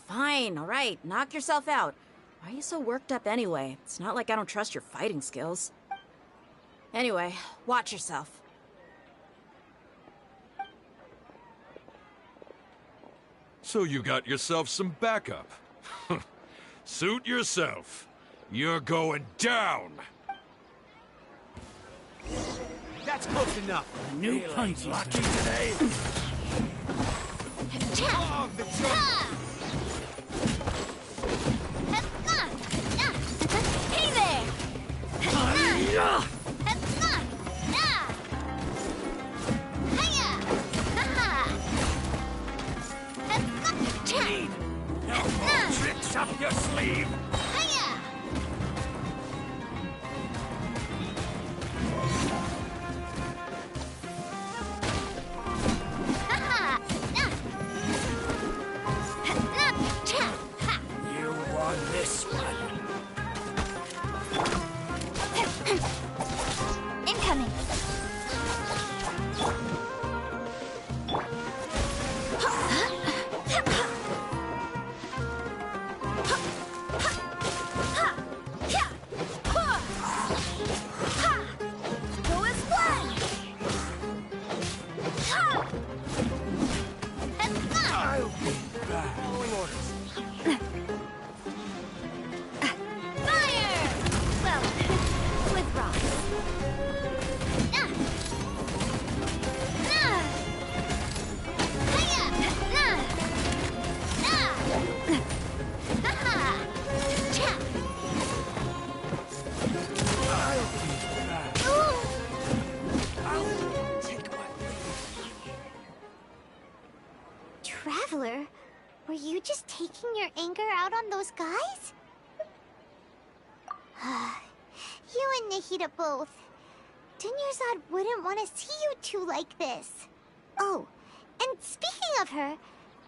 Fine, alright. Knock yourself out. Why are you so worked up anyway? It's not like I don't trust your fighting skills. Anyway, watch yourself. So you got yourself some backup. Suit yourself. You're going down! That's close enough. A new punch. Lucky today. Oh, the Hey there! No more tricks up your sleeve. You won this one. Incoming. Go as planned. I'll be back. Following orders. Fire! Well, with rocks. Traveler, were you just taking your anger out on those guys? You and Nahida both. Dunyarzad wouldn't want to see you two like this. Oh, and speaking of her,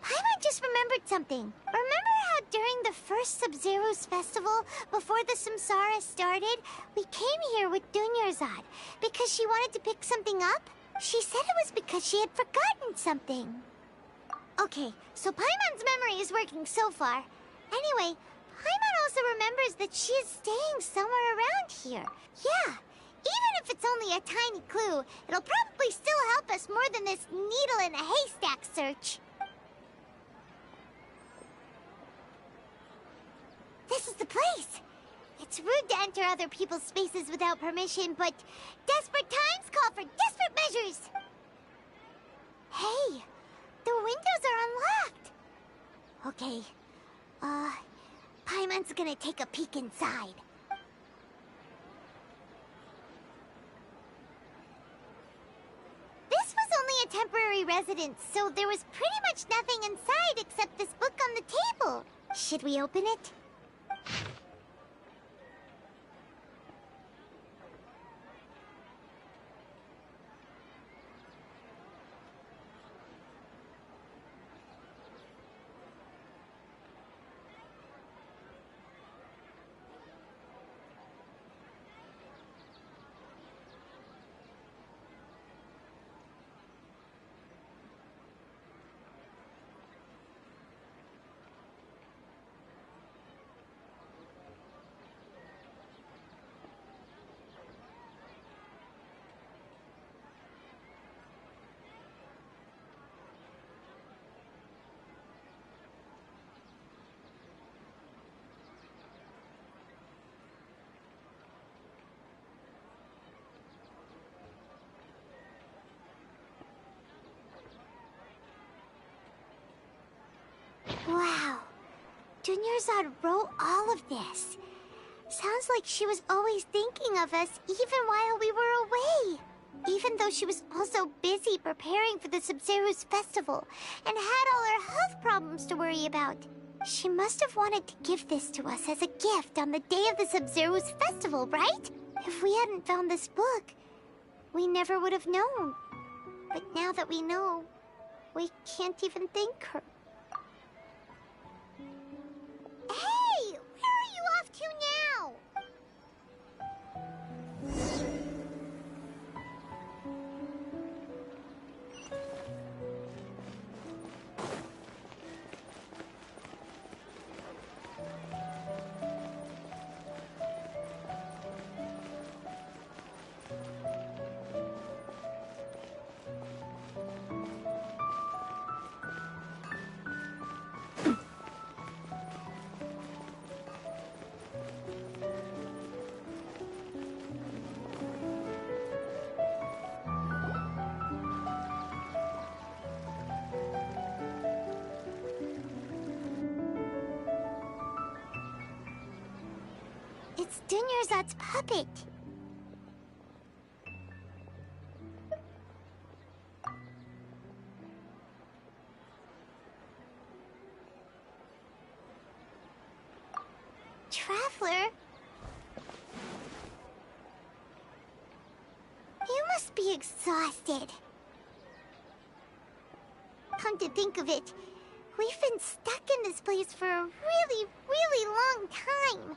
Paimon just remembered something. Remember how during the first Sub-Zero's festival, before the Samsara started, we came here with Dunyarzad because she wanted to pick something up? She said it was because she had forgotten something. Okay, so Paimon's memory is working so far. Anyway, Paimon also remembers that she is staying somewhere around here. Yeah, even if it's only a tiny clue, it'll probably still help us more than this needle in a haystack search. This is the place. It's rude to enter other people's spaces without permission, but desperate times call for desperate measures. Hey, the windows are unlocked. Okay, Paimon's gonna take a peek inside. This was only a temporary residence, so there was pretty much nothing inside except this book on the table. Should we open it? Dunyarzad wrote all of this. Sounds like she was always thinking of us even while we were away. Even though she was also busy preparing for the Sub-Zero's festival and had all her health problems to worry about. She must have wanted to give this to us as a gift on the day of the Sub-Zero's festival, right? If we hadn't found this book, we never would have known. But now that we know, we can't even thank her. Hey! Where are you off to now? It's Dunyarzad's puppet. Traveler? You must be exhausted. Come to think of it, we've been stuck in this place for a really, really long time.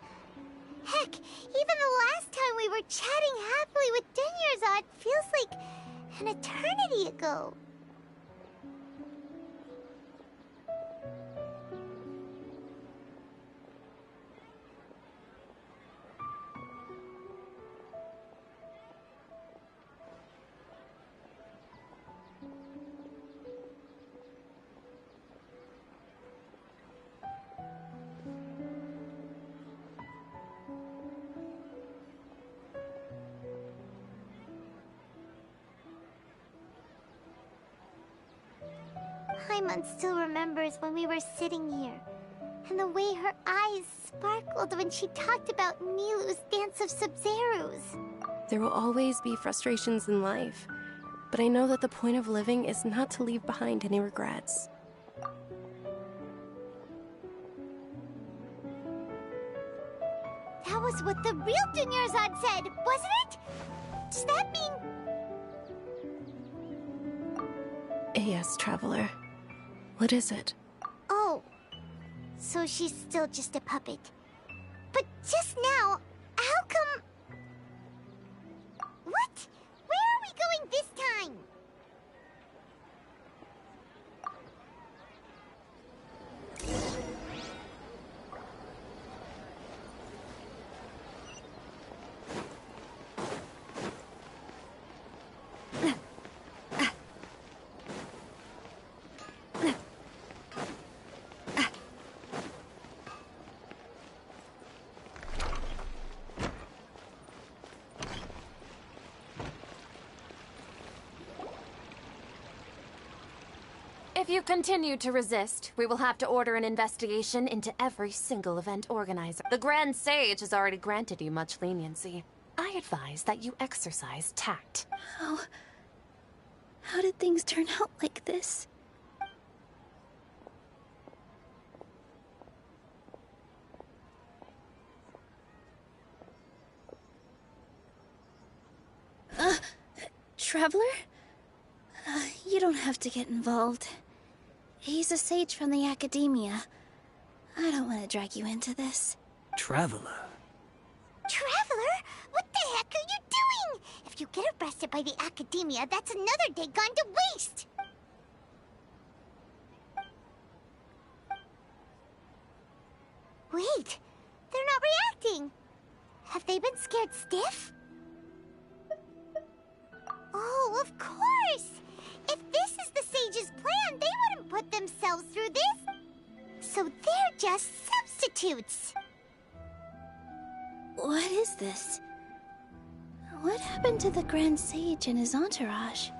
Heck, even the last time we were chatting happily with Dunyarzad feels like an eternity ago. Paimon still remembers when we were sitting here, and the way her eyes sparkled when she talked about Milu's Dance of Sub-Zerus. There will always be frustrations in life, but I know that the point of living is not to leave behind any regrets. That was what the real Dunyarzad said, wasn't it? Does that mean... Yes, Traveler. What is it? Oh, so she's still just a puppet. But just now, how come... What? Where are we going this time? If you continue to resist, we will have to order an investigation into every single event organizer. The Grand Sage has already granted you much leniency. I advise that you exercise tact. How did things turn out like this? Traveler? You don't have to get involved. He's a sage from the academia. I don't want to drag you into this. Traveler? Traveler? What the heck are you doing? If you get arrested by the academia, that's another day gone to waste! Wait, they're not reacting. Have they been scared stiff? Oh, of course! If this is the sage's plan, they wouldn't put themselves through this. So they're just substitutes. What is this? What happened to the Grand Sage and his entourage?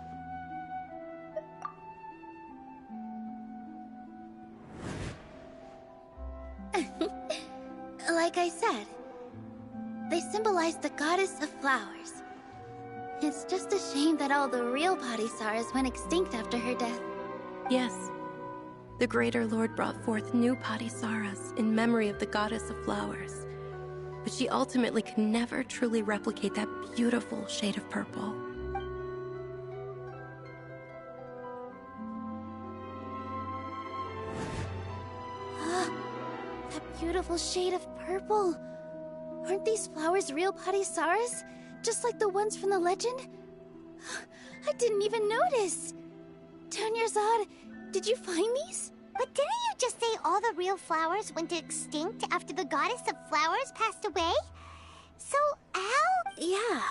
Like I said, they symbolize the goddess of flowers. It's just a shame that all the real Padisaras went extinct after her death. Yes. The Greater Lord brought forth new Padisaras in memory of the goddess of flowers. But she ultimately could never truly replicate that beautiful shade of purple. That beautiful shade of purple. Aren't these flowers real Padisaras? Just like the ones from the legend? I didn't even notice. Dunyarzad, did you find these? But didn't you just say all the real flowers went extinct after the goddess of flowers passed away? So, how? Yeah.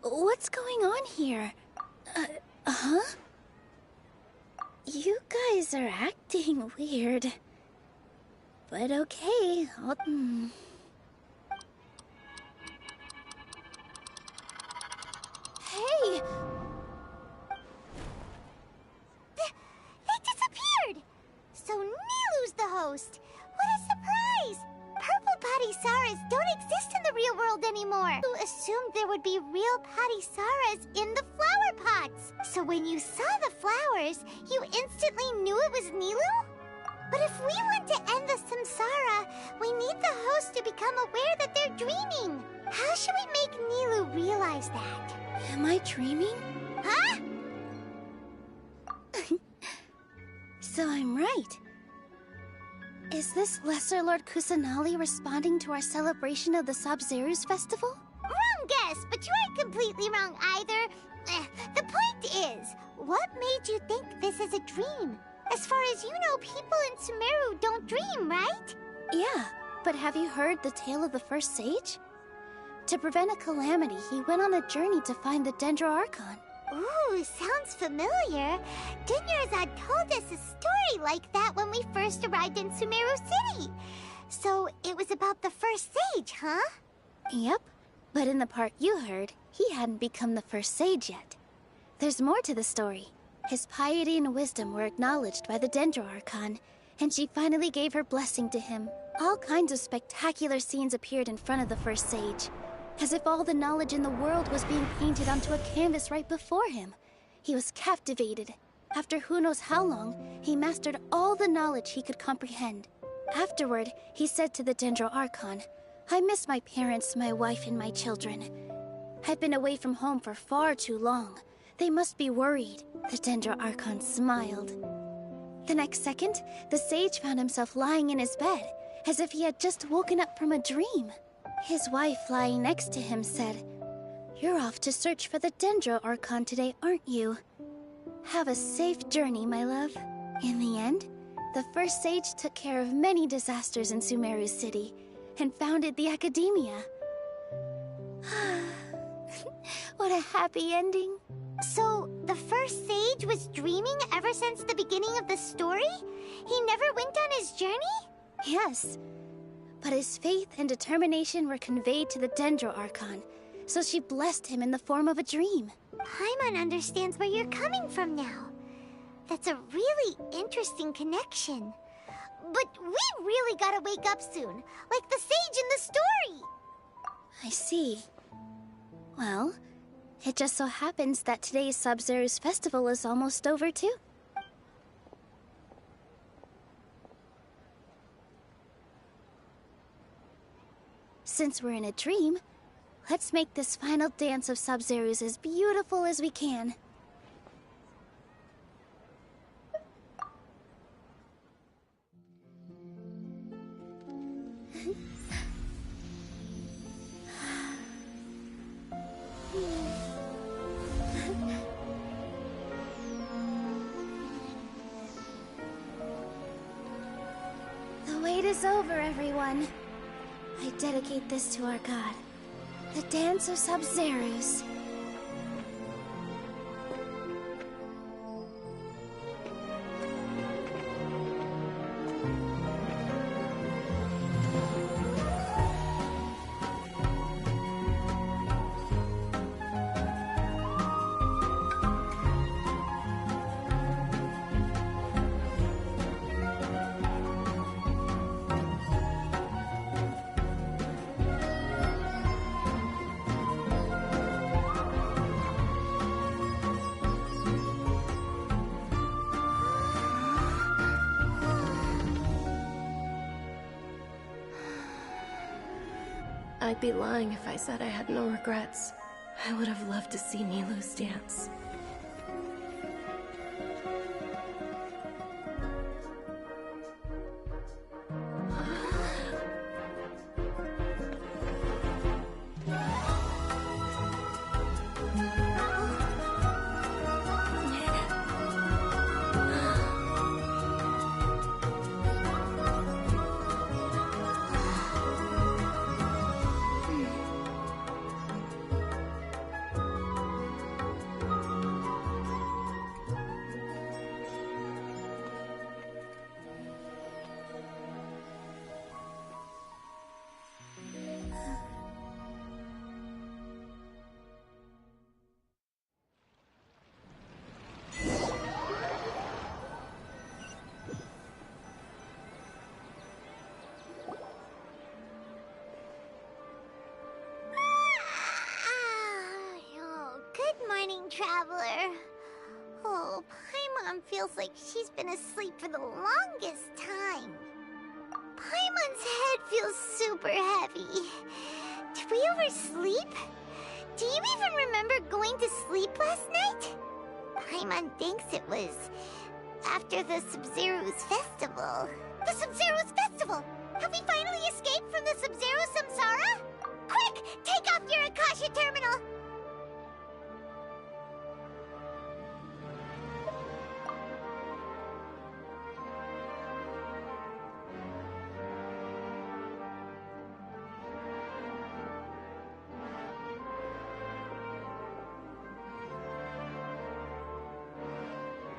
What's going on here? Huh? You guys are acting weird. But okay, Hey! They disappeared! So Nilu's the host! What a surprise! Purple Padisaras don't exist in the real world anymore! You assumed there would be real Padisaras in the flower pots! So when you saw the flowers, you instantly knew it was Nilu? But if we want to end the samsara, we need the host to become aware that they're dreaming! How should we make Nilu realize that? Am I dreaming? Huh? So I'm right. Is this Lesser Lord Kusanali responding to our celebration of the Sub-Zeru's festival? Wrong guess, but you aren't completely wrong either. The point is, what made you think this is a dream? As far as you know, people in Sumeru don't dream, right? Yeah, but have you heard the tale of the first sage? To prevent a calamity, he went on a journey to find the Dendro Archon. Ooh, sounds familiar. Dunyarzad told us a story like that when we first arrived in Sumeru City. So it was about the first sage, huh? Yep, but in the part you heard, he hadn't become the first sage yet. There's more to the story. His piety and wisdom were acknowledged by the Dendro Archon, and she finally gave her blessing to him. All kinds of spectacular scenes appeared in front of the first sage, as if all the knowledge in the world was being painted onto a canvas right before him. He was captivated. After who knows how long, he mastered all the knowledge he could comprehend. Afterward, he said to the Dendro Archon, "I miss my parents, my wife, and my children. I've been away from home for far too long. They must be worried." The Dendro Archon smiled. The next second, the sage found himself lying in his bed, as if he had just woken up from a dream. His wife, lying next to him, said, "You're off to search for the Dendro Archon today, aren't you? Have a safe journey, my love." In the end, the first sage took care of many disasters in Sumeru City and founded the Academia. What a happy ending. So, the first sage was dreaming ever since the beginning of the story? He never went on his journey? Yes. But his faith and determination were conveyed to the Dendro Archon, so she blessed him in the form of a dream. Paimon understands where you're coming from now. That's a really interesting connection. But we really gotta wake up soon, like the sage in the story! I see. Well, it just so happens that today's Sub-Zeru's festival is almost over too. Since we're in a dream, let's make this final dance of Sub-Zeru's as beautiful as we can. The wait is over, everyone. I dedicate this to our god, the dance of Sub-Zeru's. I'd be lying if I said I had no regrets. I would have loved to see Nilou's dance. Good morning, traveler. Oh, Paimon feels like she's been asleep for the longest time. Paimon's head feels super heavy. Did we oversleep? Do you even remember going to sleep last night? Paimon thinks it was after the Sub-Zero's festival. The Sub-Zero's festival! Have we finally escaped from the Sub-Zero samsara? Quick! Take off your Akasha terminal!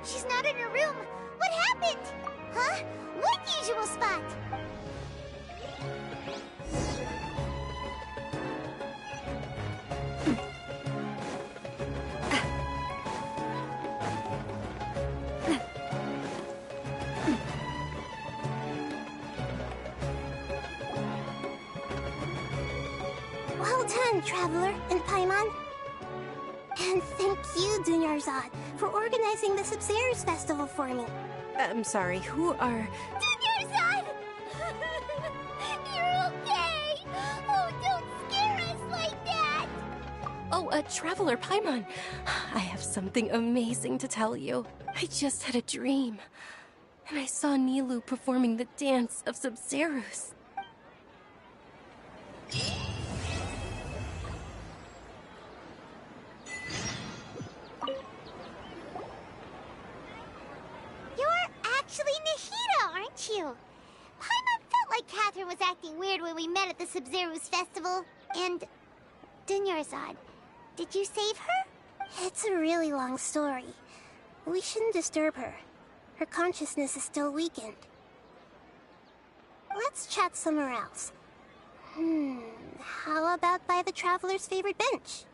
She's not in her room. What happened? Huh? What usual spot? Well done, Traveler and Paimon. And thank you, Dunyarzad, for organizing the Sub-Zero's festival for me. I'm sorry, who are... Dunyarzad! You're okay! Oh, don't scare us like that! Oh, Traveler Paimon. I have something amazing to tell you. I just had a dream. And I saw Nilou performing the dance of Sub-Zero's. Actually Nahida, aren't you? Paimon felt like Catherine was acting weird when we met at the Sub-Zero's festival. And... Dunyarzad, did you save her? It's a really long story. We shouldn't disturb her. Her consciousness is still weakened. Let's chat somewhere else. How about by the Traveler's favorite bench?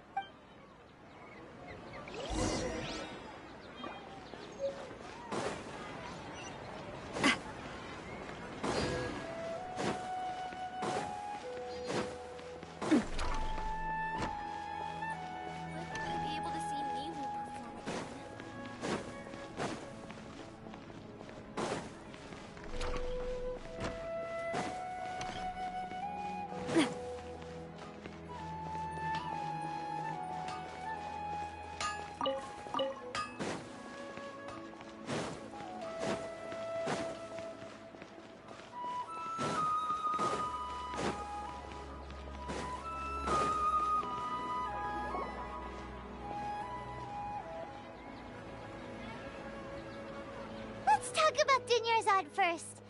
Let's talk about Dunyarzad first.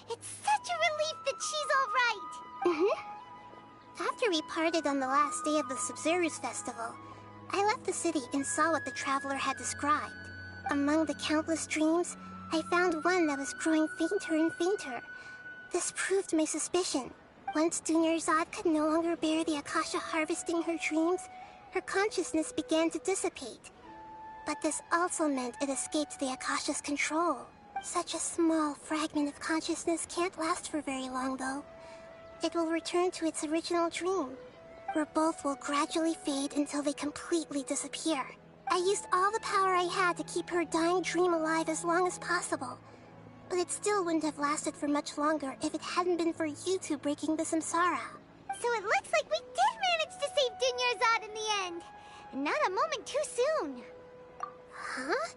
It's such a relief that she's all right. After we parted on the last day of the Sub-Zero's festival, I left the city and saw what the Traveler had described. Among the countless dreams, I found one that was growing fainter and fainter. This proved my suspicion. Once Dunyarzad could no longer bear the Akasha harvesting her dreams, her consciousness began to dissipate. But this also meant it escaped the Akasha's control. Such a small fragment of consciousness can't last for very long, though. It will return to its original dream, where both will gradually fade until they completely disappear. I used all the power I had to keep her dying dream alive as long as possible. But it still wouldn't have lasted for much longer if it hadn't been for you two breaking the samsara. So it looks like we did manage to save Dunyarzad in the end. And not a moment too soon. Huh?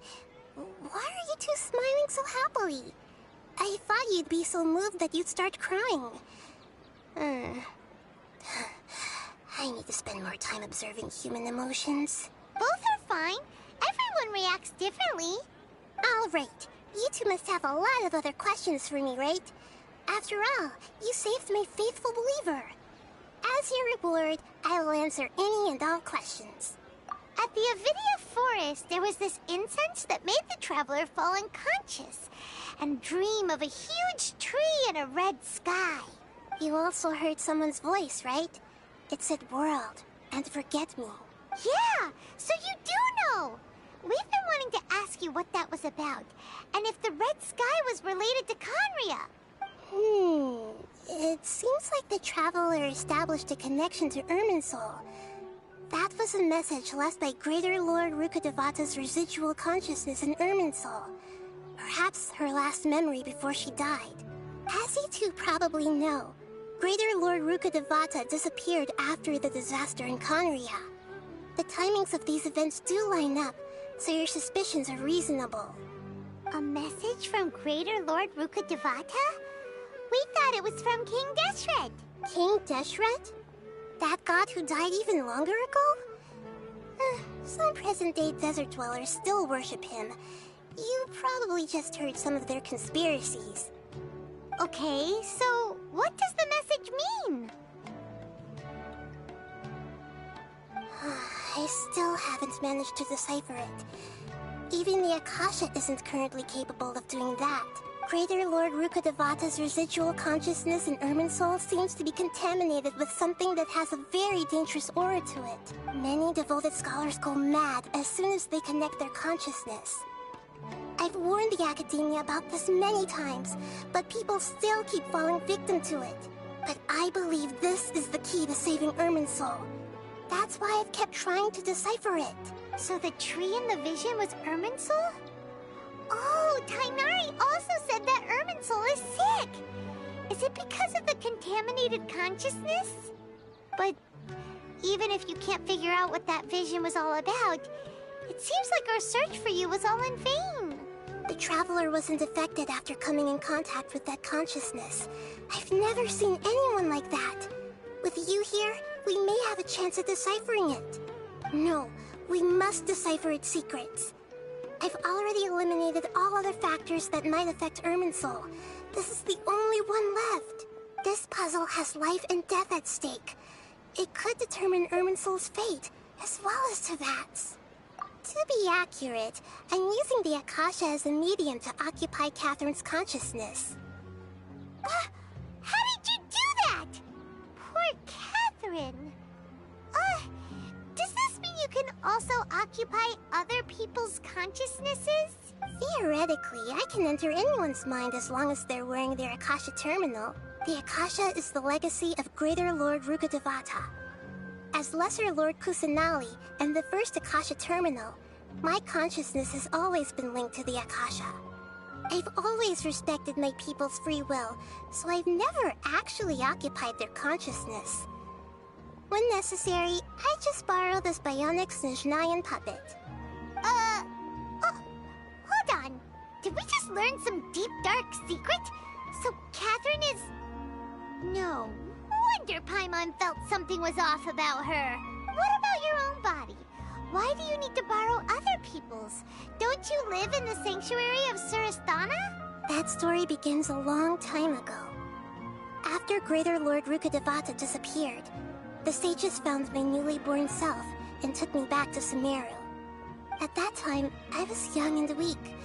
Why are you two smiling so happily? I thought you'd be so moved that you'd start crying. I need to spend more time observing human emotions. Both are fine. Everyone reacts differently. All right. You two must have a lot of other questions for me, right? After all, you saved my faithful believer. As your reward, I will answer any and all questions. At the Avidia Forest, there was this incense that made the traveler fall unconscious and dream of a huge tree and a red sky. You also heard someone's voice, right? It said world and forget me. Yeah, so you do know. We've been wanting to ask you what that was about, and if the red sky was related to Conria. It seems like the traveler established a connection to Irminsul. That was a message left by Greater Lord Rukkhadevata's residual consciousness in Irminsul. Perhaps her last memory before she died. As you two probably know, Greater Lord Rukkhadevata disappeared after the disaster in Conria. The timings of these events do line up, so your suspicions are reasonable. A message from Greater Lord Rukkhadevata? We thought it was from King Deshret. King Deshret? That god who died even longer ago? Some present-day desert dwellers still worship him. You probably just heard some of their conspiracies. Okay, so what does the message mean? I still haven't managed to decipher it. Even the Akasha isn't currently capable of doing that. Greater Lord Rukkhadevata's residual consciousness in Irminsul seems to be contaminated with something that has a very dangerous aura to it. Many devoted scholars go mad as soon as they connect their consciousness. I've warned the Academia about this many times, but people still keep falling victim to it. But I believe this is the key to saving Irminsul. That's why I've kept trying to decipher it. So the tree in the vision was Irminsul? Oh, Tainari also said that Irminsul is sick! Is it because of the contaminated consciousness? But even if you can't figure out what that vision was all about, it seems like our search for you was all in vain. The Traveler wasn't affected after coming in contact with that consciousness. I've never seen anyone like that. With you here, we may have a chance at deciphering it. No, we must decipher its secrets. I've already eliminated all other factors that might affect Irminsul. This is the only one left. This puzzle has life and death at stake. It could determine Irminsul's fate, as well as Tevat's. To be accurate, I'm using the Akasha as a medium to occupy Catherine's consciousness. How did you do that? Poor Catherine. Does this mean you can also occupy other people's consciousnesses? Theoretically, I can enter anyone's mind as long as they're wearing their Akasha terminal. The Akasha is the legacy of Greater Lord Rukkhadevata. As Lesser Lord Kusanali and the first Akasha terminal, my consciousness has always been linked to the Akasha. I've always respected my people's free will, so I've never actually occupied their consciousness. When necessary, I just borrow this bionic Snezhnayan puppet. Hold on. Did we just learn some deep, dark secret? So Catherine is... No wonder Paimon felt something was off about her. What about your own body? Why do you need to borrow other people's? Don't you live in the sanctuary of Surasthana? That story begins a long time ago. After Greater Lord Rukkhadevata disappeared, the sages found my newly born self and took me back to Sumeru. At that time, I was young and weak.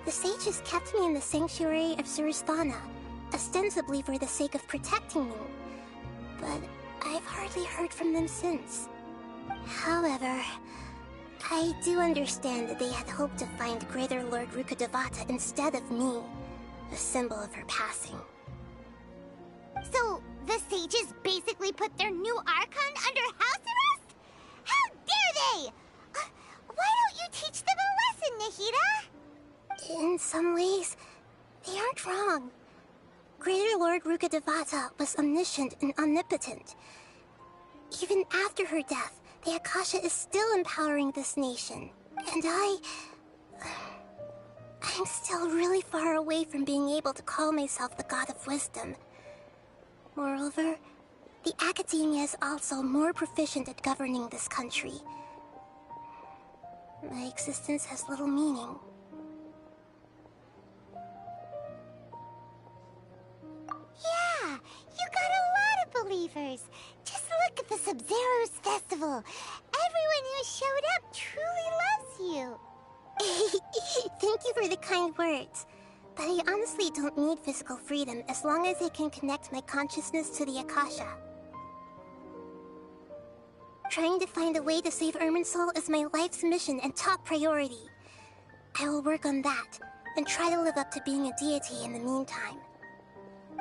The sages kept me in the sanctuary of Surasthana, ostensibly for the sake of protecting me. But I've hardly heard from them since. However, I do understand that they had hoped to find Greater Lord Rukkhadevata instead of me, a symbol of her passing. So, the sages basically put their new Archon under house arrest? How dare they! Why don't you teach them a lesson, Nahida? In some ways, they aren't wrong. Greater Lord Rukkhadevata was omniscient and omnipotent. Even after her death, the Akasha is still empowering this nation. And I'm still really far away from being able to call myself the God of Wisdom. Moreover, the Academia is also more proficient at governing this country. My existence has little meaning. Yeah, you got a lot of believers. Just look at the Sub-Zero's festival. Everyone who showed up truly loves you. Thank you for the kind words. But I honestly don't need physical freedom as long as I can connect my consciousness to the Akasha. Trying to find a way to save Irminsul is my life's mission and top priority. I will work on that, and try to live up to being a deity in the meantime.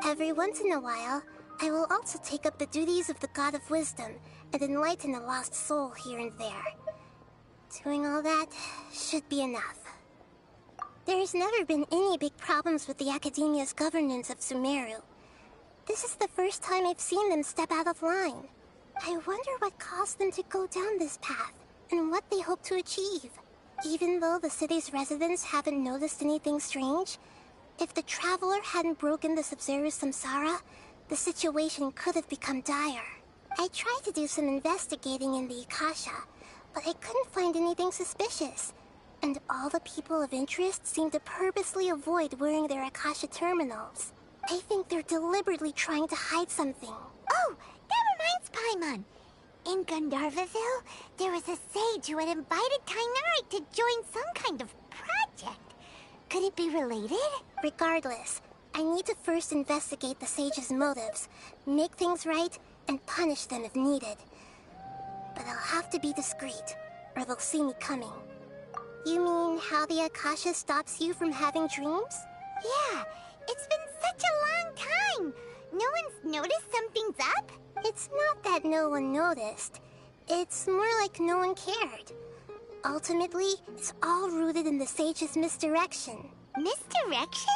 Every once in a while, I will also take up the duties of the God of Wisdom and enlighten a lost soul here and there. Doing all that should be enough. There's never been any big problems with the Academia's governance of Sumeru. This is the first time I've seen them step out of line. I wonder what caused them to go down this path, and what they hope to achieve. Even though the city's residents haven't noticed anything strange, if the Traveler hadn't broken the Sub-Zero Samsara, the situation could have become dire. I tried to do some investigating in the Akasha, but I couldn't find anything suspicious. And all the people of interest seem to purposely avoid wearing their Akasha terminals. I think they're deliberately trying to hide something. Oh, that reminds Paimon. In Gandharvaville, there was a sage who had invited Tainari to join some kind of project. Could it be related? Regardless, I need to first investigate the sage's motives, make things right, and punish them if needed. But I'll have to be discreet, or they'll see me coming. You mean how the Akasha stops you from having dreams? Yeah, it's been such a long time. No one's noticed something's up? It's not that no one noticed. It's more like no one cared. Ultimately, it's all rooted in the sage's misdirection. Misdirection?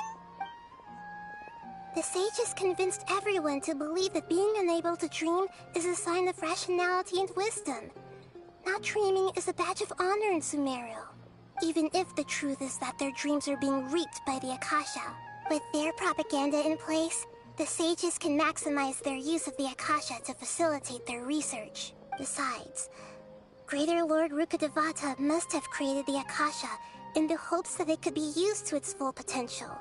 The sage has convinced everyone to believe that being unable to dream is a sign of rationality and wisdom. Not dreaming is a badge of honor in Sumeru, even if the truth is that their dreams are being reaped by the Akasha. With their propaganda in place, the sages can maximize their use of the Akasha to facilitate their research. Besides, Greater Lord Rukkhadevata must have created the Akasha in the hopes that it could be used to its full potential.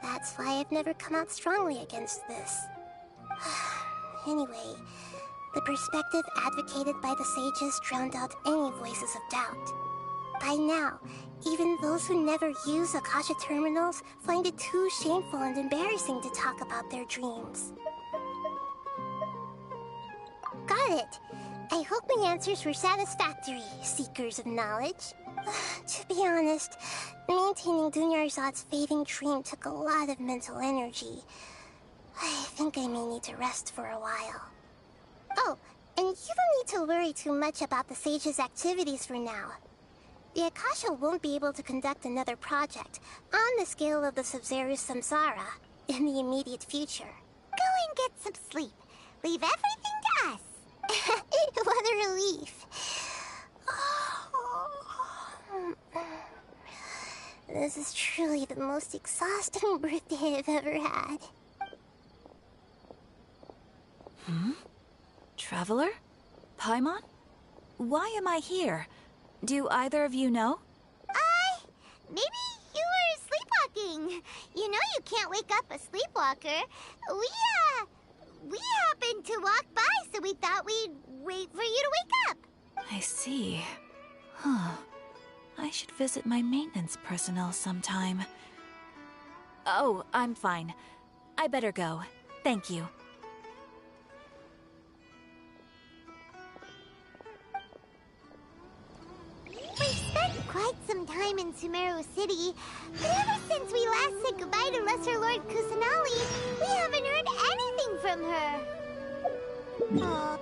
That's why I've never come out strongly against this. Anyway, the perspective advocated by the sages drowned out any voices of doubt. By now, even those who never use Akasha terminals find it too shameful and embarrassing to talk about their dreams. Got it! I hope my answers were satisfactory, seekers of knowledge. To be honest, maintaining Dunyarzad's fading dream took a lot of mental energy. I think I may need to rest for a while. Oh, and you don't need to worry too much about the sage's activities for now. The Akasha won't be able to conduct another project on the scale of the Sub-Zero Samsara in the immediate future. Go and get some sleep. Leave everything to us. What a relief. This is truly the most exhausting birthday I've ever had. Traveler? Paimon? Why am I here? Do either of you know? Maybe you were sleepwalking. You know you can't wake up a sleepwalker. We happened to walk by, so we thought we'd wait for you to wake up. I see. I should visit my maintenance personnel sometime. Oh, I'm fine. I better go. Thank you. We've spent quite some time in Sumeru City, but ever since we last said goodbye to Lesser Lord Kusanali, we haven't heard anything from her. Aww.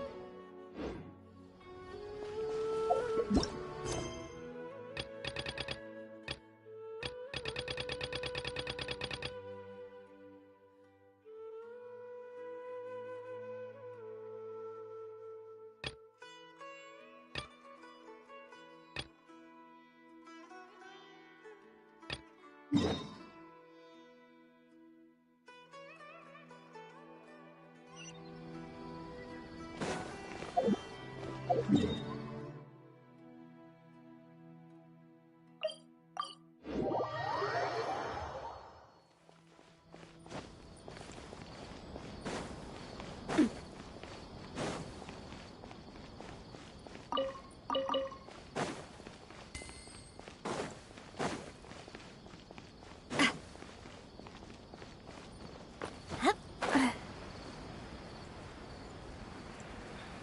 Is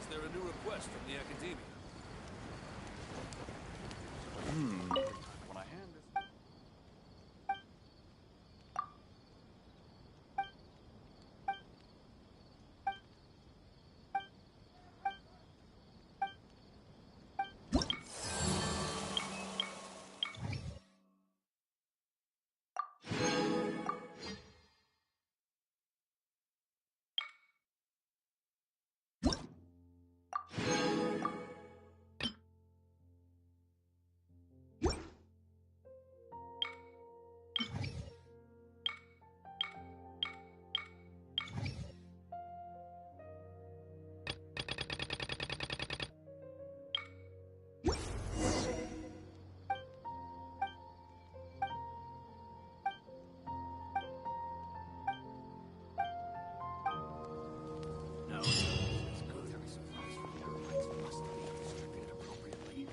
there a new request from the Academia? When I hand this... No, it's good. Every supplies from the airlines must be distributed appropriately.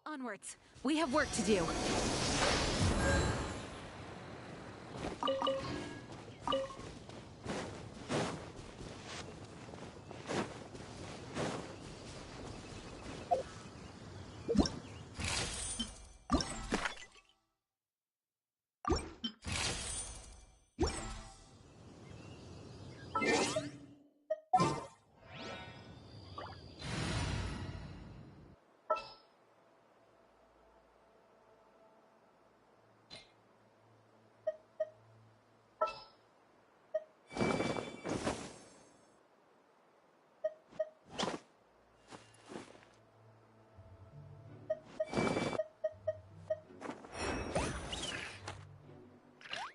Onwards. We have work to do.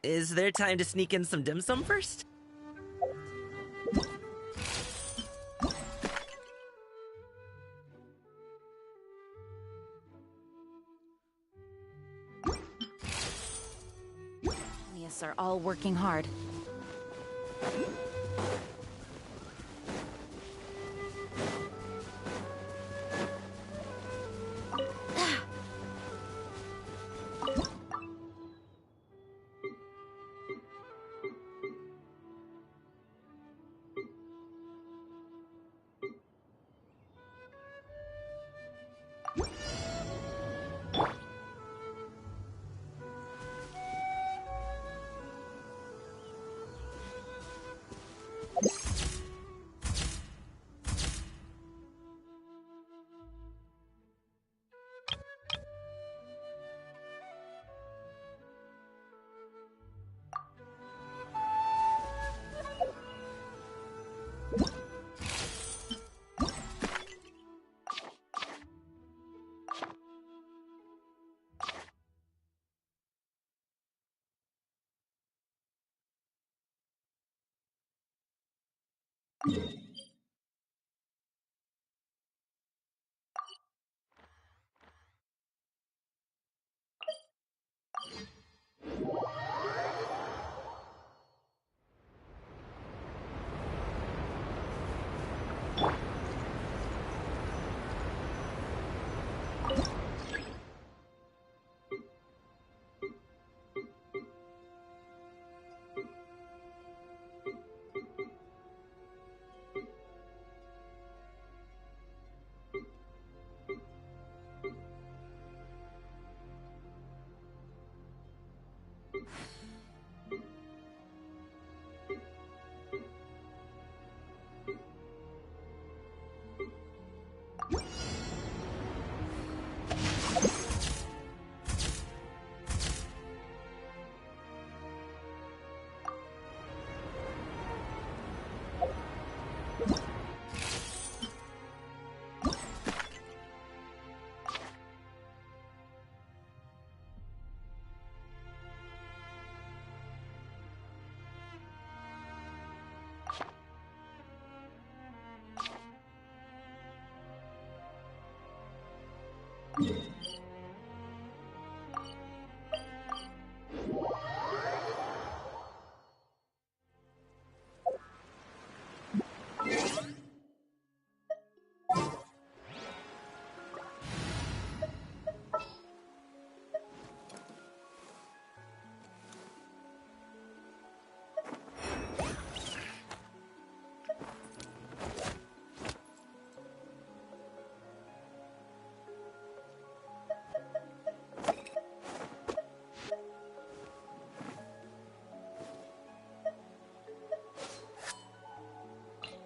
Is there time to sneak in some dim sum first? Yes, are all working hard.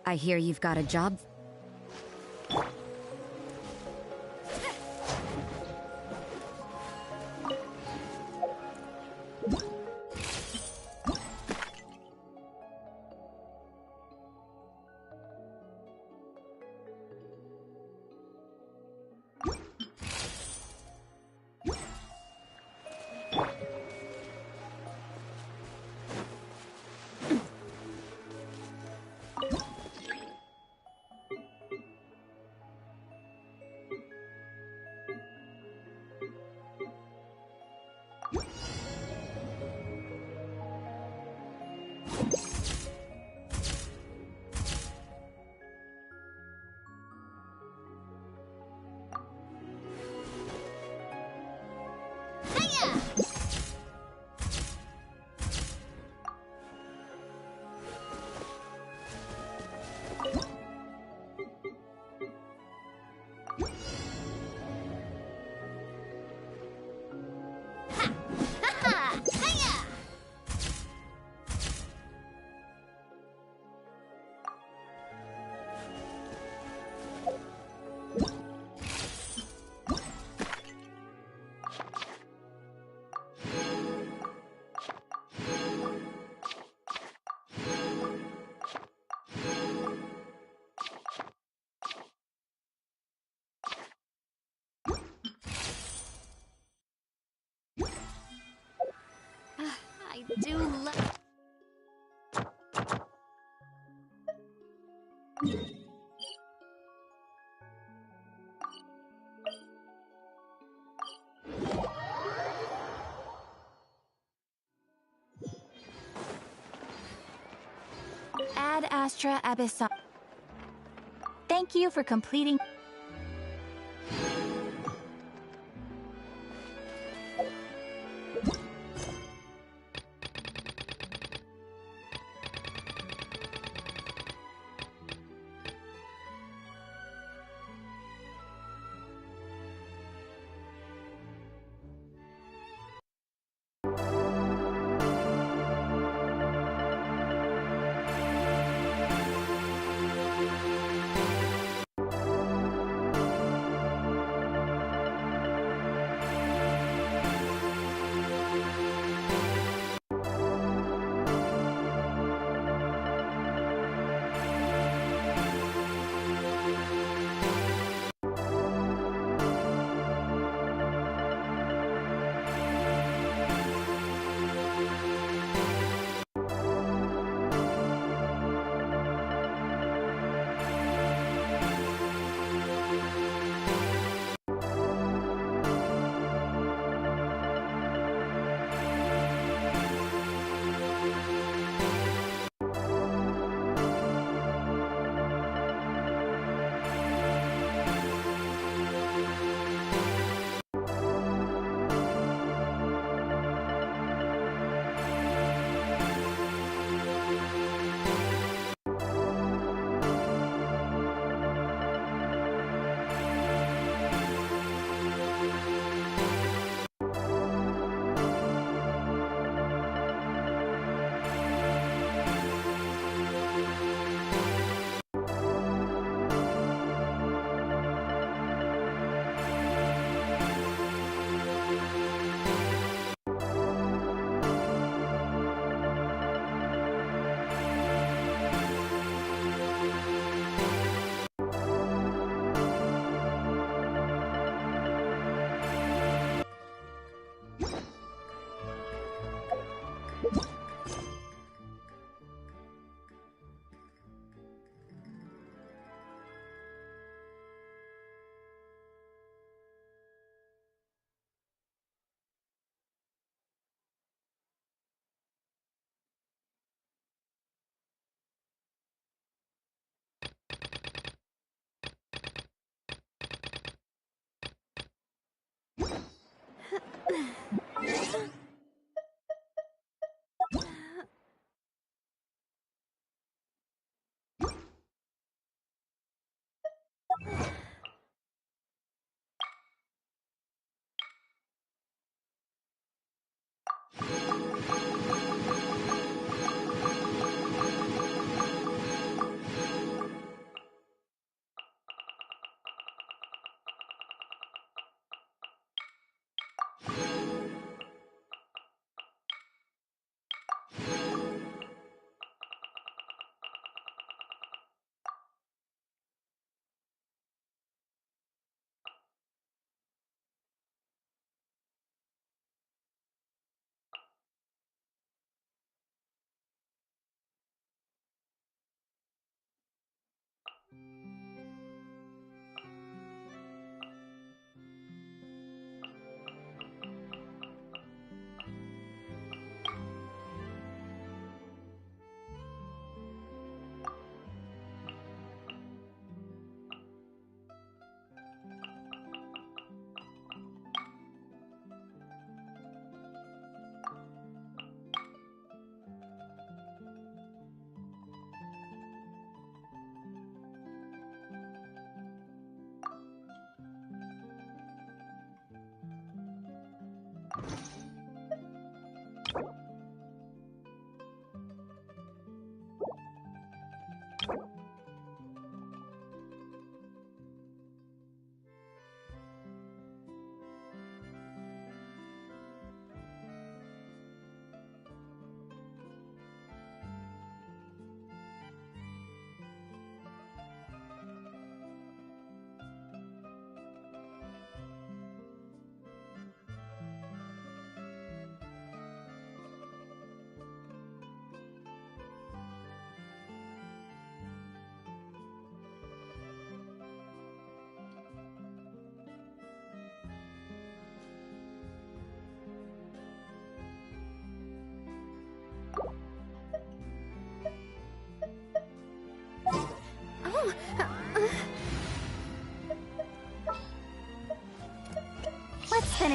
I hear you've got a job. do love. Ad Astra Abyssal. Thank you for completing.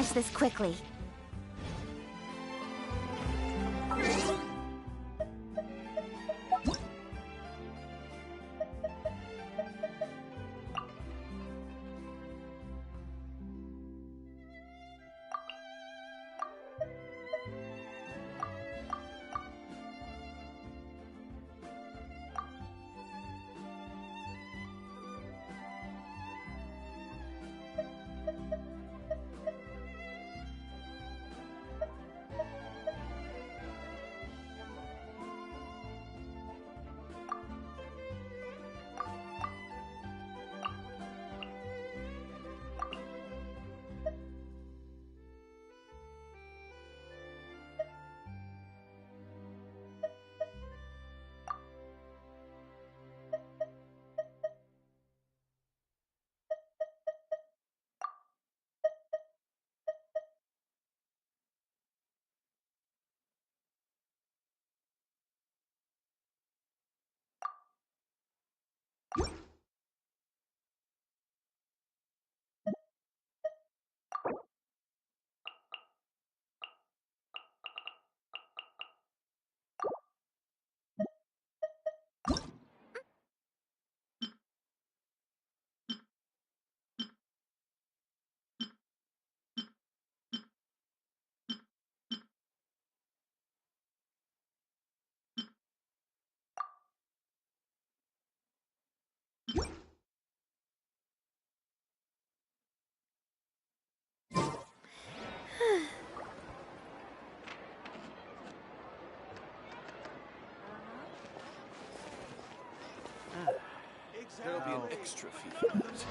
finish this quickly. There'll be an extra few minutes.